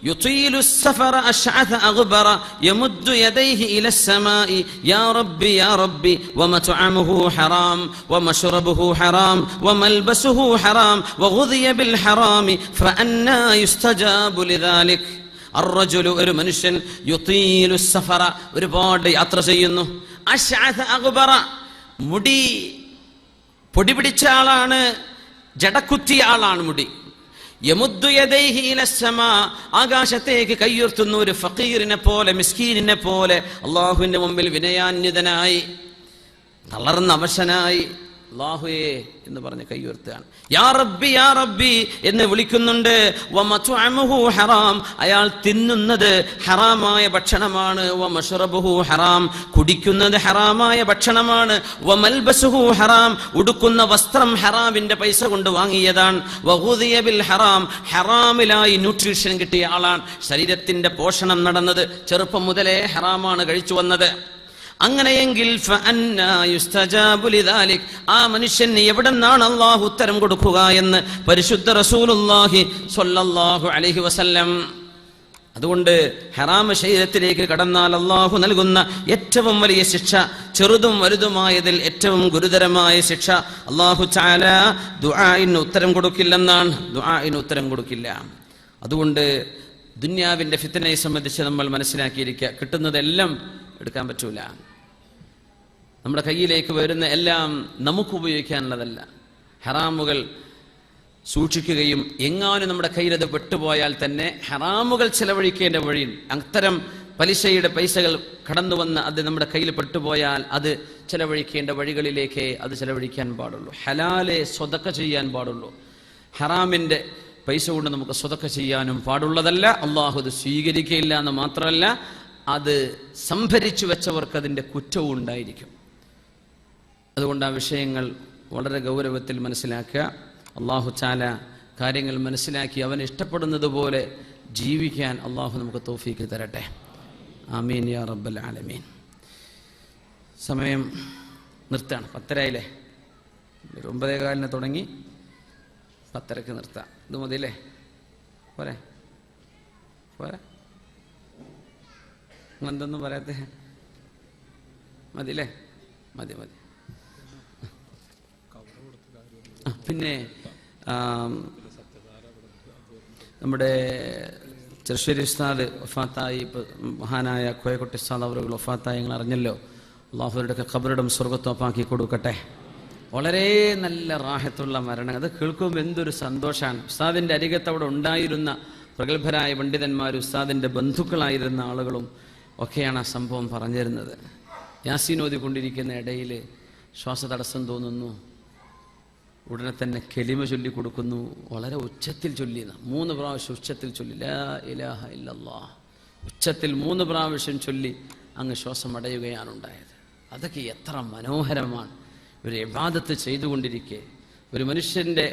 യുതീലു السفر أشعث أغبر يمد يديه إلى السماء يا ربي يا ربي ومطعمه حرام ومشربه حرام وملبسه حرام وغذي بالحرام فأنى يستجاب لذلك. الرجل ഒരു മനുഷ്യൻ യുതീലു السفر, ഒരുപാട് യാത്ര ചെയ്യുന്നു, അശ്അഥ അഗ്ബറ, മുടി പൊടി പിടിച്ച ആളാണ്, ജടക്കുത്തിയ ആളാണ് മുടി. യമുദ്ദു യദൈഹി ഇലസ്സമാ, ആകാശത്തേക്ക് കയ്യുയർത്തുന്ന ഒരു ഫഖീറിനെ പോലെ, മിസ്കീനിനെ പോലെ അല്ലാഹുവിന്റെ മുമ്പിൽ വിനയാന്വിതനായി, തളർന്ന അവശനായി അല്ലാഹുവേ എന്ന് പറഞ്ഞ് കൈ ഉയർത്തുകയാണ്. യാ റബ്ബി യാ റബ്ബി എന്ന് വിളിക്കുന്നുണ്ട്. വമത്അമുഹു ഹറാം, അയാൾ തിന്നുന്നത് ഹറാമായ ഭക്ഷണമാണ്. വമശ്റബുഹു ഹറാം, കുടിക്കുന്നത് ഹറാമായ ഭക്ഷണമാണ്. വമൽബസുഹു ഹറാം, ഉടുക്കുന്ന വസ്ത്രം ഹറാമിന്റെ പൈസ കൊണ്ട് വാങ്ങിയതാണ്. വഗുദിയ ബിൽ ഹറാം, ഹറാമിലായി ന്യൂട്രീഷൻ കിട്ടിയ ആളാണ്. ശരീരത്തിന്റെ പോഷണം നടന്നത് ചെറുപ്പം മുതലേ ഹറാമാണ് കഴിച്ചു വന്നത്. അങ്ങനെയെങ്കിൽ ആ മനുഷ്യന് എവിടെ നിന്നാണ് അള്ളാഹു ഉത്തരം കൊടുക്കുക എന്ന് പരിശുദ്ധ റസൂലുള്ളാഹി സ്വല്ലല്ലാഹു അലൈഹി വസല്ലം. അതുകൊണ്ട് ഹറാം ശരീരത്തിലേക്ക് കടന്നാൽ അള്ളാഹു നൽകുന്ന ഏറ്റവും വലിയ ശിക്ഷ, ചെറുതും വലുതുമായതിൽ ഏറ്റവും ഗുരുതരമായ ശിക്ഷ, അള്ളാഹു തആല ദുആഇന് ഉത്തരം കൊടുക്കില്ലെന്നാണ്. ദുആഇന് ഉത്തരം കൊടുക്കില്ല. അതുകൊണ്ട് ദുനിയാവിന്റെ ഫിത്നയെ സംബന്ധിച്ച് നമ്മൾ മനസ്സിലാക്കിയിരിക്കുക. കിട്ടുന്നതെല്ലാം എടുക്കാൻ പറ്റൂല. നമ്മുടെ കയ്യിലേക്ക് വരുന്ന എല്ലാം നമുക്ക് ഉപയോഗിക്കാനുള്ളതല്ല. ഹറാമുകൾ സൂക്ഷിക്കുകയും എങ്ങാനും നമ്മുടെ കയ്യിലത് പെട്ടുപോയാൽ തന്നെ ഹറാമുകൾ ചെലവഴിക്കേണ്ട വഴി, അത്തരം പലിശയുടെ പൈസകൾ കടന്നു വന്ന് അത് നമ്മുടെ കയ്യിൽ പെട്ടുപോയാൽ അത് ചെലവഴിക്കേണ്ട വഴികളിലേക്ക് അത് ചെലവഴിക്കാൻ പാടുള്ളൂ. ഹലാലെ സ്വതക്ക ചെയ്യാൻ പാടുള്ളൂ. ഹറാമിൻ്റെ പൈസ കൊണ്ട് നമുക്ക് സ്വതക്ക ചെയ്യാനും പാടുള്ളതല്ല. അള്ളാഹു അത് സ്വീകരിക്കുകയില്ല എന്ന് മാത്രമല്ല, അത് സംഭരിച്ചു വെച്ചവർക്ക് അതിൻ്റെ കുറ്റവും ഉണ്ടായിരിക്കും. അതുകൊണ്ട് ആ വിഷയങ്ങൾ വളരെ ഗൗരവത്തിൽ മനസ്സിലാക്കുക. അള്ളാഹു തആല കാര്യങ്ങൾ മനസ്സിലാക്കി അവൻ ഇഷ്ടപ്പെടുന്നത് പോലെ ജീവിക്കാൻ അള്ളാഹു നമുക്ക് തൗഫീക്ക് തരട്ടെ. ആമീൻ യാ റബ്ബൽ ആലമീൻ. സമയം നിർത്താം. 10:30 9:15 തുടങ്ങി 10:30 നിർത്താം. ഇത് മതിയല്ലേ? പോരെ പോരെ? എന്തൊന്നും പറയാത്ത മതില്ലേ? മതി മതി. പിന്നെ നമ്മുടെ ചെറുശ്ശേരി ഉസ്താദ് വഫാത്തായി. മഹാനായ കോയക്കുട്ടി ഉസ്താദ് അവർ വഫാത്തായി ഞങ്ങൾ അറിഞ്ഞല്ലോ. അള്ളാഹുവിൻ്റെയൊക്കെ ഖബറിടം സ്വർഗ്ഗത്തോപ്പാക്കി കൊടുക്കട്ടെ. വളരെ നല്ല റാഹത്തുള്ള മരണം. അത് കേൾക്കുമ്പോൾ എന്തൊരു സന്തോഷമാണ്. ഉസ്താദിൻ്റെ അരികത്ത് അവിടെ ഉണ്ടായിരുന്ന പ്രഗത്ഭരായ പണ്ഡിതന്മാരും ഉസ്താദിൻ്റെ ബന്ധുക്കളായിരുന്ന ആളുകളും ഒക്കെയാണ് ആ സംഭവം പറഞ്ഞിരുന്നത്. യാസീൻ ഓതിക്കൊണ്ടിരിക്കുന്ന ഇടയിൽ ശ്വാസതടസ്സം തോന്നുന്നു. ഉടനെ തന്നെ കെലിമ ചൊല്ലി കൊടുക്കുന്നു. വളരെ ഉച്ചത്തിൽ ചൊല്ലി, 3 പ്രാവശ്യം ഉച്ചത്തിൽ ചൊല്ലി, ലാ ഇലാഹ ഇല്ലല്ലാഹ്, ഉച്ചത്തിൽ 3 പ്രാവശ്യം ചൊല്ലി അങ്ങ് ശ്വാസം അടയുകയാണ് ഉണ്ടായത്. അതൊക്കെ എത്ര മനോഹരമാണ്. ഒരു ഇബാദത്ത് ചെയ്തുകൊണ്ടിരിക്കെ ഒരു മനുഷ്യൻ്റെ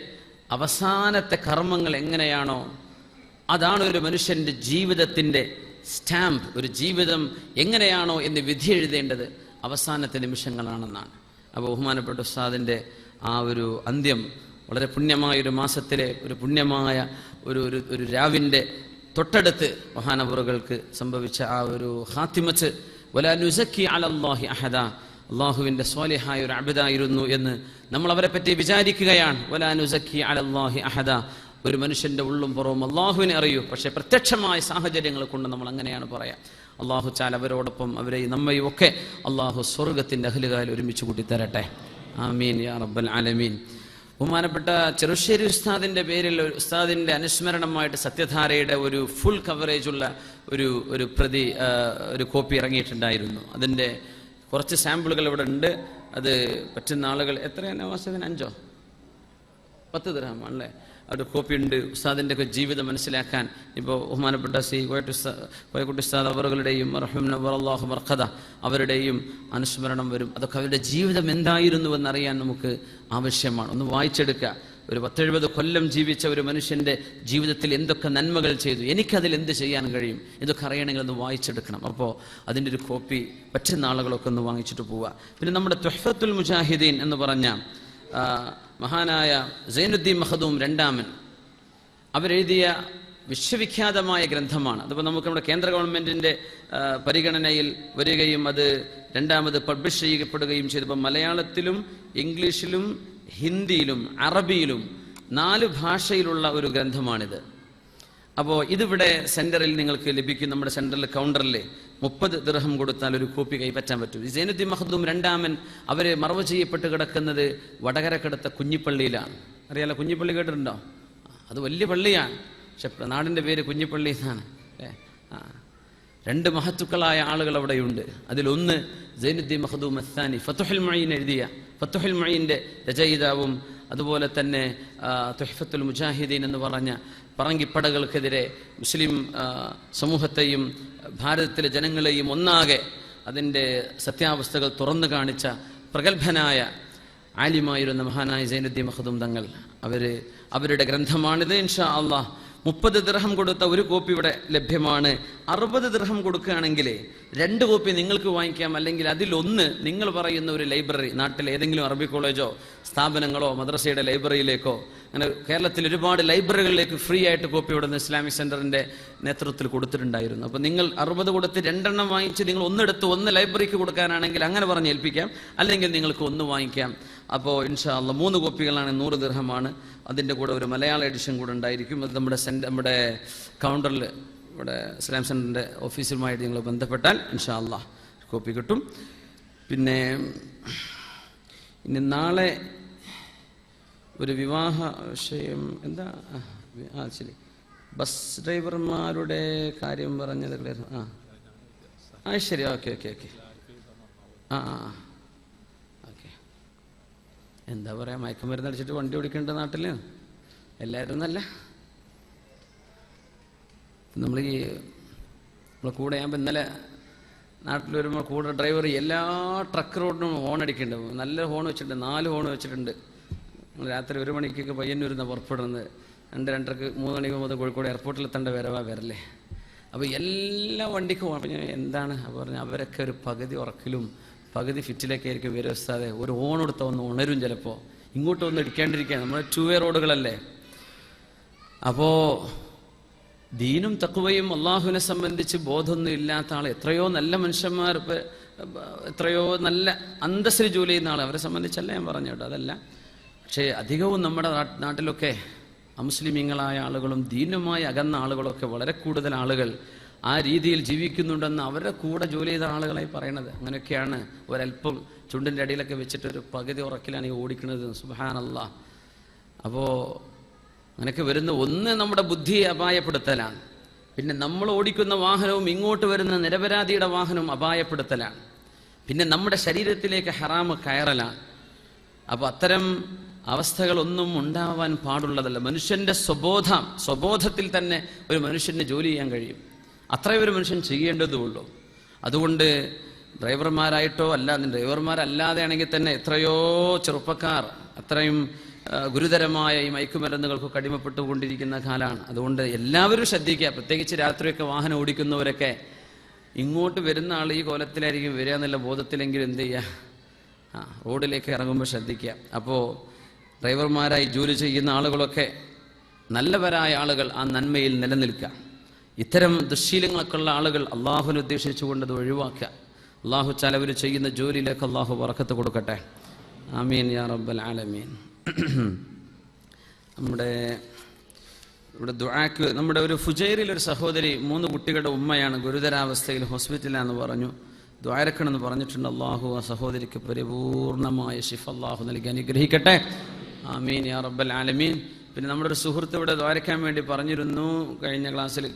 അവസാനത്തെ കർമ്മങ്ങൾ എങ്ങനെയാണോ അതാണ് ഒരു മനുഷ്യൻ്റെ ജീവിതത്തിൻ്റെ സ്റ്റാമ്പ്. ഒരു ജീവിതം എങ്ങനെയാണോ എന്ന് വിധി എഴുതേണ്ടത് അവസാനത്തെ നിമിഷങ്ങളാണെന്നാണ്. അപ്പോൾ ബഹുമാനപ്പെട്ട ഉസ്താദിൻ്റെ ആ ഒരു അന്ത്യം വളരെ പുണ്യമായ ഒരു മാസത്തിലെ ഒരു പുണ്യമായ ഒരു രാവിൻ്റെ തൊട്ടടുത്ത് മഹാനവറുകൾക്ക് സംഭവിച്ച ആ ഒരു ഖാത്തിമത്ത്, വലാ നുസക്കി അലല്ലാഹി അഹദ, അള്ളാഹുവിൻ്റെ സ്വാലിഹായ ഒരു അബ്ദായിരുന്നു എന്ന് നമ്മൾ അവരെ പറ്റി വിചാരിക്കുകയാണ്. വലാ നുസക്കി അലല്ലാഹി അഹദ, ഒരു മനുഷ്യൻ്റെ ഉള്ളും പുറവും അള്ളാഹുവിനെ അറിയൂ. പക്ഷേ പ്രത്യക്ഷമായ സാഹചര്യങ്ങൾ കൊണ്ട് നമ്മൾ അങ്ങനെയാണ് പറയാം. അള്ളാഹു ചാൽ അവരോടൊപ്പം അവരെയും നമ്മയും ഒക്കെ അള്ളാഹു സ്വർഗത്തിൻ്റെ അഹ്ലുകാരിൽ ഒരുമിച്ച് കൂട്ടി തരട്ടെ. ആമീൻ യാ റബ്ബൽ ആലമീൻ. ബഹുമാനപ്പെട്ട ചെറുശ്ശേരി ഉസ്താദിൻ്റെ പേരിൽ ഉസ്താദിൻ്റെ അനുസ്മരണമായിട്ട് സത്യധാരയുടെ ഒരു ഫുൾ കവറേജുള്ള ഒരു കോപ്പി ഇറങ്ങിയിട്ടുണ്ടായിരുന്നു. അതിൻ്റെ കുറച്ച് സാമ്പിളുകൾ ഇവിടെ ഉണ്ട്. അത് പറ്റുന്ന ആളുകൾ എത്രയാണ് വാസത്തിന് 5-10 ദിർഹമാണല്ലേ? ഒരു കോപ്പി ഉണ്ട്. ഉസ്താദിൻ്റെ ഒക്കെ ജീവിതം മനസ്സിലാക്കാൻ ഇപ്പോൾ ബഹുമാനപ്പെട്ട കോയക്കുട്ടി ഉസ്താദ് അവറുകളുടെയും റഹ്മത്തുള്ളാഹി മർഖദ അവരുടെയും അനുസ്മരണം വരും. അതൊക്കെ അവരുടെ ജീവിതം എന്തായിരുന്നുവെന്നറിയാൻ നമുക്ക് ആവശ്യമാണ്. ഒന്ന് വായിച്ചെടുക്കുക. ഒരു 10-70 കൊല്ലം ജീവിച്ച ഒരു മനുഷ്യൻ്റെ ജീവിതത്തിൽ എന്തൊക്കെ നന്മകൾ ചെയ്തു, എനിക്കതിൽ എന്ത് ചെയ്യാൻ കഴിയും, ഇതൊക്കെ അറിയണമെങ്കിൽ ഒന്ന് വായിച്ചെടുക്കണം. അപ്പോൾ അതിൻ്റെ ഒരു കോപ്പി പറ്റുന്ന ആളുകളൊക്കെ ഒന്ന് വാങ്ങിച്ചിട്ട് പോവുക. പിന്നെ നമ്മുടെ തുഹ്ഫത്തുൽ മുജാഹിദീൻ എന്ന് പറഞ്ഞ മഹാനായ സൈനുദ്ദീൻ മഖ്ദൂം രണ്ടാമൻ അവരെഴുതിയ വിശ്വവിഖ്യാതമായ ഗ്രന്ഥമാണ്. അതിപ്പോൾ നമുക്ക് നമ്മുടെ കേന്ദ്ര ഗവൺമെൻറ്റിൻ്റെ പരിഗണനയിൽ വരികയും അത് രണ്ടാമത് പബ്ലിഷ് ചെയ്യപ്പെടുകയും ചെയ്തപ്പോൾ മലയാളത്തിലും ഇംഗ്ലീഷിലും ഹിന്ദിയിലും അറബിയിലും 4 ഭാഷയിലുള്ള ഒരു ഗ്രന്ഥമാണിത്. അപ്പോൾ ഇതിവിടെ സെൻറ്ററിൽ നിങ്ങൾക്ക് ലഭിക്കും. നമ്മുടെ സെൻറ്ററിൽ കൗണ്ടറിൽ 30 ദിർഹം കൊടുത്താൽ ഒരു കോപ്പി കൈപ്പറ്റാൻ പറ്റും. സൈനുദ്ദീൻ മഖ്ദൂം രണ്ടാമൻ അവർ മറവ് ചെയ്യപ്പെട്ട് കിടക്കുന്നത് വടകരക്കടുത്ത കുഞ്ഞിപ്പള്ളിയിലാണ്. അറിയാലോ, കുഞ്ഞിപ്പള്ളി കേട്ടിട്ടുണ്ടോ? അത് വലിയ പള്ളിയാണ്. പക്ഷെ നാടിൻ്റെ പേര് കുഞ്ഞിപ്പള്ളി എന്നാണ്. 2 മഹത്തുക്കളായ ആളുകൾ അവിടെയുണ്ട്. അതിലൊന്ന് സൈനുദ്ദീൻ മഖ്ദൂം അസ്സാനി ഫതുഹുൽ മുഈൻ എഴുതിയ ഫത്തുഹുൽ മുഈൻ്റെ രചയിതാവും അതുപോലെ തന്നെ തുഹ്ഫത്തുൽ മുജാഹിദീൻ എന്ന് പറഞ്ഞ പറങ്കിപ്പടകൾക്കെതിരെ മുസ്ലിം സമൂഹത്തെയും ഭാരതത്തിലെ ജനങ്ങളെയും ഒന്നാകെ അതിൻ്റെ സത്യാവസ്ഥകൾ തുറന്നു കാണിച്ച പ്രഗത്ഭനായ ആലിമായിരുന്ന മഹാനായ സൈനുദ്ദീൻ മഖ്ദൂം തങ്ങൾ അവരുടെ ഗ്രന്ഥമാണിത്. ഇൻഷാ അള്ളാഹ് 30 ദിർഹം കൊടുത്ത ഒരു കോപ്പി ഇവിടെ ലഭ്യമാണ്. 60 ദിർഹം കൊടുക്കുകയാണെങ്കിൽ 2 കോപ്പി നിങ്ങൾക്ക് വാങ്ങിക്കാം. അല്ലെങ്കിൽ അതിലൊന്ന് നിങ്ങൾ പറയുന്ന ഒരു ലൈബ്രറി, നാട്ടിൽ ഏതെങ്കിലും അറബി കോളേജോ സ്ഥാപനങ്ങളോ മദ്രസയുടെ ലൈബ്രറിയിലേക്കോ, അങ്ങനെ കേരളത്തിൽ ഒരുപാട് ലൈബ്രറികളിലേക്ക് ഫ്രീ ആയിട്ട് കോപ്പി ഇവിടെ നിന്ന് ഇസ്ലാമിക് സെന്ററിന്റെ നേതൃത്വത്തിൽ കൊടുത്തിട്ടുണ്ടായിരുന്നു. അപ്പോൾ നിങ്ങൾ 60 കൊടുത്ത് 2 എണ്ണം വാങ്ങിച്ച് നിങ്ങൾ ഒന്നെടുത്ത് ഒന്ന് ലൈബ്രറിക്ക് കൊടുക്കാനാണെങ്കിൽ അങ്ങനെ പറഞ്ഞ് ഏൽപ്പിക്കാം, അല്ലെങ്കിൽ നിങ്ങൾക്ക് ഒന്ന് വാങ്ങിക്കാം. അപ്പോൾ ഇൻഷാ അള്ളാഹ് 3 കോപ്പികളാണ്, 100 ദിർഹമാണ്. അതിൻ്റെ കൂടെ ഒരു മലയാള എഡിഷൻ കൂടെ ഉണ്ടായിരിക്കും. അത് നമ്മുടെ കൗണ്ടറിൽ ഇവിടെ ഇസ്ലാം സെന്ററിൻ്റെ ഓഫീസുമായിട്ട് നിങ്ങൾ ബന്ധപ്പെട്ടാൽ ഇൻഷാ അള്ളാഹ് കോപ്പി കിട്ടും. പിന്നെ ഇനി നാളെ ഒരു വിവാഹ വിഷയം എന്താ ശരി, ബസ് ഡ്രൈവർമാരുടെ കാര്യം പറഞ്ഞത് ശരി, ഓക്കെ ഓക്കെ ഓക്കെ ഓക്കെ. എന്താ പറയാ, മയക്കുമരുന്ന് അടിച്ചിട്ട് വണ്ടി ഓടിക്കേണ്ട നാട്ടിൽ എല്ലാവരും നല്ല നമ്മളെ കൂടെ ഞാൻ ഇന്നലെ നാട്ടിൽ വരുമ്പോൾ കൂടെ ഡ്രൈവർ എല്ലാ ട്രക്ക് റോഡിനും ഹോൺ അടിക്കുന്നുണ്ട്. നല്ല ഹോൺ വെച്ചിട്ടുണ്ട്, 4 ഹോൺ വെച്ചിട്ടുണ്ട്. രാത്രി 1 മണിക്കൊക്കെ പയ്യന്നൂരിൽ നിന്ന് പുറപ്പെടുന്നത്, 2-2:30 3 മണിക്ക് മുതൽ കോഴിക്കോട് എയർപോർട്ടിൽ എത്തേണ്ട വരല്ലേ. അപ്പോൾ എല്ലാ വണ്ടിക്കും അപ്പോൾ ഞാൻ എന്താണ് അപ്പോൾ പറഞ്ഞാൽ അവരൊക്കെ ഒരു പകുതി ഉറക്കിലും പകുതി ഫിറ്റിലൊക്കെ ആയിരിക്കും വ്യവസ്ഥാതെ. ഒരു ഹോൺ കൊടുത്താൽ ഒന്ന് ഉണരും, ചിലപ്പോൾ ഇങ്ങോട്ട് ഒന്ന് ഇടിക്കാണ്ടിരിക്കുക. നമ്മുടെ 2-വേ റോഡുകളല്ലേ. അപ്പോൾ ദീനും തഖ്വയും അള്ളാഹുവിനെ സംബന്ധിച്ച് ബോധമൊന്നും ഇല്ലാത്ത ആൾ, എത്രയോ നല്ല മനുഷ്യന്മാർ, എത്രയോ നല്ല അന്തസ്സിൽ ജോലി ചെയ്യുന്ന ആൾ, അവരെ സംബന്ധിച്ചല്ല ഞാൻ പറഞ്ഞു കേട്ടോ, അതല്ല. പക്ഷേ അധികവും നമ്മുടെ നാട്ടിലൊക്കെ അമുസ്ലിമീങ്ങളായ ആളുകളും ദീനുമായി അകന്ന ആളുകളൊക്കെ വളരെ കൂടുതൽ ആളുകൾ ആ രീതിയിൽ ജീവിക്കുന്നുണ്ടെന്ന് അവരുടെ കൂടെ ജോലി ചെയ്ത ആളുകളായി പറയണത്. അങ്ങനെയൊക്കെയാണ്. ഒരല്പം ചുണ്ടിൻ്റെ അടിയിലൊക്കെ വെച്ചിട്ട് ഒരു പകുതി ഉറക്കിലാണ് ഈ ഓടിക്കുന്നത്. സുബ്ഹാനല്ലാഹ്. അപ്പോൾ അങ്ങനെയൊക്കെ വരുന്ന ഒന്ന് നമ്മുടെ ബുദ്ധിയെ അപായപ്പെടുത്തലാണ്. പിന്നെ നമ്മൾ ഓടിക്കുന്ന വാഹനവും ഇങ്ങോട്ട് വരുന്ന നിരപരാധിയുടെ വാഹനവും അപായപ്പെടുത്തലാണ്. പിന്നെ നമ്മുടെ ശരീരത്തിലേക്ക് ഹറാമ് കയറലാണ്. അപ്പോൾ അത്തരം അവസ്ഥകളൊന്നും ഉണ്ടാവാൻ പാടുള്ളതല്ല. മനുഷ്യൻ്റെ സ്വബോധത്തിൽ തന്നെ ഒരു മനുഷ്യന് ജോലി ചെയ്യാൻ കഴിയും. അത്രയും ഒരു മനുഷ്യൻ ചെയ്യേണ്ടതുള്ളൂ. അതുകൊണ്ട് ഡ്രൈവർമാരായിട്ടോ ഡ്രൈവർമാരല്ലാതെ ആണെങ്കിൽ തന്നെ എത്രയോ ചെറുപ്പക്കാർ അത്രയും ഗുരുതരമായ ഈ മയക്കുമരുന്നുകൾക്കൊക്കെ അടിമപ്പെട്ടുകൊണ്ടിരിക്കുന്ന കാലമാണ്. അതുകൊണ്ട് എല്ലാവരും ശ്രദ്ധിക്കുക. പ്രത്യേകിച്ച് രാത്രിയൊക്കെ വാഹനം ഓടിക്കുന്നവരൊക്കെ ഇങ്ങോട്ട് വരുന്ന ആൾ ഈ കോലത്തിലായിരിക്കും വരിക എന്നുള്ള ബോധത്തിലെങ്കിലും എന്ത് ചെയ്യുക, റോഡിലേക്ക് ഇറങ്ങുമ്പോൾ ശ്രദ്ധിക്കുക. അപ്പോൾ ഡ്രൈവർമാരായി ജോലി ചെയ്യുന്ന ആളുകളൊക്കെ നല്ലവരായ ആളുകൾ ആ നന്മയിൽ നിലനിൽക്കുക. ഇത്തരം ദുശ്ശീലങ്ങളൊക്കെ ഉള്ള ആളുകൾ അള്ളാഹുവിനെ ഉദ്ദേശിച്ചുകൊണ്ട് അത് ഒഴിവാക്കുക. അള്ളാഹു ചിലവർ ചെയ്യുന്ന ജോലിയിലേക്ക് അള്ളാഹു ബറക്കത്ത് കൊടുക്കട്ടെ. ആമീൻ യാ റബ്ബൽ ആലമീൻ. ഇവിടെ ദുആക്ക് നമ്മുടെ ഒരു ഫുജൈറിൽ ഒരു സഹോദരി 3 കുട്ടികളുടെ ഉമ്മയാണ്, ഗുരുതരാവസ്ഥയിൽ ഹോസ്പിറ്റലാണെന്ന് പറഞ്ഞു. ദുആരക്കണമെന്ന് പറഞ്ഞിട്ടുണ്ട്. അള്ളാഹു ആ സഹോദരിക്ക് പരിപൂർണമായ ശിഫ അള്ളാഹു നൽകി അനുഗ്രഹിക്കട്ടെ. ആമീൻ യാ റബ്ബൽ ആലമീൻ. പിന്നെ നമ്മുടെ ഒരു സുഹൃത്ത് ഇവിടെ ദ്വാരക്കാൻ വേണ്ടി പറഞ്ഞിരുന്നു, കഴിഞ്ഞ ക്ലാസ്സിൽ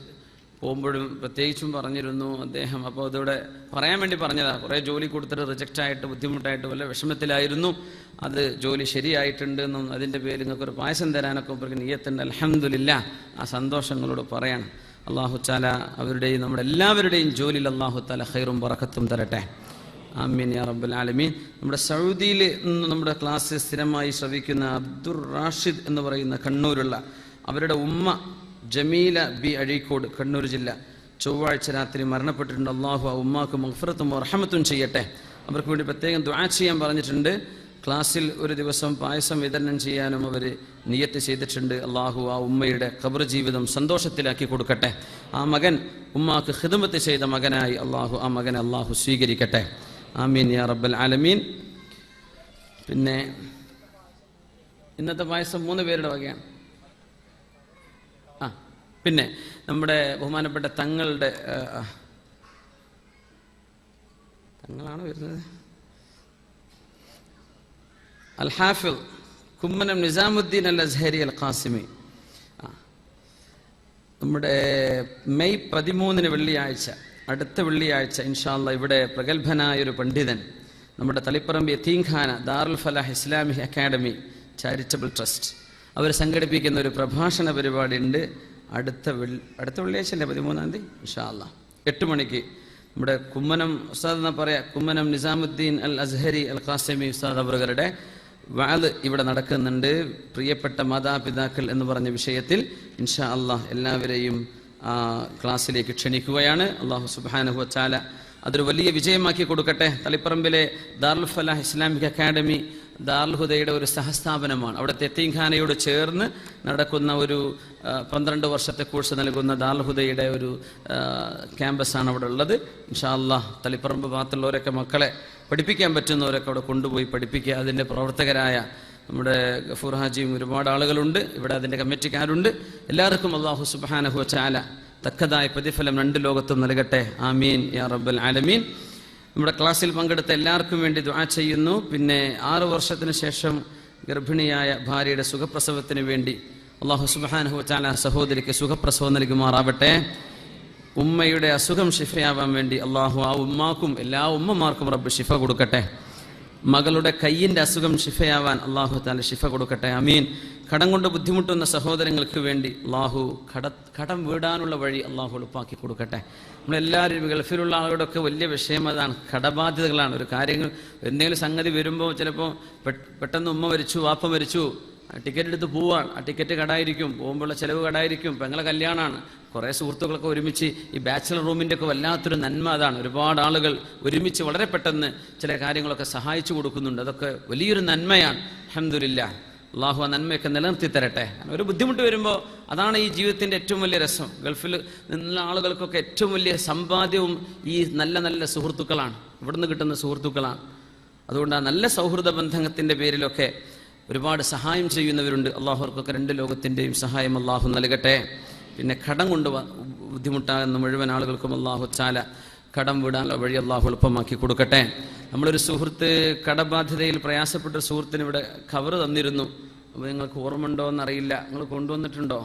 പോകുമ്പോഴും പ്രത്യേകിച്ചും പറഞ്ഞിരുന്നു അദ്ദേഹം. അപ്പോൾ അതിവിടെ പറയാൻ വേണ്ടി പറഞ്ഞതാണ്. കുറേ ജോലി കൊടുത്തിട്ട് റിജക്റ്റായിട്ട് ബുദ്ധിമുട്ടായിട്ട് വല്ല വിഷമത്തിലായിരുന്നു. അത് ജോലി ശരിയായിട്ടുണ്ട് എന്നും അതിൻ്റെ പേരിൽ നിങ്ങൾക്കൊരു പായസം തരാനൊക്കെ ഇവർക്ക് നിയ്യത്തുണ്ട്. അൽഹംദുലില്ലാ. ആ സന്തോഷങ്ങളോട് പറയണം. അള്ളാഹു താല അവരുടെയും നമ്മുടെ എല്ലാവരുടെയും ജോലിയിൽ അള്ളാഹു താല ഖൈറും ബറക്കത്തും തരട്ടെ. ആമീൻ യാ റബ്ബൽ ആലമീൻ. നമ്മുടെ സൗദിയിൽ നിന്ന് നമ്മുടെ ക്ലാസ് സ്ഥിരമായി ശ്രവിക്കുന്ന അബ്ദുർ റാഷിദ് എന്ന് പറയുന്ന കണ്ണൂരുള്ള അവരുടെ ഉമ്മ ജമീല ബി അഴീക്കോട്, കണ്ണൂർ ജില്ല, ചൊവ്വാഴ്ച രാത്രി മരണപ്പെട്ടിട്ടുണ്ട്. അള്ളാഹു ആ ഉമ്മാക്ക് മഗ്ഫിറത്തും റഹ്മത്തും ചെയ്യട്ടെ. അവർക്ക് വേണ്ടി പ്രത്യേകം ദുആ ചെയ്യാൻ പറഞ്ഞിട്ടുണ്ട്. ക്ലാസ്സിൽ ഒരു ദിവസം പായസം വിതരണം ചെയ്യാനും അവർ നിയ്യത്ത് ചെയ്തിട്ടുണ്ട്. അള്ളാഹു ആ ഉമ്മയുടെ ഖബർ ജീവിതം സന്തോഷത്തിലാക്കി കൊടുക്കട്ടെ. ആ മകൻ ഉമ്മാക്ക് ഖിദ്മത്ത് ചെയ്ത മകനായി ആ മകനെ അള്ളാഹു സ്വീകരിക്കട്ടെ. ആമീൻ യാ റബ്ബൽ ആലമീൻ. പിന്നെ ഇന്നത്തെ പായസം 3 പേരുടെ വകയാണ്. പിന്നെ നമ്മുടെ ബഹുമാനപ്പെട്ട തങ്ങളാണ് വരുന്നത്, അൽ ഹാഫിൾ കുമ്മനം നിസാമുദ്ദീൻ അൽ അസ്ഹരി അൽ ഖാസിമി. നമ്മുടെ മെയ് 13 വെള്ളിയാഴ്ച, അടുത്ത വെള്ളിയാഴ്ച ഇൻഷാ അല്ലാഹ് ഇവിടെ പ്രഗത്ഭനായൊരു പണ്ഡിതൻ നമ്മുടെ തളിപ്പറമ്പ് യതീംഖാന ദാറുൽ Falah Islamic academy charitable trust അവർ സംഘടിപ്പിക്കുന്ന ഒരു പ്രഭാഷണ പരിപാടി ഉണ്ട്. അടുത്ത വെള്ളിയാഴ്ച അല്ലേ, 13-ാം തീയതി ഇൻഷാ അല്ലാഹ് 8 മണിക്ക് നമ്മുടെ കുമ്മനം ഉസ്താദ് എന്നാ പറയാ, കുമ്മനം നിസാമുദ്ദീൻ അൽ അസ്ഹരി അൽ ഖാസിമി ഉസ്താദ് അവറുകളുടെ വഅദ് ഇവിടെ നടക്കുന്നുണ്ട്. പ്രിയപ്പെട്ട മാതാപിതാക്കൾ എന്ന് പറഞ്ഞ വിഷയത്തിൽ ഇൻഷാ അല്ലാഹ് എല്ലാവരെയും ക്ലാസ്സിലേക്ക് ക്ഷണിക്കുകയാണ്. അല്ലാഹു സുബ്ഹാനഹു വ തആല അതൊരു വലിയ വിജയമാക്കി കൊടുക്കട്ടെ. തളിപ്പറമ്പിലെ ദാറുൽ ഫലാഹ് ഇസ്ലാമിക് അക്കാഡമി ദാറുൽ ഹുദയുടെ ഒരു സഹസ്ഥാപനമാണ്. അവിടുത്തെ യതീംഖാനയോട് ചേർന്ന് നടക്കുന്ന ഒരു 12 വർഷത്തെ കോഴ്സ് നൽകുന്ന ദാറുൽ ഹുദയുടെ ഒരു ക്യാമ്പസാണ് അവിടെ ഉള്ളത്. ഇൻഷാ അല്ലാഹ് തളിപ്പറമ്പ് ഭാഗത്തുള്ളവരൊക്കെ മക്കളെ പഠിപ്പിക്കാൻ പറ്റുന്നവരൊക്കെ അവിടെ കൊണ്ടുപോയി പഠിപ്പിക്കുക. അതിൻ്റെ പ്രവർത്തകരായ നമ്മുടെ ഗഫൂർ ഹാജിയും ഒരുപാട് ആളുകളുണ്ട് ഇവിടെ, അതിൻ്റെ കമ്മിറ്റിക്കാരുണ്ട്. എല്ലാവർക്കും അല്ലാഹു സുബ്ഹാനഹു വ തആല തക്കതായ പ്രതിഫലം 2 ലോകത്തും നൽകട്ടെ. ആമീൻ യാ റബ്ബൽ ആലമീൻ. നമ്മുടെ ക്ലാസ്സിൽ പങ്കെടുത്ത എല്ലാവർക്കും വേണ്ടി ദുആ ചെയ്യുന്നു. പിന്നെ 6 വർഷത്തിന് ശേഷം ഗർഭിണിയായ ഭാര്യയുടെ സുഖപ്രസവത്തിന് വേണ്ടി അല്ലാഹു സുബ്ഹാനഹു വ തആല സഹോദരിക്ക് സുഖപ്രസവം നൽകുമാറാവട്ടെ. ഉമ്മയുടെ അസുഖം ശിഫയാവാൻ വേണ്ടി അല്ലാഹു ആ ഉമ്മാക്കും എല്ലാ ഉമ്മമാർക്കും റബ്ബ് ശിഫ കൊടുക്കട്ടെ. മകളുടെ കയ്യിൻ്റെ അസുഖം ശിഫയാവാൻ അല്ലാഹു തആല ശിഫ കൊടുക്കട്ടെ. ആമീൻ. കടം കൊണ്ട് ബുദ്ധിമുട്ടുന്ന സഹോദരങ്ങൾക്ക് വേണ്ടി അല്ലാഹു കടം വീടാനുള്ള വഴി അല്ലാഹു എളുപ്പാക്കി കൊടുക്കട്ടെ. നമ്മളെല്ലാവരും ഗൾഫിലുള്ള ആളുകളൊക്കെ വലിയ വിഷയം അതാണ്, കടബാധ്യതകളാണ്. ഒരു കാര്യങ്ങൾ എന്തെങ്കിലും സംഗതി വരുമ്പോൾ ചിലപ്പോൾ പെട്ടെന്ന് ഉമ്മ മരിച്ചു, വാപ്പ മരിച്ചു, ടിക്കറ്റ് എടുത്ത് പോവാണ്, ആ ടിക്കറ്റ് കടായിരിക്കും, പോകുമ്പോഴുള്ള ചിലവ് കടായിരിക്കും, പെങ്ങളെ കല്യാണമാണ്, കുറേ സുഹൃത്തുക്കളൊക്കെ ഒരുമിച്ച് ഈ ബാച്ചിലർ റൂമിൻ്റെ ഒക്കെ വല്ലാത്തൊരു നന്മ അതാണ്. ഒരുപാട് ആളുകൾ ഒരുമിച്ച് വളരെ പെട്ടെന്ന് ചില കാര്യങ്ങളൊക്കെ സഹായിച്ചു കൊടുക്കുന്നുണ്ട്. അതൊക്കെ വലിയൊരു നന്മയാണ്. അൽഹംദുലില്ലാഹ്. അള്ളാഹു ആ നന്മയൊക്കെ നിലനിർത്തി തരട്ടെ. ഒരു ബുദ്ധിമുട്ട് വരുമ്പോൾ അതാണ് ഈ ജീവിതത്തിൻ്റെ ഏറ്റവും വലിയ രസം. ഗൾഫിൽ നിന്നുള്ള ആളുകൾക്കൊക്കെ ഏറ്റവും വലിയ സമ്പാദ്യവും ഈ നല്ല നല്ല സുഹൃത്തുക്കളാണ്, ഇവിടുന്ന് കിട്ടുന്ന സുഹൃത്തുക്കളാണ്. അതുകൊണ്ട് ആ നല്ല സൗഹൃദ ബന്ധത്തിൻ്റെ പേരിലൊക്കെ ഒരുപാട് സഹായം ചെയ്യുന്നവരുണ്ട്. അള്ളാഹുവർക്കൊക്കെ 2 ലോകത്തിൻ്റെയും സഹായം അള്ളാഹു നൽകട്ടെ. പിന്നെ കടം കൊണ്ട് ബുദ്ധിമുട്ടാകുന്ന മുഴുവൻ ആളുകൾക്കും അള്ളാഹു തആല കടം വിടാനുള്ള വഴി അള്ളാഹു എളുപ്പമാക്കി കൊടുക്കട്ടെ. നമ്മളൊരു സുഹൃത്ത് കടബാധ്യതയിൽ പ്രയാസപ്പെട്ട സുഹൃത്തിന് ഇവിടെ കവർ തന്നിരുന്നു. അപ്പോൾ നിങ്ങൾക്ക് ഓർമ്മ ഉണ്ടോ എന്നറിയില്ല, നിങ്ങൾ കൊണ്ടുവന്നിട്ടുണ്ടോ?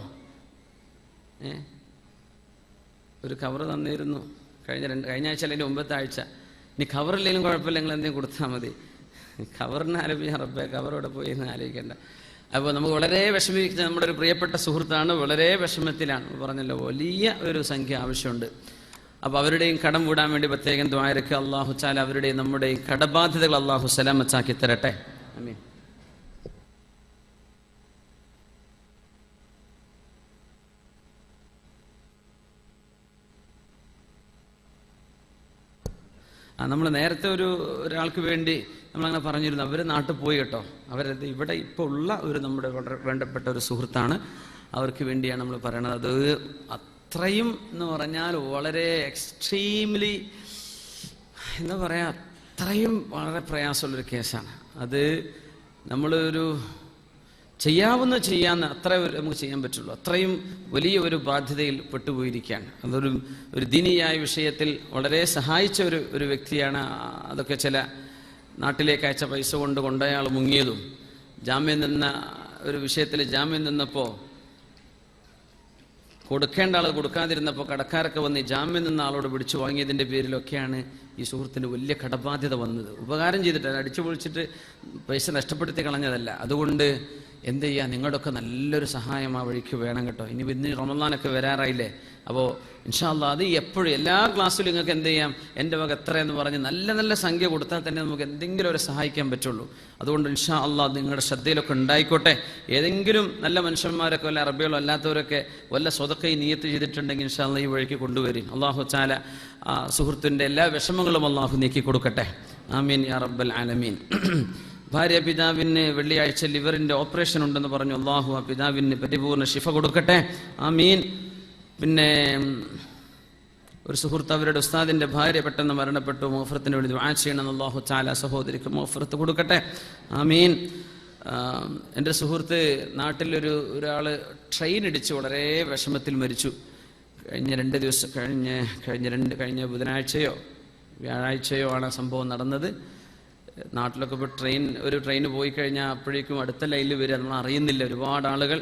ഒരു കവർ തന്നിരുന്നു കഴിഞ്ഞ ആഴ്ച അല്ലെങ്കിൽ മുമ്പത്തെ ആഴ്ച. ഇനി കവറില്ലെങ്കിലും കുഴപ്പമില്ല, നിങ്ങൾ എന്തെങ്കിലും കൊടുത്താൽ മതി. കവറിന് ആലോചിക്കാൻ റബ്ബേ, കവറോടെ പോയി എന്ന് ആലോചിക്കേണ്ട. അപ്പോൾ നമുക്ക് വളരെ വിഷമിക്കുന്ന നമ്മുടെ ഒരു പ്രിയപ്പെട്ട സുഹൃത്താണ്, വളരെ വിഷമത്തിലാണ്. പറഞ്ഞല്ലോ വലിയ ഒരു സംഖ്യ ആവശ്യമുണ്ട്. അപ്പോൾ അവരുടെയും കടം വീടാൻ വേണ്ടി പ്രത്യേകം ദുആയിരക്ക് അല്ലാഹു തആല അവരുടെയും നമ്മുടെയും കടബാധ്യതകൾ അല്ലാഹു സലാമത്താക്കി തരട്ടെ. ആമീൻ. നമ്മൾ നേരത്തെ ഒരാൾക്ക് വേണ്ടി നമ്മളങ്ങനെ പറഞ്ഞിരുന്നു, അവർ നാട്ടിൽ പോയി കേട്ടോ. അവരത് ഇവിടെ ഇപ്പോൾ ഉള്ള ഒരു നമ്മുടെ വളരെ വേണ്ടപ്പെട്ട ഒരു സുഹൃത്താണ്. അവർക്ക് വേണ്ടിയാണ് നമ്മൾ പറയണത്. അത് അത്രയും എന്ന് പറഞ്ഞാൽ വളരെ എക്സ്ട്രീംലി എന്താ പറയുക, അത്രയും വളരെ പ്രയാസമുള്ളൊരു കേസാണ്. അത് നമ്മളൊരു ചെയ്യാവുന്ന അത്ര നമുക്ക് ചെയ്യാൻ പറ്റുള്ളൂ. അത്രയും വലിയ ഒരു ബാധ്യതയിൽ പെട്ടുപോയിരിക്കുകയാണ്. അതൊരു ദീനിയായ വിഷയത്തിൽ വളരെ സഹായിച്ച ഒരു വ്യക്തിയാണ്. അതൊക്കെ ചില നാട്ടിലേക്ക് അയച്ച പൈസ കൊണ്ട് അയാൾ മുങ്ങിയതും, ജാമ്യം നിന്ന ഒരു വിഷയത്തിൽ ജാമ്യം നിന്നപ്പോൾ കൊടുക്കേണ്ട ആൾ കൊടുക്കാതിരുന്നപ്പോൾ കടക്കാരൊക്കെ വന്ന് ജാമ്യം നിന്ന ആളോട് പിടിച്ചു വാങ്ങിയതിൻ്റെ പേരിലൊക്കെയാണ് ഈ സുഹൃത്തിന് വലിയ കടബാധ്യത വന്നത്. ഉപകാരം ചെയ്തിട്ട് അടിച്ചു പൊളിച്ചിട്ട് പൈസ നഷ്ടപ്പെടുത്തി കളഞ്ഞതല്ല. അതുകൊണ്ട് എന്ത് ചെയ്യുക, നിങ്ങളുടെയൊക്കെ നല്ലൊരു സഹായം ആ വഴിക്ക് വേണം കേട്ടോ. ഇന്ന് റമളാനൊക്കെ വരാറായില്ലേ. അപ്പോൾ ഇൻഷാ അല്ലാഹ് അത് എപ്പോഴും എല്ലാ ക്ലാസ്സിലും നിങ്ങൾക്ക് എന്ത് ചെയ്യാം, എൻ്റെ വക എത്രയെന്ന് പറഞ്ഞ് നല്ല നല്ല സംഖ്യ കൊടുത്താൽ തന്നെ നമുക്ക് എന്തെങ്കിലും ഒരു സഹായിക്കാൻ പറ്റുള്ളൂ. അതുകൊണ്ട് ഇൻഷാ അല്ലാഹ് നിങ്ങളുടെ ശ്രദ്ധയിലൊക്കെ ഉണ്ടായിക്കോട്ടെ. ഏതെങ്കിലും നല്ല മനുഷ്യന്മാരൊക്കെ വല്ല അറബികളോ അല്ലാത്തവരൊക്കെ വല്ല സ്വതക്കൈ നിയത്ത് ചെയ്തിട്ടുണ്ടെങ്കിൽ ഇൻഷാ അല്ലാഹ് ഈ വഴിക്ക് കൊണ്ടുവരും. അല്ലാഹു തആല സുഹൃത്തിൻ്റെ എല്ലാ വിഷമങ്ങളും അല്ലാഹു നീക്കി കൊടുക്കട്ടെ. ആമീൻ യാ റബ്ബൽ ആലമീൻ. ഭാര്യ പിതാവിന് വെള്ളിയാഴ്ച ലിവറിൻ്റെ ഓപ്പറേഷൻ ഉണ്ടെന്ന് പറഞ്ഞു. അല്ലാഹു ആ പിതാവിന് പരിപൂർണ്ണ ശിഫ കൊടുക്കട്ടെ. ആമീൻ. പിന്നെ ഒരു സുഹൃത്ത് അവരുടെ ഉസ്താദിൻ്റെ ഭാര്യ പെട്ടെന്ന് മരണപ്പെട്ടു, മഗ്ഫിറത്തിന് വേണ്ടി ദുആ ചെയ്യണമെന്ന് അല്ലാഹു തആല സഹോദരിക്ക് മഗ്ഫിറത്ത് കൊടുക്കട്ടെ. ആമീൻ. എൻ്റെ സുഹൃത്ത് ഒരാൾ ട്രെയിൻ ഇടിച്ച് വളരെ വിഷമത്തിൽ മരിച്ചു. കഴിഞ്ഞ ബുധനാഴ്ചയോ വ്യാഴാഴ്ചയോ ആണ് സംഭവം നടന്നത്. നാട്ടിലൊക്കെ ഇപ്പോൾ ട്രെയിൻ പോയി കഴിഞ്ഞാൽ അപ്പോഴേക്കും അടുത്ത ലൈനിൽ വരിക, നമ്മൾ അറിയുന്നില്ല. ഒരുപാട് ആളുകൾ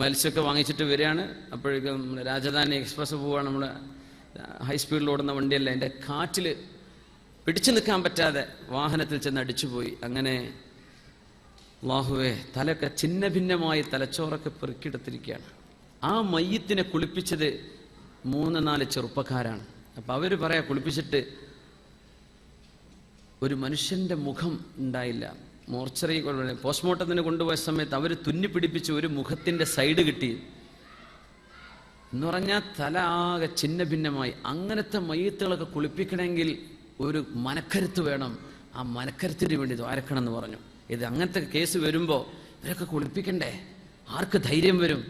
മത്സ്യമൊക്കെ വാങ്ങിച്ചിട്ട് വരികയാണ്. അപ്പോഴേക്കും രാജധാനി എക്സ്പ്രസ് പോവുകയാണ്. നമ്മൾ ഹൈ സ്പീഡിൽ ഓടുന്ന വണ്ടിയല്ല, അതിൻ്റെ കാറ്റിൽ പിടിച്ചു നിൽക്കാൻ പറ്റാതെ വാഹനത്തിൽ ചെന്ന് അടിച്ചുപോയി. അങ്ങനെ അല്ലാഹുവേ, തലയൊക്കെ ഛിന്ന ഭിന്നമായി തലച്ചോറൊക്കെ പെറുക്കിയെടുത്തിരിക്കുകയാണ്. ആ മയ്യത്തിനെ കുളിപ്പിച്ചത് 3-4 ചെറുപ്പക്കാരാണ്. അപ്പം അവർ പറയാ, കുളിപ്പിച്ചിട്ട് ഒരു മനുഷ്യൻ്റെ മുഖം ഉണ്ടായില്ല. മോർച്ചറി പോസ്റ്റ്മോർട്ടത്തിന് കൊണ്ടുപോയ സമയത്ത് അവർ തുന്നി പിടിപ്പിച്ച് ഒരു മുഖത്തിൻ്റെ സൈഡ് കിട്ടി എന്ന് പറഞ്ഞാൽ തല ആകെ ഛിന്ന ഭിന്നമായി. അങ്ങനത്തെ മയ്യത്തുകളൊക്കെ കുളിപ്പിക്കണമെങ്കിൽ ഒരു മനക്കരുത്ത് വേണം. ആ മനക്കരുത്തിന് വേണ്ടി ദ്വാരക്കണം എന്ന് പറഞ്ഞു. ഇത് അങ്ങനത്തെ കേസ് വരുമ്പോൾ ഇവരൊക്കെ കുളിപ്പിക്കണ്ടേ? ആർക്ക് ധൈര്യം വരും?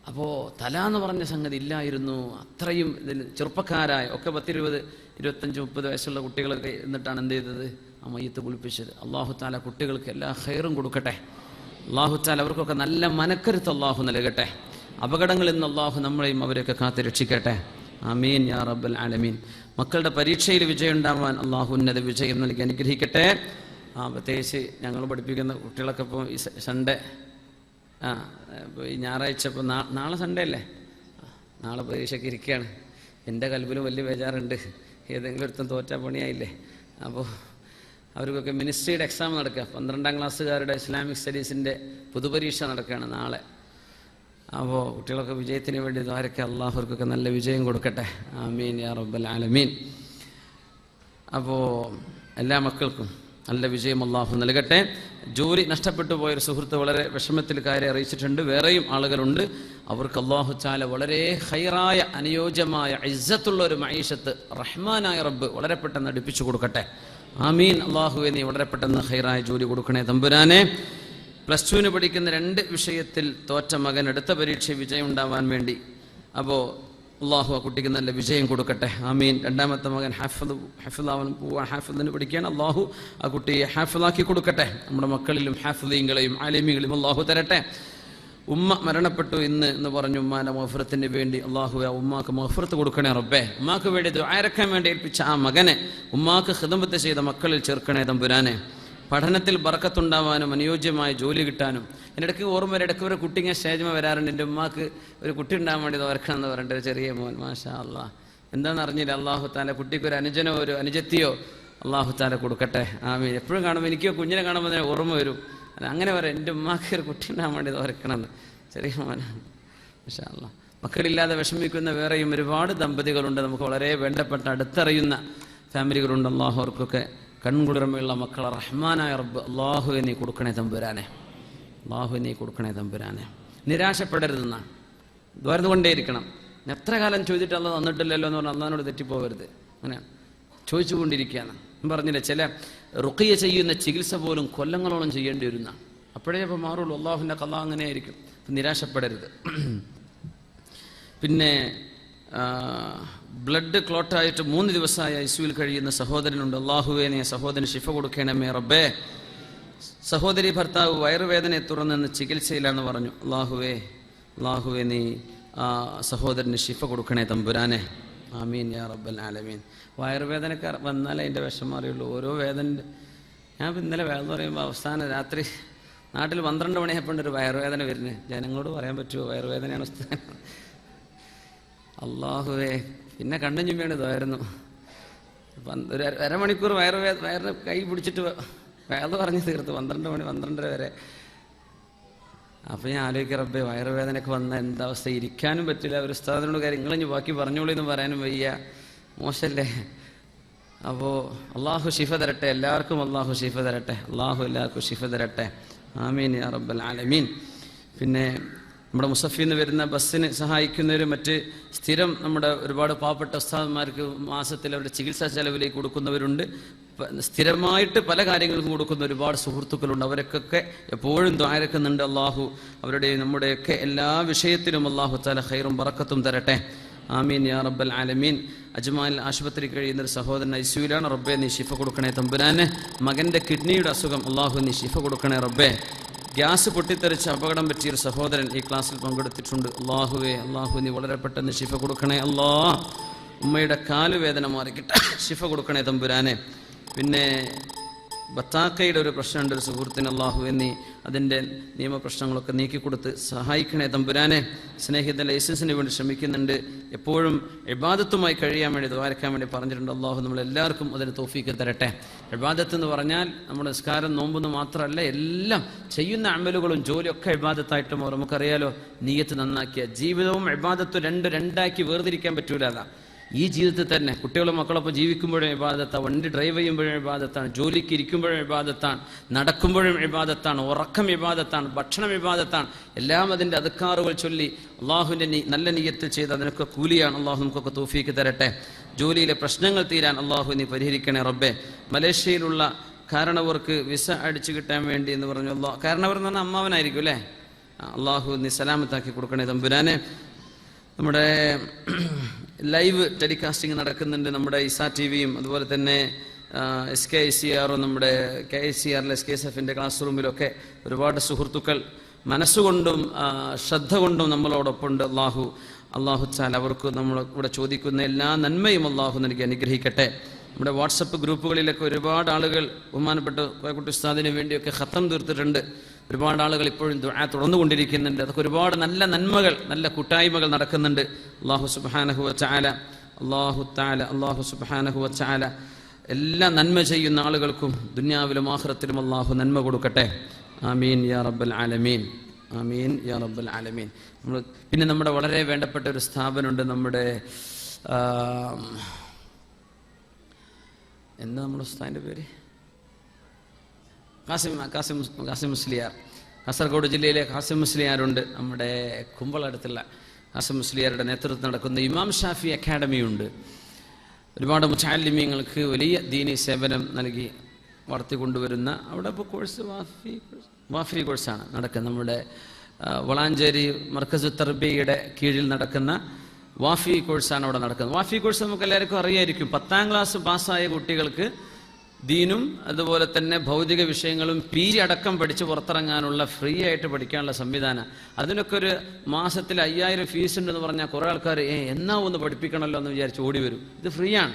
അപ്പോൾ തല എന്ന് പറഞ്ഞ സംഗതി ഇല്ലായിരുന്നു. അത്രയും ഇതിൽ ചെറുപ്പക്കാരായ ഒക്കെ 10, 20, 25, 30 വയസ്സുള്ള കുട്ടികളൊക്കെ എന്നിട്ടാണ് എന്ത് ചെയ്തത്? ആ മയ്യത്ത് കുളിപ്പിച്ചത്. അല്ലാഹു തആല കുട്ടികൾക്ക് എല്ലാ ഖൈറും കൊടുക്കട്ടെ. അല്ലാഹു തആല അവർക്കൊക്കെ നല്ല മനക്കരുത്ത് അല്ലാഹു നൽകട്ടെ. അപകടങ്ങളിൽ നിന്ന് അല്ലാഹു നമ്മളെയും അവരെയൊക്കെ കാത്ത് രക്ഷിക്കട്ടെ. ആമീൻ യാ റബ്ബൽ ആലമീൻ. മക്കളുടെ പരീക്ഷയിൽ വിജയം ഉണ്ടാവാൻ അല്ലാഹു ഉന്നത വിജയം നൽകി അനുഗ്രഹിക്കട്ടെ. പ്രത്യേകിച്ച് ഞങ്ങൾ പഠിപ്പിക്കുന്ന കുട്ടികളൊക്കെ ഇപ്പോൾ ഈ സൺഡേ ഇപ്പോൾ ഈ ഞായറാഴ്ച ഇപ്പോൾ നാളെ സൺഡേ അല്ലേ? നാളെ പരീക്ഷയ്ക്ക് ഇരിക്കുകയാണ്. എൻ്റെ കൽബിലും വലിയ ബേജാറുണ്ട്. ഏതെങ്കിലും ഒരുത്തം തോറ്റാ പണിയായില്ലേ? അപ്പോൾ അവർക്കൊക്കെ മിനിസ്ട്രിയുടെ എക്സാം നടക്കുക. 12ാം ക്ലാസ്സുകാരുടെ ഇസ്ലാമിക് സ്റ്റഡീസിൻ്റെ പൊതുപരീക്ഷ നടക്കുകയാണ് നാളെ. അപ്പോൾ കുട്ടികളൊക്കെ വിജയത്തിന് വേണ്ടി ദ്വാരക്കെ അല്ലാഹുവർക്കൊക്കെ നല്ല വിജയം കൊടുക്കട്ടെ. ആമീൻ യാ റബ്ബൽ ആലമീൻ. അപ്പോൾ എല്ലാ മക്കൾക്കും നല്ല വിജയം അല്ലാഹു നൽകട്ടെ. ജോലി നഷ്ടപ്പെട്ടു പോയൊരു സുഹൃത്ത് വളരെ വിഷമത്തിൽ കാര്യം അറിയിച്ചിട്ടുണ്ട്. വേറെയും ആളുകളുണ്ട്. അവർക്ക് അല്ലാഹു തആല വളരെ ഖൈറായ അനുയോജ്യമായ ഇസ്സത്തുള്ള ഒരു മഈശത്ത് റഹ്മാനായ റബ്ബ് വളരെ പെട്ടെന്ന് അടുപ്പിച്ചു കൊടുക്കട്ടെ. ആമീൻ. അല്ലാഹുവേ, നീ വളരെ പെട്ടെന്ന് ഖൈറായ ജോലി കൊടുക്കണേ തമ്പുരാനെ. +2 പഠിക്കുന്ന 2 വിഷയത്തിൽ തോറ്റ മകൻ അടുത്ത പരീക്ഷ വിജയം ഉണ്ടാവാൻ വേണ്ടി, അപ്പോൾ അല്ലാഹു ആ കുട്ടിക്ക് നല്ല വിജയം കൊടുക്കട്ടെ. ആമീൻ. 2ാമത്തെ മകൻ ഹാഫിളാവാൻ പോവാൻ, ഹാഫിളിന് പഠിക്കുകയാണ്. അല്ലാഹു ആ കുട്ടിയെ ഹാഫിളാക്കി കൊടുക്കട്ടെ. നമ്മുടെ മക്കളിലും ഹാഫിളീങ്ങളെയും ആലിമീകളെയും അല്ലാഹു തരട്ടെ. ഉമ്മ മരണപ്പെട്ടു എന്ന് പറഞ്ഞു. ഉമ്മാൻ്റെ മഗ്ഫിറത്തിന് വേണ്ടി അല്ലാഹു ആ ഉമ്മാക്ക് മഗ്ഫിറത്ത് കൊടുക്കണേ റബ്ബേ. ഉമ്മാക്ക് വേണ്ടി ദുആരക്കാൻ വേണ്ടി ഏൽപ്പിച്ച ആ മകനെ ഉമ്മാക്ക് ഖിദ്മത്ത് ചെയ്ത മക്കളിൽ ചേർക്കണേ തമ്പുരാനെ. പഠനത്തിൽ ബർക്കത്തുണ്ടാവാനും അനുയോജ്യമായ ജോലി കിട്ടാനും. ഇടയ്ക്ക് ഓർമ്മ വരെ ഇടയ്ക്ക് ഒരു കുട്ടി ഇങ്ങനെ സ്റ്റേജിൽ വരാറുണ്ട്. എൻ്റെ ഉമ്മാക്ക് ഒരു കുട്ടി ഉണ്ടാകാൻ വേണ്ടി ഓർക്കണം എന്ന് പറഞ്ഞിട്ട് ഒരു ചെറിയ മോൻ. മാഷാ അല്ലാഹ്, എന്താണെന്ന് അറിഞ്ഞില്ല. അല്ലാഹു തആല കുട്ടിക്ക് ഒരു അനുജനോ ഒരു അനുജത്തിയോ അല്ലാഹു തആല കൊടുക്കട്ടെ. ആമീൻ. എപ്പോഴും കാണുമ്പോൾ എനിക്കോ കുഞ്ഞിനെ കാണുമ്പോൾ തന്നെ ഓർമ്മ വരും. അങ്ങനെ പറയാം, എൻ്റെ ഉമ്മാക്ക് ഒരു കുട്ടി ഉണ്ടാകാൻ വേണ്ടി ഓർക്കണം. ചെറിയ മോനാണ്. മാഷാ അല്ലാഹ്. മക്കളില്ലാതെ വിഷമിക്കുന്ന വേറെയും ഒരുപാട് ദമ്പതികളുണ്ട്. നമുക്ക് വളരെ വേണ്ടപ്പെട്ട അടുത്തറിയുന്ന ഫാമിലികളുണ്ട്. അല്ലാഹു അവർക്കൊക്കെ കൺകുളിർമയുള്ള മക്കളെ റഹ്മാനായ റബ്ബ് അല്ലാഹുവേ നീ കൊടുക്കണേ തമ്പുരാനെ. അല്ലാഹുവേ നീ കൊടുക്കണേ തമ്പുരാനെ. നിരാശപ്പെടരുതെന്നാണ് ദ്വാരന്നുകൊണ്ടേയിരിക്കണം. എത്ര കാലം ചോദിച്ചിട്ട് അല്ലാഹ് തന്നിട്ടില്ലല്ലോ എന്ന് പറഞ്ഞാൽ അല്ലാഹുവിനോട് തെറ്റിപ്പോകരുത്. അങ്ങനെയാണ് ചോദിച്ചുകൊണ്ടിരിക്കുകയാണ്. പറഞ്ഞില്ലേ, ചില റുഖിയ ചെയ്യുന്ന ചികിത്സ പോലും കൊല്ലങ്ങളോളം ചെയ്യേണ്ടി വരുന്ന. അപ്പോഴേ അപ്പോൾ മാറുള്ളൂ. അല്ലാഹുവിൻ്റെ ഖള അങ്ങനെയായിരിക്കും. നിരാശപ്പെടരുത്. പിന്നെ ബ്ലഡ് ക്ലോട്ടായിട്ട് 3 ദിവസമായി ഐസിയുവിൽ കഴിയുന്ന സഹോദരനുണ്ട്. അല്ലാഹുവേ, നീ സഹോദരന് ശിഫ കൊടുക്കണമേ റബ്ബേ. സഹോദരി ഭർത്താവ് വയറുവേദനയെ തുടർന്ന് ചികിത്സയിലാണെന്ന് പറഞ്ഞു. അല്ലാഹുവേ നീ സഹോദരന് ശിഫ കൊടുക്കണേ തമ്പുരാനെ. ആമീൻ യാ റബ്ബൽ ആലമീൻ. വയറുവേദനക്കാർ വന്നാലേ അതിൻ്റെ വിഷമം അറിയുള്ളൂ. ഓരോ വേദന. ഞാൻ ഇന്നലെ വേദന പറയുമ്പോൾ അവസാനം രാത്രി നാട്ടിൽ 12 മണിയായപ്പോണ്ട് ഒരു വയറുവേദന വരുന്നത്. ജനങ്ങളോട് പറയാൻ പറ്റുമോ വയറുവേദനയാണ് ഉസ്താദ്? അല്ലാഹുവേ, പിന്നെ കണ്ണും ചുമ്മിയാണ് ഇതായിരുന്നു. ഒരു അരമണിക്കൂർ വയറിന് കൈ പിടിച്ചിട്ട് വേദ പറഞ്ഞ് തീർത്ത് 12 മണി 12:30 വരെ. അപ്പം ഞാൻ ആലോചിക്കുക, റബ്ബേ, വയറുവേദനയൊക്കെ വന്ന എന്താ അവസ്ഥ? ഇരിക്കാനും പറ്റില്ല. ഒരു ഉസ്താദിനോട് കാര്യം നിങ്ങളിഞ്ഞ് ബാക്കി പറഞ്ഞോളൂ എന്ന് പറയാനും വയ്യ. മോശമല്ലേ? അപ്പോൾ അള്ളാഹു ശിഫ തരട്ടെ. എല്ലാവർക്കും അള്ളാഹു ശിഫ തരട്ടെ. അള്ളാഹു എല്ലാവർക്കും ശിഫ തരട്ടെ. ആമീൻ യാ റബ്ബൽ ആലമീൻ. പിന്നെ നമ്മുടെ മുസഫിൽ നിന്ന് വരുന്ന ബസ്സിന് സഹായിക്കുന്നവരും മറ്റ് സ്ഥിരം നമ്മുടെ ഒരുപാട് പാവപ്പെട്ട ഉസ്താദന്മാർക്ക് മാസത്തിൽ അവരുടെ ചികിത്സാ ചെലവിലേക്ക് കൊടുക്കുന്നവരുണ്ട്. സ്ഥിരമായിട്ട് പല കാര്യങ്ങൾക്കും കൊടുക്കുന്ന ഒരുപാട് സുഹൃത്തുക്കളുണ്ട്. അവർക്കൊക്കെ എപ്പോഴും ദ്വാരക്കുന്നുണ്ട്. അള്ളാഹു അവരുടെ നമ്മുടെയൊക്കെ എല്ലാ വിഷയത്തിലും അള്ളാഹു തആല ഖൈറും ബറക്കത്തും തരട്ടെ. ആമീൻ യാ റബ്ബൽ ആലമീൻ. അജ്മാനിൽ ആശുപത്രി കഴിയുന്ന ഒരു സഹോദരൻ ഐസിയുലാണ്. റബ്ബേ, നീ ശിഫ കൊടുക്കണേ തമ്പുരാനെ. മകൻ്റെ കിഡ്നിയുടെ അസുഖം, അള്ളാഹു നീ ശിഫ കൊടുക്കണേ റബ്ബേ. ഗ്യാസ് പൊട്ടിത്തെറിച്ച് അപകടം പറ്റിയൊരു സഹോദരൻ ഈ ക്ലാസ്സിൽ പങ്കെടുത്തിട്ടുണ്ട്. അള്ളാഹു നീ വളരെ പെട്ടെന്ന് ശിഫ കൊടുക്കണേ അല്ലാ. ഉമ്മയുടെ കാലുവേദന മാറിക്കിട്ട ശിഫ കൊടുക്കണേ തമ്പുരാനെ. പിന്നെ ബത്താക്കയുടെ ഒരു പ്രശ്നമുണ്ട് ഒരു സുഹൃത്തിന്. അള്ളാഹു എന്നീ അതിൻ്റെ നിയമപ്രശ്നങ്ങളൊക്കെ നീക്കിക്കൊടുത്ത് സഹായിക്കണേ തമ്പുരാനെ. സ്നേഹിത ലൈസൻസിന് വേണ്ടി ശ്രമിക്കുന്നുണ്ട്. എപ്പോഴും ഇബാദത്തുമായി കഴിയാൻ വേണ്ടി ദ്വാരക്കാൻ വേണ്ടി പറഞ്ഞിട്ടുണ്ട്. അള്ളാഹു നമ്മളെല്ലാവർക്കും അതിന് തൗഫീക്ക് തരട്ടെ. ഇബാദത്ത് എന്ന് പറഞ്ഞാൽ നമ്മുടെ നിസ്കാരം നോമ്പെന്ന് മാത്രമല്ല, എല്ലാം ചെയ്യുന്ന അമലുകളും ജോലിയൊക്കെ ഇബാദത്തായിട്ട് മാറും. നമുക്കറിയാലോ, നിയ്യത്ത് നന്നാക്കിയ ജീവിതവും ഇബാദത്തും രണ്ടാക്കി വേർതിരിക്കാൻ പറ്റൂല. അതാ ഈ ജീവിതത്തിൽ തന്നെ കുട്ടികളും മക്കളൊപ്പം ജീവിക്കുമ്പോഴും ഇബാദത്താണ്, വണ്ടി ഡ്രൈവ് ചെയ്യുമ്പോഴും ഇബാദത്താണ്, ജോലിക്ക് ഇരിക്കുമ്പോഴും ഇബാദത്താണ്, നടക്കുമ്പോഴും ഇബാദത്താണ്, ഉറക്കം ഇബാദത്താണ്, ഭക്ഷണം ഇബാദത്താണ്. എല്ലാം അതിൻ്റെ അദ്കാറുകൾ ചൊല്ലി അള്ളാഹുവിൻ്റെ നല്ല നിയ്യത്ത് ചെയ്ത് അതിനൊക്കെ കൂലിയാണ്. അള്ളാഹു നമുക്കൊക്കെ തൗഫീക്ക് തരട്ടെ. ജോലിയിലെ പ്രശ്നങ്ങൾ തീരാൻ അള്ളാഹു നീ പരിഹരിക്കണേ റബ്ബേ. മലേഷ്യയിലുള്ള കാരണവർക്ക് വിസ അടിച്ചു കിട്ടാൻ വേണ്ടി എന്ന് പറഞ്ഞു. കാരണവർ എന്ന് പറഞ്ഞാൽ അമ്മാവനായിരിക്കും അല്ലേ. അള്ളാഹു നീ സലാമത്താക്കി കൊടുക്കണേ തമ്പുരാനെ. നമ്മുടെ ലൈവ് ടെലികാസ്റ്റിംഗ് നടക്കുന്നുണ്ട്. നമ്മുടെ ഇസാ ടി വിയും അതുപോലെ തന്നെ SKICR നമ്മുടെ KICRലെ SKSFൻ്റെ ക്ലാസ് റൂമിലൊക്കെ ഒരുപാട് സുഹൃത്തുക്കൾ മനസ്സുകൊണ്ടും ശ്രദ്ധ കൊണ്ടും നമ്മളോടൊപ്പമുണ്ട്. അള്ളാഹു ചാൽ അവർക്ക് നമ്മൾ ഇവിടെ ചോദിക്കുന്ന എല്ലാ നന്മയും അള്ളാഹു നൽകി അനുഗ്രഹിക്കട്ടെ. നമ്മുടെ വാട്സപ്പ് ഗ്രൂപ്പുകളിലൊക്കെ ഒരുപാട് ആളുകൾ ബഹുമാനപ്പെട്ട കോയക്കുട്ടി ഉസ്താദിന് വേണ്ടിയൊക്കെ ഖത്തം തീർത്തിട്ടുണ്ട്. ഒരുപാട് ആളുകൾ ഇപ്പോഴും ദുആ തുടർന്നുകൊണ്ടിരിക്കുന്നുണ്ട്. അതൊക്കെ ഒരുപാട് നല്ല നന്മകൾ, നല്ല കൂട്ടായ്മകൾ നടക്കുന്നുണ്ട്. അല്ലാഹു സുബ്ഹാനഹു വ തആല എല്ലാ നന്മ ചെയ്യുന്ന ആളുകൾക്കും ദുനിയാവിലും ആഖിറത്തിലും അല്ലാഹു നന്മ കൊടുക്കട്ടെ. ആമീൻ യാ റബ്ബൽ ആലമീൻ. ആമീൻ യാ റബ്ബൽ ആലമീൻ. പിന്നെ നമ്മുടെ വളരെ വേണ്ടപ്പെട്ട ഒരു സ്ഥാപനമുണ്ട്. നമ്മുടെ എന്താ നമ്മുടെ ഉസ്താദിൻ്റെ പേര്? കാസിം മുസ്ലിയാർ. കാസർഗോഡ് ജില്ലയിലെ കാസിം മുസ്ലിയാരുണ്ട്. നമ്മുടെ കുമ്പളടുത്തുള്ള കാസിം മുസ്ലിയാരുടെ നേതൃത്വത്തിൽ നടക്കുന്ന ഇമാം ഷാഫി അക്കാഡമിയുണ്ട്. ഒരുപാട് മുതഅല്ലിമീങ്ങൾക്ക് വലിയ ദീനി സേവനം നൽകി വളർത്തിക്കൊണ്ടുവരുന്ന അവിടെ ഇപ്പോൾ കോഴ്സ് വാഫി കോഴ്സാണ് നടക്കുന്നത്. നമ്മുടെ വളാഞ്ചേരി മർക്കസ് തർബിയയുടെ കീഴിൽ നടക്കുന്ന വാഫി കോഴ്സാണ് അവിടെ നടക്കുന്നത്. വാഫി കോഴ്സ് നമുക്ക് എല്ലാവർക്കും അറിയായിരിക്കും. 10ാം ക്ലാസ് പാസ്സായ കുട്ടികൾക്ക് ദീനും അതുപോലെ തന്നെ ഭൗതിക വിഷയങ്ങളും PG അടക്കം പഠിച്ച് പുറത്തിറങ്ങാനുള്ള ഫ്രീ ആയിട്ട് പഠിക്കാനുള്ള സംവിധാനം. അതിനൊക്കെ ഒരു മാസത്തിൽ 5000 ഫീസ് ഉണ്ടെന്ന് പറഞ്ഞാൽ കുറേ ആൾക്കാർ എന്നാ ഒന്ന് പഠിപ്പിക്കണമല്ലോ എന്ന് വിചാരിച്ച് ഓടി വരും. ഇത് ഫ്രീ ആണ്.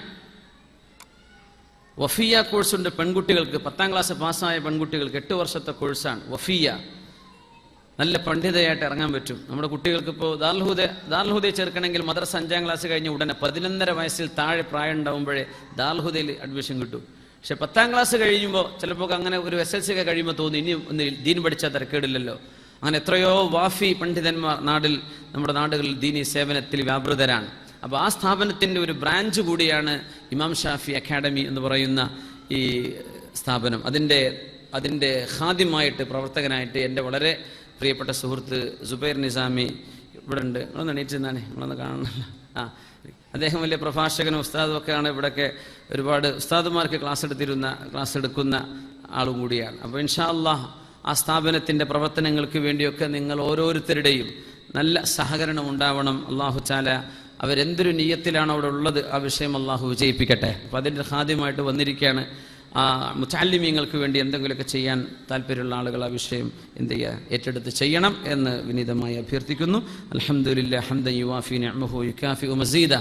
വഫിയ കോഴ്സുണ്ട് പെൺകുട്ടികൾക്ക്. 10ാം ക്ലാസ് പാസ്സായ പെൺകുട്ടികൾക്ക് 8 വർഷത്തെ കോഴ്സാണ് വഫിയ. നല്ല പണ്ഡിതയായിട്ട് ഇറങ്ങാൻ പറ്റും. നമ്മുടെ കുട്ടികൾക്ക് ഇപ്പോൾ ദാർൽഹുദയെ ചേർക്കണമെങ്കിൽ മദ്രസ 5ാം ക്ലാസ് കഴിഞ്ഞ് ഉടനെ 11.5 വയസ്സിൽ താഴെ പ്രായം ഉണ്ടാകുമ്പോഴേ ദാർൽഹുദയിൽ അഡ്മിഷൻ കിട്ടും. പക്ഷെ 10ാം ക്ലാസ് കഴിയുമ്പോൾ ചിലപ്പോൾ അങ്ങനെ ഒരു SLC ഒക്കെ കഴിയുമ്പോൾ തോന്നി ഇനി ഒന്ന് ദീൻ പഠിച്ചാൽ തിരക്കേടില്ലല്ലോ. അങ്ങനെ എത്രയോ വാഫി പണ്ഡിതന്മാർ നമ്മുടെ നാടുകളിൽ ദീനി സേവനത്തിൽ വ്യാപൃതരാണ്. അപ്പോൾ ആ സ്ഥാപനത്തിൻ്റെ ഒരു ബ്രാഞ്ച് കൂടിയാണ് ഇമാം ഷാഫി അക്കാഡമി എന്ന് പറയുന്ന ഈ സ്ഥാപനം. അതിൻ്റെ ഖാദിമായിട്ട് പ്രവർത്തകനായിട്ട് എൻ്റെ വളരെ പ്രിയപ്പെട്ട സുഹൃത്ത് സുബൈർ നിസാമി ഇവിടെ ഉണ്ട്. നിങ്ങളൊന്ന് എണീറ്റിരുന്നാണേ, നിങ്ങളൊന്ന് കാണണമല്ലോ. അദ്ദേഹം വലിയ പ്രഭാഷകനും ഉസ്താദും ഒക്കെയാണ്. ഇവിടെയൊക്കെ ഒരുപാട് ഉസ്താദുമാർക്ക് ക്ലാസ് എടുക്കുന്ന ആളും കൂടിയാണ്. അപ്പോൾ ഇൻഷാ അല്ലാഹ് ആ സ്ഥാപനത്തിൻ്റെ പ്രവർത്തനങ്ങൾക്ക് വേണ്ടിയൊക്കെ നിങ്ങൾ ഓരോരുത്തരുടെയും നല്ല സഹകരണം ഉണ്ടാവണം. അല്ലാഹു തആല അവരെന്തൊരു നിയ്യത്തിലാണ് അവിടെ ഉള്ളത് ആ വിഷയം അല്ലാഹു വിജയിപ്പിക്കട്ടെ. അപ്പോൾ അതിൻ്റെ ഖാദിമായിട്ട് വന്നിരിക്കുകയാണ്. മുതഅല്ലിമീങ്ങൾക്ക് വേണ്ടി എന്തെങ്കിലുമൊക്കെ ചെയ്യാൻ താല്പര്യമുള്ള ആളുകൾ ആ വിഷയം ഏറ്റെടുത്ത് ചെയ്യണം എന്ന് വിനീതമായി അഭ്യർത്ഥിക്കുന്നു. അൽഹംദുലില്ലാഹി ഹംദൻ യുവാഫി നിഅമഹു യുകാഫിഉ മസീദ.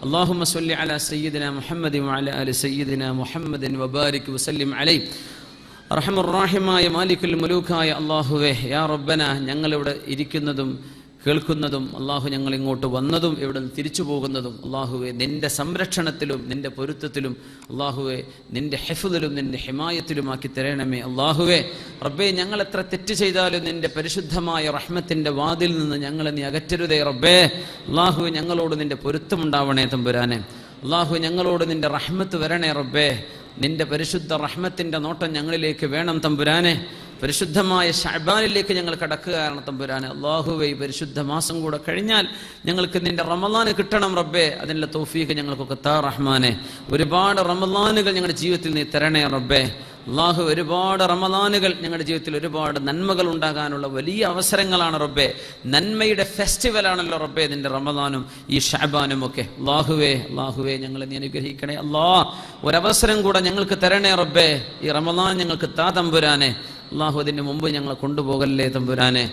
അല്ലാഹുമ്മ സ്വല്ലി അലാ സയ്യിദിനാ മുഹമ്മദിൻ വഅലാ ആലി സയ്യിദിനാ മുഹമ്മദിൻ വബാരിക് വസല്ലിം അലൈഹി. അർഹമർ റഹീമായ മാലിക്കുൽ മുലൂക്കായ അല്ലാഹുവേ, യാ റബ്ബന, ഞങ്ങളിവിടെ ഇരിക്കുന്നതും കേൾക്കുന്നതും അള്ളാഹു ഞങ്ങൾ ഇങ്ങോട്ട് വന്നതും ഇവിടെ തിരിച്ചു പോകുന്നതും അള്ളാഹുവെ നിൻ്റെ സംരക്ഷണത്തിലും നിൻ്റെ പൊരുത്തത്തിലും അള്ളാഹുവെ നിൻ്റെ ഹിഫ്ദിലും നിൻ്റെ ഹിമായത്തിലുമാക്കി തരണമേ. അള്ളാഹുവെ റബ്ബേ, ഞങ്ങൾ എത്ര തെറ്റ് ചെയ്താലും നിൻ്റെ പരിശുദ്ധമായ റഹ്മത്തിൻ്റെ വാതിൽ നിന്ന് ഞങ്ങളെ നീ അകറ്റരുതേ റബ്ബേ. അള്ളാഹുവെ, ഞങ്ങളോട് നിൻ്റെ പൊരുത്തമുണ്ടാവണേ തമ്പുരാനെ. അള്ളാഹു, ഞങ്ങളോട് നിൻ്റെ റഹ്മത്ത് വരണേ റബ്ബേ. നിൻ്റെ പരിശുദ്ധ റഹ്മത്തിൻ്റെ നോട്ടം ഞങ്ങളിലേക്ക് വേണം തമ്പുരാനെ. പരിശുദ്ധമായ ശഅബാനിലേക്ക് ഞങ്ങൾ കടക്കുകയാണ് തമ്പുരാനെ. അല്ലാഹുവേ, പരിശുദ്ധ മാസം കൂടെ കഴിഞ്ഞാൽ ഞങ്ങൾക്ക് നിന്റെ റമളാൻ കിട്ടണം റബ്ബേ. അതിനുള്ള തൗഫീഖ് ഞങ്ങൾക്കൊക്കെ താ റഹ്മാനെ. ഒരുപാട് റമളാനുകൾ ഞങ്ങളുടെ ജീവിതത്തിൽ നീ തരണേ റബ്ബേ. അല്ലാഹു, ഒരുപാട് റമളാനുകൾ ഞങ്ങളുടെ ജീവിതത്തിൽ ഒരുപാട് നന്മകൾ ഉണ്ടാകാനുള്ള വലിയ അവസരങ്ങളാണ് റബ്ബേ. നന്മയുടെ ഫെസ്റ്റിവലാണല്ലോ റബ്ബേ നിന്റെ റമളാനും ഈ ശഅബാനും ഒക്കെ. അല്ലാഹുവേ, ഞങ്ങളെ നീ അനുഗ്രഹിക്കണേ. ഒരവസരം കൂടെ ഞങ്ങൾക്ക് തരണേ റബ്ബേ. ഈ റമളാൻ ഞങ്ങൾക്ക് താ തമ്പുരാനെ. അല്ലാഹു, അതിന് മുമ്പ് ഞങ്ങളെ കൊണ്ടുപോകല്ലേ തമ്പുരാനെ.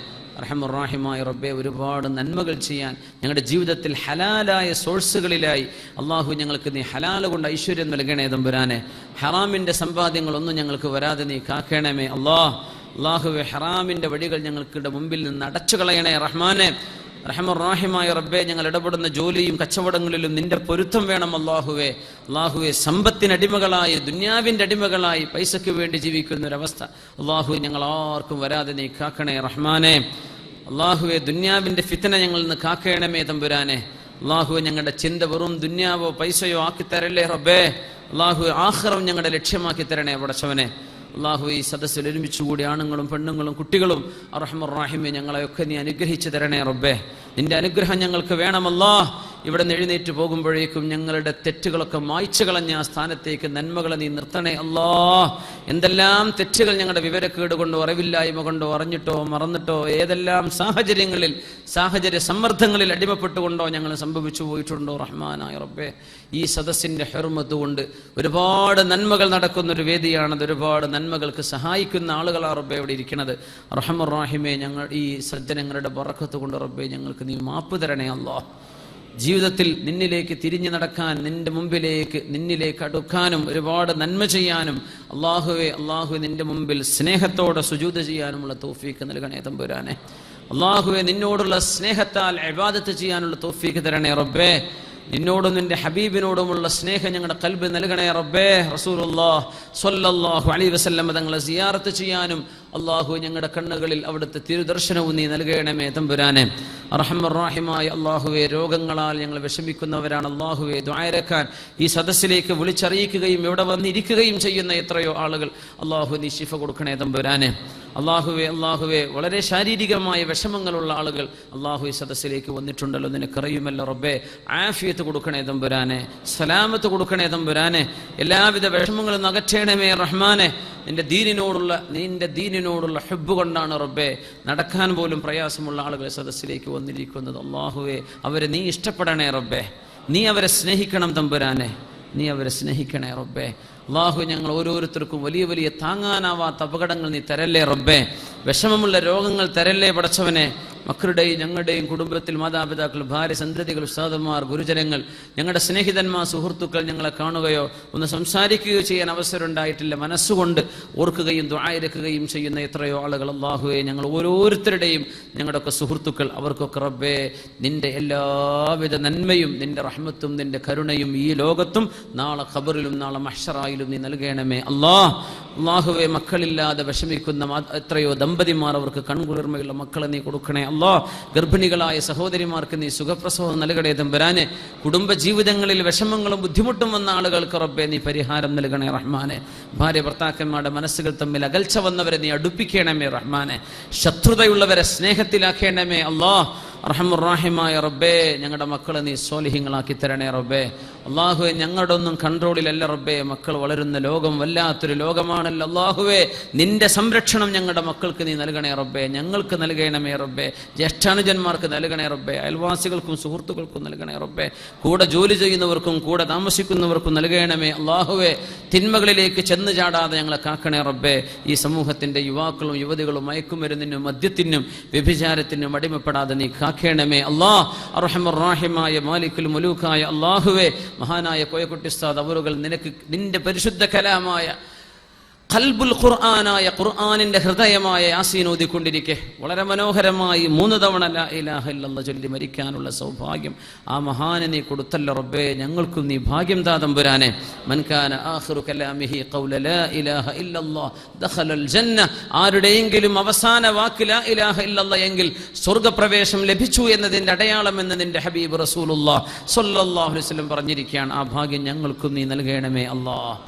റഹ്മാനുർ-റഹീമായ റബ്ബേ ഒരുപാട് നന്മകൾ ചെയ്യാൻ ഞങ്ങളുടെ ജീവിതത്തിൽ ഹലാലായ സോഴ്സുകളിലായി അള്ളാഹു ഞങ്ങൾക്ക് നീ ഹലാൽ കൊണ്ട് ഐശ്വര്യം നൽകണേ തമ്പുരാനെ. ഹറാമിൻ്റെ സമ്പാദ്യങ്ങളൊന്നും ഞങ്ങൾക്ക് വരാതെ നീ കാക്കണമേ അള്ളാഹുവെ. ഹറാമിൻ്റെ വഴികൾ ഞങ്ങൾക്കിടെ മുമ്പിൽ നിന്ന് അടച്ചു കളയണേ റഹ്മാനെ. റഹ്മാനുർ-റഹീമായ റബ്ബേ ഞങ്ങൾ ഇടപെടുന്ന ജോലിയും കച്ചവടങ്ങളിലും നിന്റെ പൊരുത്തം വേണം അള്ളാഹുവെ. സമ്പത്തിനടിമകളായി ദുന്യാവിൻ്റെ അടിമകളായി പൈസയ്ക്ക് വേണ്ടി ജീവിക്കുന്ന ഒരവസ്ഥ അള്ളാഹു ഞങ്ങൾ ആർക്കും വരാതെ നീ കാക്കണേ റഹ്മാനെ. അള്ളാഹുവെ ദുന്യാവിൻ്റെ ഫിത്ന ഞങ്ങളിൽ നിന്ന് കാക്കണമേ തമ്പുരാനെ. അള്ളാഹുവെ ഞങ്ങളുടെ ചിന്ത വെറും ദുന്യാവോ പൈസയോ ആക്കിത്തരല്ലേ റബ്ബേ. അള്ളാഹു ആഖിറം ഞങ്ങളുടെ ലക്ഷ്യമാക്കി തരണേ പടച്ചവനെ. അള്ളാഹു ഈ സദസ്സിൽ ഒരുമിച്ചുകൂടി ആണുങ്ങളും പെണ്ണുങ്ങളും കുട്ടികളും റഹ്മാനുർ-റഹീമേ ഞങ്ങളെയൊക്കെ നീ അനുഗ്രഹിച്ചു തരണേ റബ്ബേ. നിന്റെ അനുഗ്രഹം ഞങ്ങൾക്ക് വേണമല്ലാ. ഇവിടെ നിന്ന് എഴുന്നേറ്റ് പോകുമ്പോഴേക്കും ഞങ്ങളുടെ തെറ്റുകളൊക്കെ മായ്ച്ചു കളഞ്ഞ ആ സ്ഥാനത്തേക്ക് നന്മകളെ നീ നിർത്തണേ അല്ലാ. എന്തെല്ലാം തെറ്റുകൾ ഞങ്ങളുടെ വിവരക്കേട് കൊണ്ടോ അറിവില്ലായ്മ കൊണ്ടോ അറിഞ്ഞിട്ടോ മറന്നിട്ടോ ഏതെല്ലാം സാഹചര്യ സമ്മർദ്ദങ്ങളിൽ അടിമപ്പെട്ടുകൊണ്ടോ ഞങ്ങൾ സംഭവിച്ചു പോയിട്ടുണ്ടോ റഹ്മാനായ റബ്ബേ. ഈ സദസ്സിൻ്റെ ഹുർമത്ത് കൊണ്ട് ഒരുപാട് നന്മകൾ നടക്കുന്നൊരു വേദിയാണത്. ഒരുപാട് നന്മകൾക്ക് സഹായിക്കുന്ന ആളുകളാണ് റബ്ബേ ഇവിടെ ഇരിക്കുന്നത്. റഹ്മാനുർ-റഹീമേ ഞങ്ങൾ ഈ സജ്ജനങ്ങളുടെ ബറക്കത്ത് കൊണ്ട് റബ്ബേ ഞങ്ങൾക്ക് നീ മാപ്പ് തരണേ അല്ലാ. ജീവിതത്തിൽ നിന്നിലേക്ക് തിരിഞ്ഞു നടക്കാൻ നിന്നിലേക്ക് അടുക്കാനും ഒരുപാട് നന്മ ചെയ്യാനും അള്ളാഹുവെ നിന്റെ മുമ്പിൽ സ്നേഹത്തോടെ സുജൂദ് ചെയ്യാനുമുള്ള തൗഫീഖ് നൽകണേ തമ്പുരാനെ. അള്ളാഹുവെ നിന്നോടുള്ള സ്നേഹത്താൽ ഇബാദത്ത് ചെയ്യാനുള്ള തൗഫീഖ് തരണേ റബ്ബേ. നിന്നോടും നിന്റെ ഹബീബിനോടുമുള്ള സ്നേഹം ഞങ്ങളുടെ ഖൽബ് നൽകണേ റബ്ബേ. റസൂലുള്ളാഹി സ്വല്ലല്ലാഹു അലൈഹി വസല്ലം തങ്ങളെ സിയാറത്ത് ചെയ്യാനും അള്ളാഹു ഞങ്ങളുടെ കണ്ണുകളിൽ അവിടുത്തെ തിരുദർശനവും നീ നൽകണമേ തമ്പുരാനെ. റഹ്മാനുർ-റഹീമായ അള്ളാഹുവെ രോഗങ്ങളാൽ ഞങ്ങൾ വിഷമിക്കുന്നവരാണ് അള്ളാഹുവെ. ദുആയിരക്കാൻ ഈ സദസ്സിലേക്ക് വിളിച്ചറിയിക്കുകയും ഇവിടെ വന്നിരിക്കുകയും ചെയ്യുന്ന എത്രയോ ആളുകൾ അള്ളാഹു നീ ശിഫ കൊടുക്കണേ തമ്പുരാനെ. അള്ളാഹുവെ വളരെ ശാരീരികമായ വിഷമങ്ങളുള്ള ആളുകൾ അള്ളാഹു ഈ സദസ്സിലേക്ക് വന്നിട്ടുണ്ടല്ലോ, നിനക്കറിയുമല്ലോ റബ്ബേ. ആഫിയത്ത് കൊടുക്കണേ തമ്പുരാനെ, സലാമത്ത് കൊടുക്കണേ തമ്പുരാനെ. എല്ലാവിധ വിഷമങ്ങളും അകറ്റണമേ റഹ്മാനെ. നിന്റെ ദീനിനോടുള്ള ഹുബ്ബ് കൊണ്ടാണ് റബ്ബേ നടക്കാൻ പോലും പ്രയാസമുള്ള ആളുകൾ സദസ്സിലേക്ക് വന്നിരിക്കുന്നത്. അള്ളാഹുവെ അവരെ നീ ഇഷ്ടപ്പെടണേ റബ്ബേ. നീ അവരെ സ്നേഹിക്കണം തമ്പുരാനെ. നീ അവരെ സ്നേഹിക്കണേ റബ്ബേ. അള്ളാഹു ഞങ്ങൾ ഓരോരുത്തർക്കും വലിയ വലിയ താങ്ങാനാവാത്ത അപകടങ്ങൾ നീ തരല്ലേ റബ്ബേ. വിഷമമുള്ള രോഗങ്ങൾ തരല്ലേ പടച്ചവനെ. മക്കളുടെയും ഞങ്ങളുടെയും കുടുംബത്തിൽ മാതാപിതാക്കൾ, ഭാര്യ, സന്തതികൾ, ഉസ്താദന്മാർ, ഗുരുജനങ്ങൾ, ഞങ്ങളുടെ സ്നേഹിതന്മാർ, സുഹൃത്തുക്കൾ ഞങ്ങളെ കാണുകയോ ഒന്ന് സംസാരിക്കുകയോ ചെയ്യാൻ അവസരം ഉണ്ടായിട്ടില്ല. മനസ്സുകൊണ്ട് ഓർക്കുകയും ദുആയിരക്കുകയും ചെയ്യുന്ന എത്രയോ ആളുകൾ അള്ളാഹുവെ ഞങ്ങൾ ഓരോരുത്തരുടെയും ഞങ്ങളുടെയൊക്കെ സുഹൃത്തുക്കൾ അവർക്കൊക്കെ റബ്ബേ നിന്റെ എല്ലാവിധ നന്മയും നിന്റെ റഹ്മത്തും നിന്റെ കരുണയും ഈ ലോകത്തും നാളെ ഖബറിലും നാളെ മഹ്ശറായിലും നീ നൽകണമേ അള്ളാഹുവെ. മക്കളില്ലാതെ വിഷമിക്കുന്ന എത്രയോ ദമ്പതിമാർ അവർക്ക് കൺകുളിർമയുള്ള മക്കളെ നീ കൊടുക്കണേ അല്ലാ. ഗർഭിണികളായ സഹോദരിമാർക്ക് നീ സുഖപ്രസവം നൽകണേ തമ്പുരാനെ. കുടുംബ ജീവിതങ്ങളിൽ വിഷമങ്ങളും ബുദ്ധിമുട്ടും വന്ന ആളുകൾക്ക് റബ്ബേ നീ പരിഹാരം നൽകണേ റഹ്മാനെ. ഭാര്യ ഭർത്താക്കന്മാരുടെ മനസ്സുകൾ തമ്മിൽ അകൽച്ച വന്നവരെ നീ അടുപ്പിക്കണമേ റഹ്മാനെ. ശത്രുതയുള്ളവരെ സ്നേഹത്തിലാക്കണമേ അല്ലാ. റഹ്മാനുർ-റഹീമായ റബ്ബേ ഞങ്ങളുടെ മക്കളെ നീ സ്വാലിഹീങ്ങളാക്കി തരണേ റബ്ബേ. അള്ളാഹുവെ ഞങ്ങളുടെ ഒന്നും കൺട്രോളിലല്ല റബ്ബേ. മക്കൾ വളരുന്ന ലോകം വല്ലാത്തൊരു ലോകമാണല്ലോ അള്ളാഹുവെ. നിന്റെ സംരക്ഷണം ഞങ്ങളുടെ മക്കൾക്ക് നീ നൽകണേ റബ്ബേ. ഞങ്ങൾക്ക് നൽകണമേ റബ്ബേ. ജ്യേഷ്ഠാനുജന്മാർക്ക് നൽകണേ റബ്ബേ. അയൽവാസികൾക്കും സുഹൃത്തുക്കൾക്കും നൽകണേ റബ്ബേ. കൂടെ ജോലി ചെയ്യുന്നവർക്കും കൂടെ താമസിക്കുന്നവർക്കും നൽകണമേ അള്ളാഹുവെ. തിന്മകളിലേക്ക് ചെന്ന് ചാടാതെ ഞങ്ങളെ കാക്കണേ റബ്ബേ. ഈ സമൂഹത്തിന്റെ യുവാക്കളും യുവതികളും മയക്കുമരുന്നിനും മദ്യത്തിനും വ്യഭിചാരത്തിനും അടിമപ്പെടാതെ നീ കാക്കണമേ അല്ലാ. അർഹമുർ-റഹീമായ മാലിക്കുൽ മുലൂക്കായ അള്ളാഹുവെ, മഹാനായ കോയക്കുട്ടി ഉസ്താദ് അവറുകൾ നിന്റെ പരിശുദ്ധ കലാമായ ഖൽബുൽ ഖുർആനായ ഖുർആനിന്റെ ഹൃദയമായ യാസീൻ ഓതിക്കൊണ്ടിരിക്കെ വളരെ മനോഹരമായി 3 തവണ ലാ ഇലാഹ ഇല്ലല്ലാഹ് ചൊല്ലി മരിക്കാനുള്ള സൗഭാഗ്യം ആ മഹാനെ നീ കൊടുത്തല്ലോ റബ്ബേ. ഞങ്ങൾക്കും നീ ഭാഗ്യം താ തമ്പുരാനെ. മൻ കാന ആഖിറു കലാമിഹി ഖൗല ലാ ഇലാഹ ഇല്ലല്ലാഹ് ദഖലൽ ജന്ന. ആരുടെയെങ്കിലും അവസാന വാക്ക് ലാ ഇലാഹ ഇല്ലല്ലാഹ് എങ്കിൽ സ്വർഗ്ഗപ്രവേശം ലഭിച്ചു എന്നതിന്റെ അടയാളം എന്ന് നിന്റെ ഹബീബ് റസൂലുള്ളാഹി സ്വല്ലല്ലാഹു അലൈഹി വസല്ലം പറഞ്ഞിരിക്കുകയാണ്. ആ ഭാഗ്യം ഞങ്ങൾക്കും നീ നൽകണമേ അല്ലാഹ്.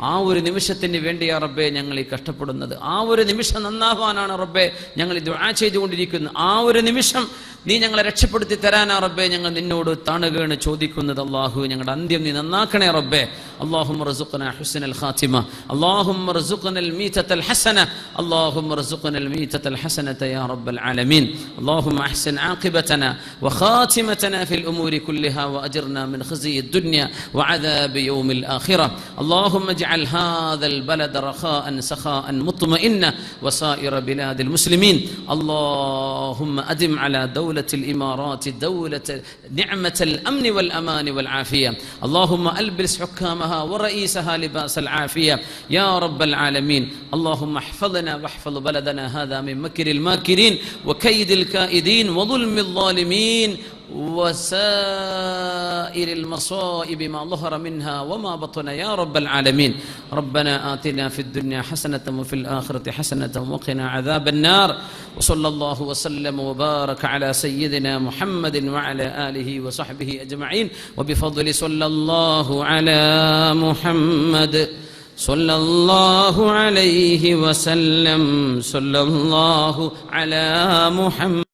ആ ഒരു നിമിഷത്തിന് വേണ്ടിയാ റബ്ബേ ഞങ്ങൾ ഈ കഷ്ടപ്പെടുന്നത്. ആ ഒരു നിമിഷം നന്നാവാനാണ് റബ്ബേ ഞങ്ങൾ ഈ ദുആ ചെയ്തുകൊണ്ടിരിക്കുന്നത്. ആ ഒരു നിമിഷം നീ ഞങ്ങളെ രക്ഷപ്പെടുത്തി തരാനാ റബ്ബേ ഞങ്ങൾ നിന്നോട് താണുകയാണ് ചോദിക്കുന്നത്. അല്ലാഹു ഞങ്ങളുടെ അന്ത്യം നീ നന്നാക്കണേ റബ്ബേ. اللهم ارزقنا حسن الخاتمة، اللهم ارزقنا الميتة الحسنة، اللهم ارزقنا الميتة الحسنة يا رب العالمين. اللهم احسن عاقبتنا وخاتمتنا في الأمور كلها وأجرنا من خزي الدنيا وعذاب يوم الآخرة. اللهم اجعل هذا البلد رخاء سخاء مطمئنا وسائر بلاد المسلمين. اللهم أدم على دولة الإمارات دولة نعمة الأمن والأمان والعافية. اللهم ألبس حكامها ورئيسها لباس العافية يا رب العالمين. اللهم احفظنا واحفظ بلدنا هذا من مكر الماكرين وكيد الكائدين وظلم الظالمين وسائر المصائب ما ظهر منها وما بطن يا رب العالمين. ربنا آتنا في الدنيا حسنة وفي الآخرة حسنة وقنا عذاب النار. وصلى الله وسلم وبارك على سيدنا محمد وعلى آله وصحبه أجمعين. وبفضل صلى الله على محمد صلى الله عليه وسلم. صلى الله على محمد.